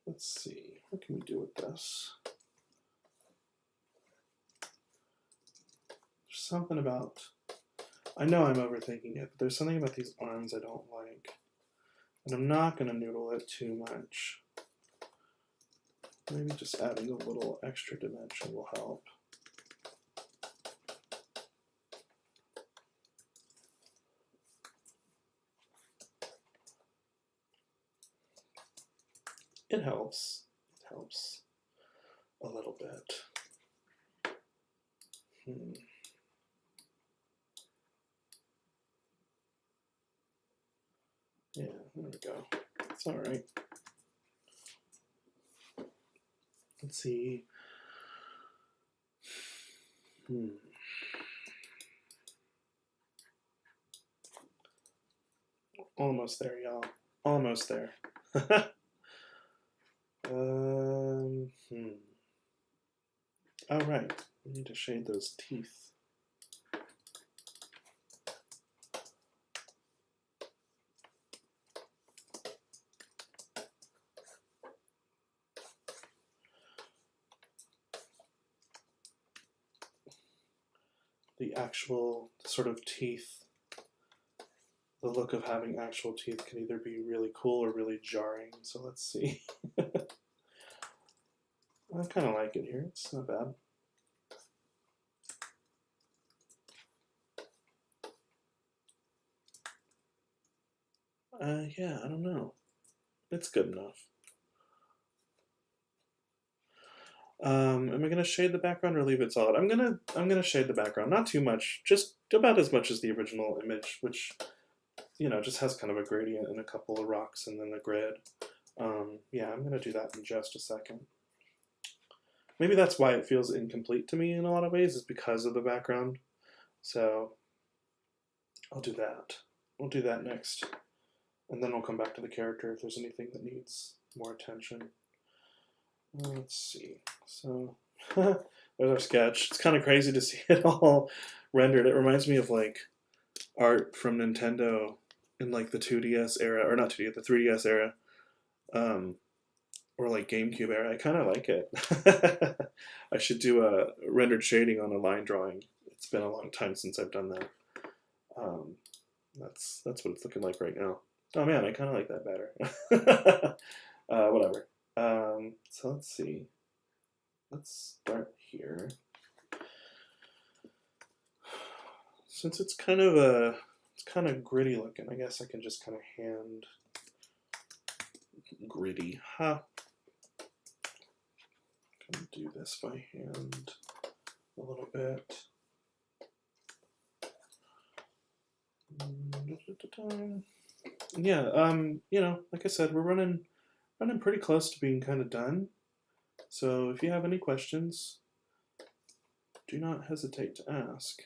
Let's see, what can we do with this? There's something about, I know I'm overthinking it, but there's something about these arms I don't like. And I'm not going to noodle it too much. Maybe just adding a little extra dimension will help. It helps. It helps a little bit. Yeah, there we go. It's all right. Let's see. Almost there, y'all. Almost there. All right. We need to shade those teeth. The actual sort of teeth, the look of having actual teeth can either be really cool or really jarring. So let's see. I kind of like it here. It's not bad. Yeah, I don't know. It's good enough. Am I gonna shade the background or leave it solid? I'm gonna shade the background, not too much, just about as much as the original image, which just has kind of a gradient and a couple of rocks and then a grid. Yeah, I'm gonna do that in just a second. Maybe that's why it feels incomplete to me in a lot of ways, is because of the background. So I'll do that. We'll do that next. And then we'll come back to the character if there's anything that needs more attention. Let's see. So there's our sketch. It's kind of crazy to see it all rendered. It reminds me of like art from Nintendo in like the 2DS era, or not 2DS, the 3DS era, or like GameCube era. I kind of like it. I should do a rendered shading on a line drawing. It's been a long time since I've done that. That's what it's looking like right now. Oh man, I kind of like that better. Whatever. So let's see. Let's start here. Since it's kind of gritty looking, I guess I can just kind of hand gritty. Kind of do this by hand a little bit. Yeah, you know, like I said, we're running pretty close to being kind of done. So if you have any questions, do not hesitate to ask.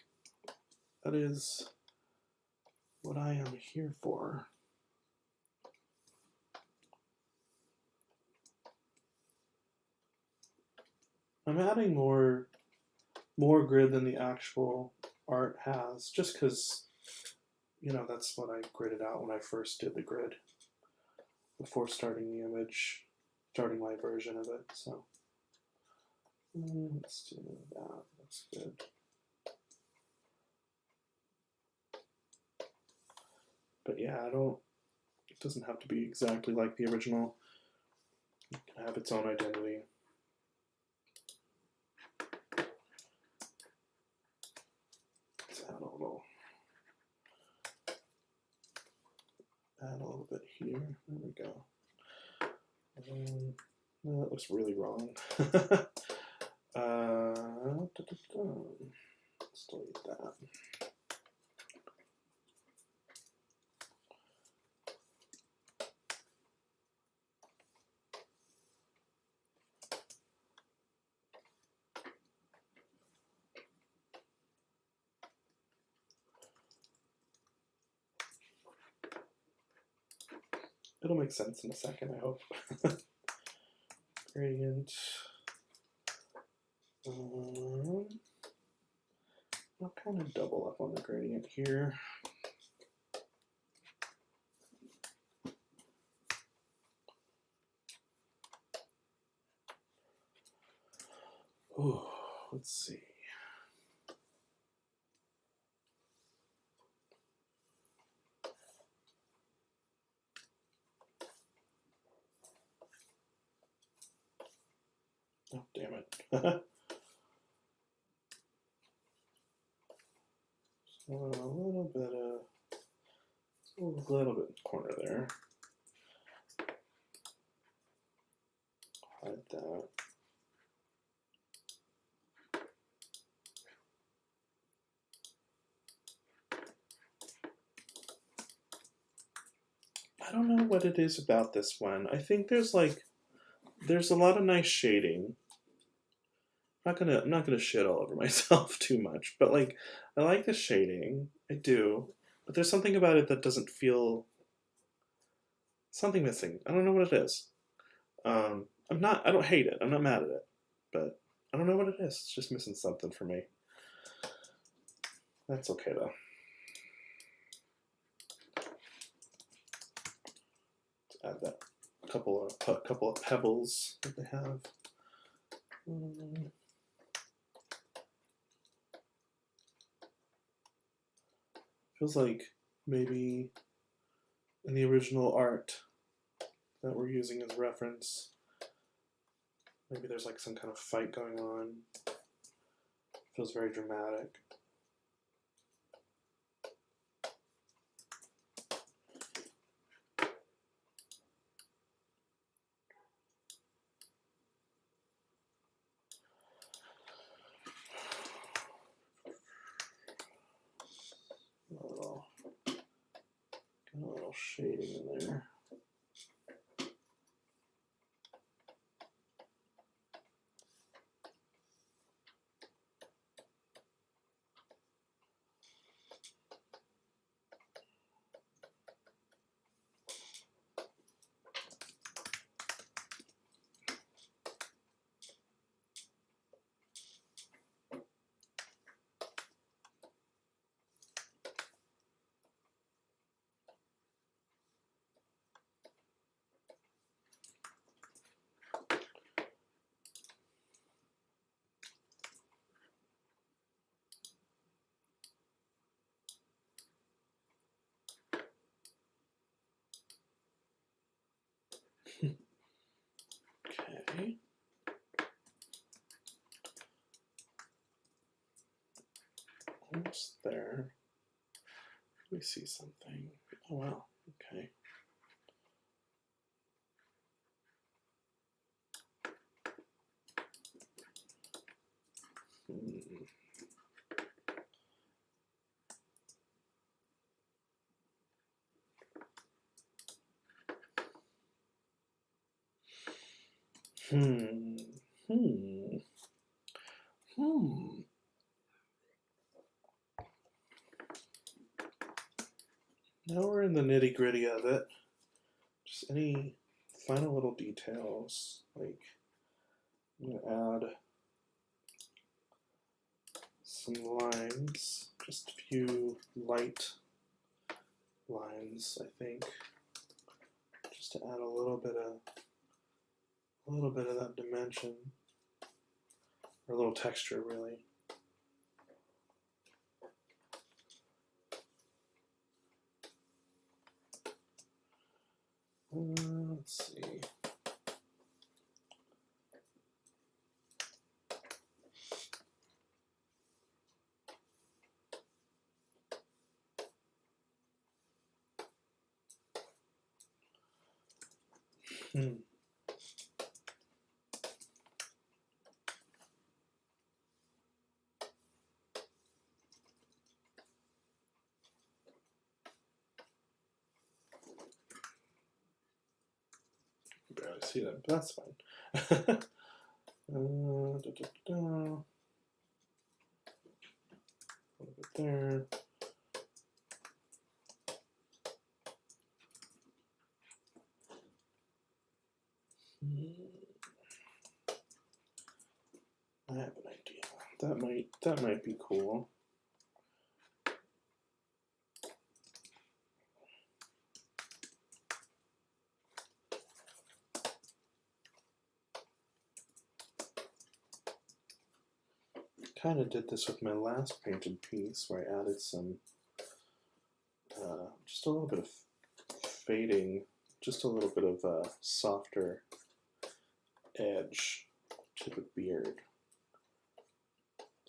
That is what I am here for. I'm adding more grid than the actual art has, just because, you know, that's what I gridded out when I first did the grid, before starting the image, starting my version of it. So let's do that. Looks good. But yeah, it doesn't have to be exactly like the original. It can have its own identity. Let's add a little bit here. There we go. No, that looks really wrong. Let's delete that. It'll make sense in a second, I hope. Gradient. I'll kind of double up on the gradient here. Ooh, let's see. Oh, damn it. So a little bit in the corner there. Hide that. I don't know what it is about this one. I think there's a lot of nice shading. I'm not gonna shit all over myself too much, but like I like the shading. I do. But there's something about it that doesn't feel something missing. I don't know what it is. I don't hate it. I'm not mad at it. But I don't know what it is. It's just missing something for me. That's okay though. Let's add that couple of pebbles that they have. Feels like maybe in the original art that we're using as reference, maybe there's like some kind of fight going on. Feels very dramatic. A little shading in there. Okay. Almost there. Let me see something. Oh wow, okay. Now we're in the nitty-gritty of it. Just any final little details, like I'm gonna add some lines, just a few light lines, I think, just to add a little bit of that dimension, or a little texture, really. Let's see. Barely see that, but that's fine. A little bit there. I have an idea. That might be cool. Kind of did this with my last painted piece, where I added some, just a little bit of fading, just a little bit of a softer edge to the beard,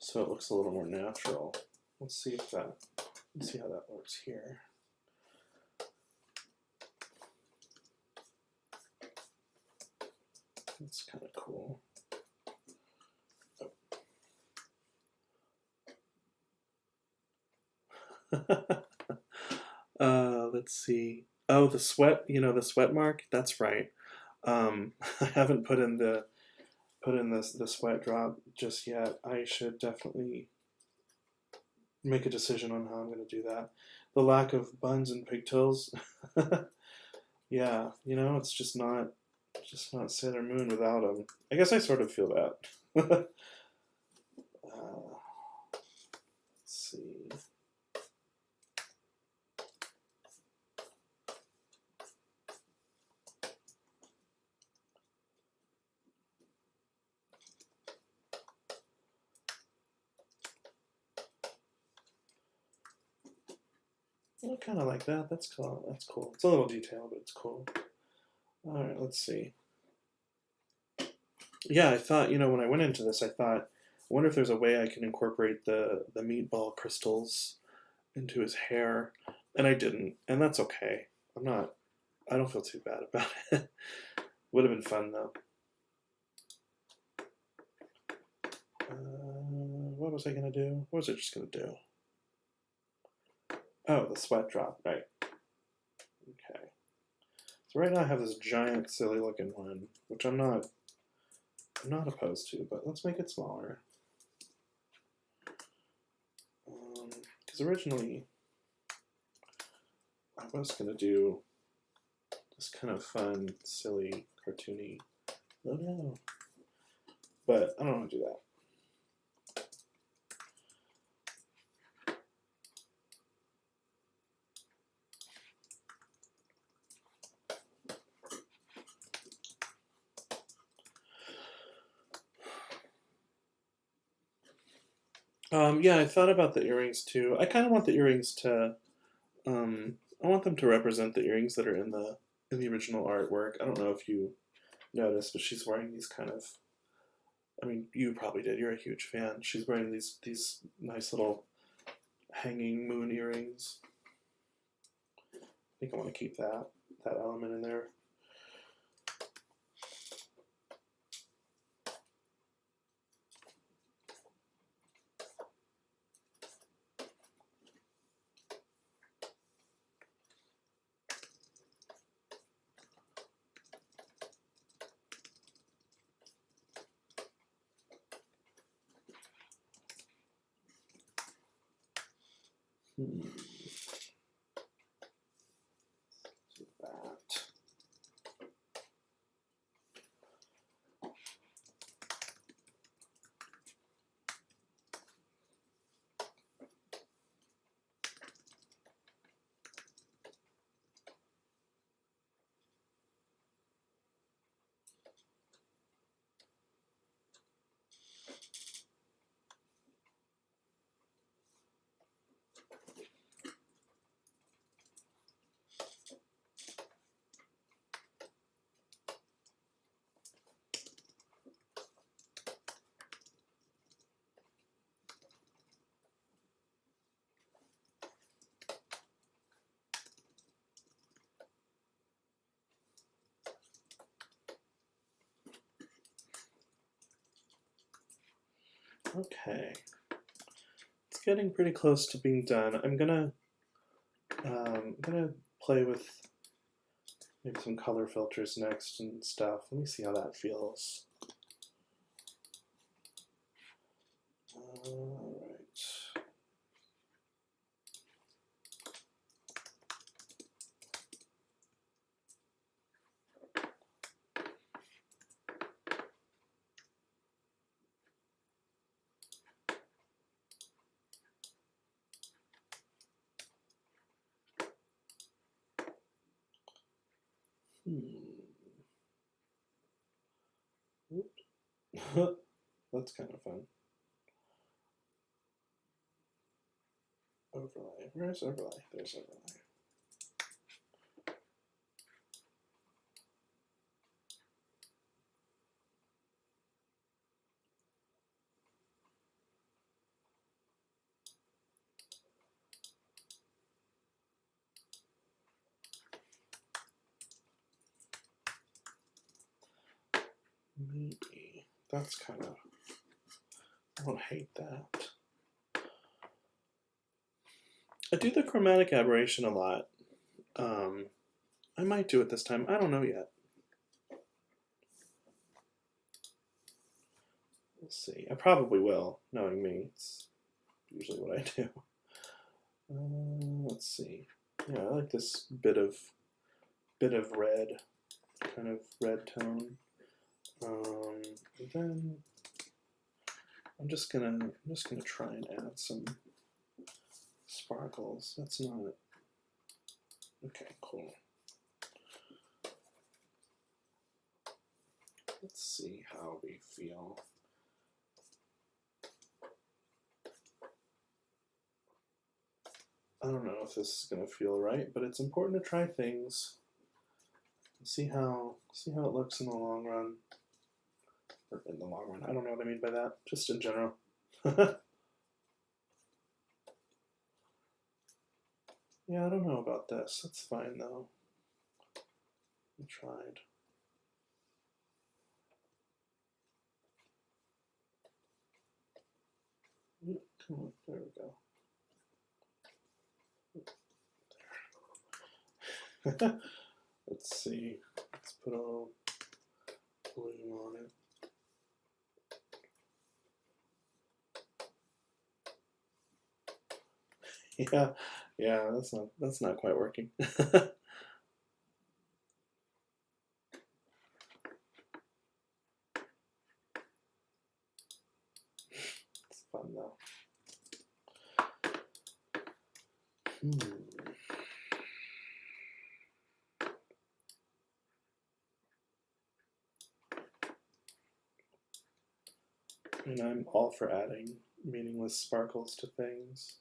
so it looks a little more natural. Let's see how that works here. That's kind of cool. Let's see. Oh, the sweat, the sweat mark, that's right. I haven't put in the sweat drop just yet. I should definitely make a decision on how I'm going to do that. The lack of buns and pigtails. Yeah, it's just not Sailor Moon without them. I guess I sort of feel that. Let's see. I kind of like that. That's cool. That's cool. It's a little detail, but it's cool. All right, let's see. Yeah, I thought, when I went into this, I thought, I wonder if there's a way I can incorporate the meatball crystals into his hair, and I didn't, and that's okay. I don't feel too bad about it. Would have been fun though. What was I gonna do? What was I just gonna do? Oh, the sweat drop, right. Okay. So right now I have this giant silly looking one, which I'm not opposed to, but let's make it smaller. Because originally I was gonna do this kind of fun, silly, cartoony, oh no, but I don't want to do that. Yeah, I thought about the earrings too. I kind of want the earrings to, I want them to represent the earrings that are in the in the original artwork. I don't know if you noticed, but she's wearing these kind of, I mean, you probably did, you're a huge fan. She's wearing these nice little hanging moon earrings. I think I want to keep that element in there. Do that. Okay, it's getting pretty close to being done. I'm gonna play with maybe some color filters next and stuff. Let me see how that feels. All right. That's kind of fun. Overlay. Where's overlay? There's overlay. Maybe that's kind of, I don't hate that. I do the chromatic aberration a lot. I might do it this time. I don't know yet. We'll see. I probably will, knowing me. It's usually what I do. Let's see. Yeah, I like this bit of red, kind of red tone. Then I'm just gonna try and add some sparkles. That's not okay. Cool. Let's see how we feel. I don't know if this is gonna feel right, but it's important to try things. See how it looks in the long run. Or in the long run. I don't know what I mean by that. Just in general. Yeah, I don't know about this. That's fine though. I tried. Come on, there we go. Let's see. Let's put a little bloom on it. Yeah, that's not quite working. It's fun though. And I'm all for adding meaningless sparkles to things.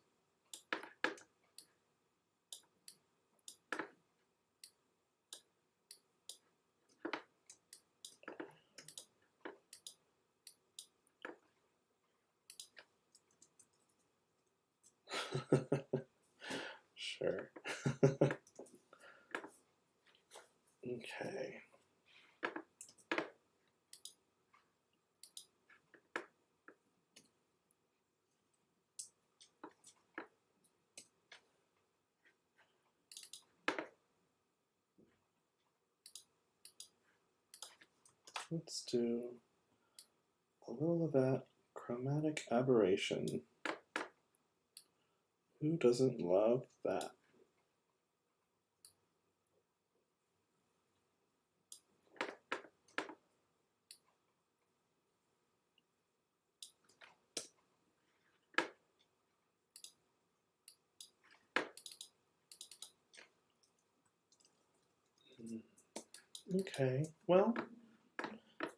Sure. Okay. Let's do a little of that chromatic aberration. Who doesn't love that? Okay, well,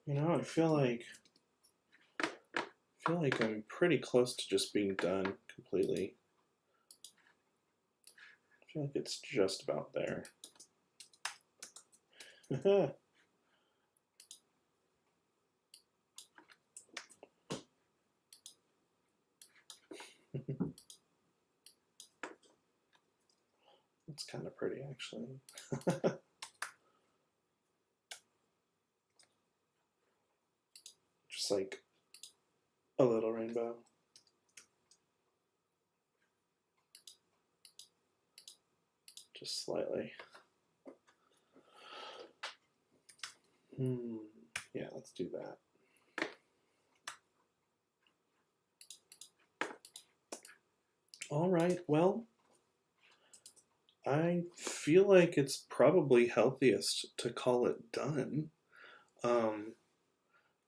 you know, I feel like I'm pretty close to just being done completely. I feel like it's just about there. It's kind of pretty, actually. Just like a little rainbow. Just slightly. Yeah, let's do that. All right, well, I feel like it's probably healthiest to call it done,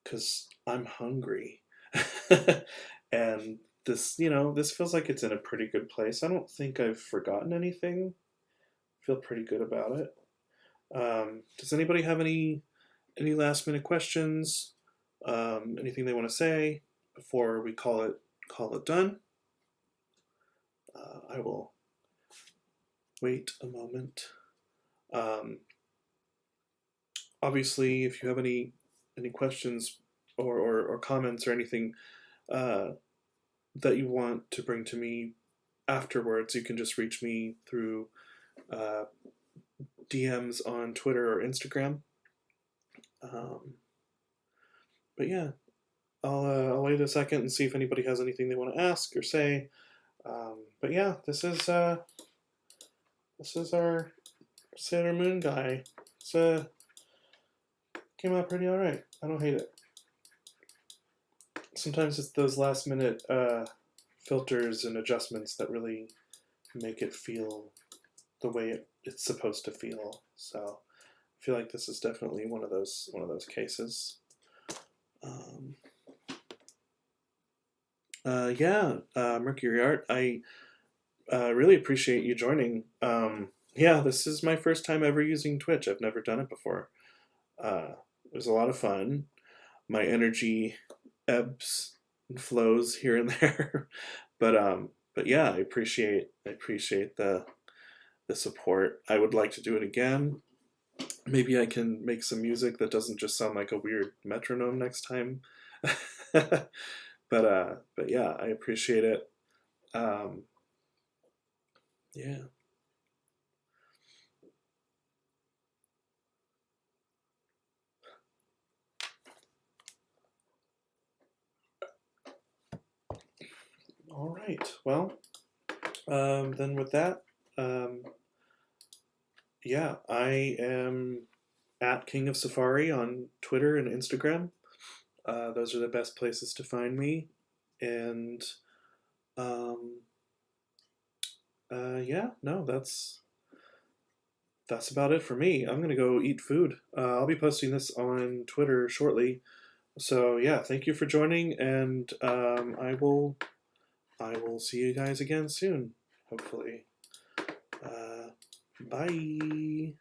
because I'm hungry. And this, you know, this feels like it's in a pretty good place. I don't think I've forgotten anything. I feel pretty good about it. Does anybody have any last minute questions? Anything they want to say before we call it done? I will wait a moment. Obviously, if you have any questions or comments or anything that you want to bring to me afterwards, you can just reach me through DMs on Twitter or Instagram. But yeah, I'll wait a second and see if anybody has anything they want to ask or say. But yeah, this is our Sailor Moon guy. It's came out pretty alright. I don't hate it. Sometimes it's those last minute filters and adjustments that really make it feel the way it's supposed to feel. So I feel like this is definitely one of those cases. Mercury Art, I really appreciate you joining. Yeah, this is my first time ever using Twitch. I've never done it before. It was a lot of fun. My energy ebbs and flows here and there, but yeah, I appreciate the support. I would like to do it again. Maybe I can make some music that doesn't just sound like a weird metronome next time. But yeah, I appreciate it. Yeah. All right. Well, then with that, yeah, I am at King of Safari on Twitter and Instagram. Those are the best places to find me. And yeah, no, that's about it for me. I'm gonna go eat food. I'll be posting this on Twitter shortly. So yeah, thank you for joining, and I will see you guys again soon, hopefully. Bye.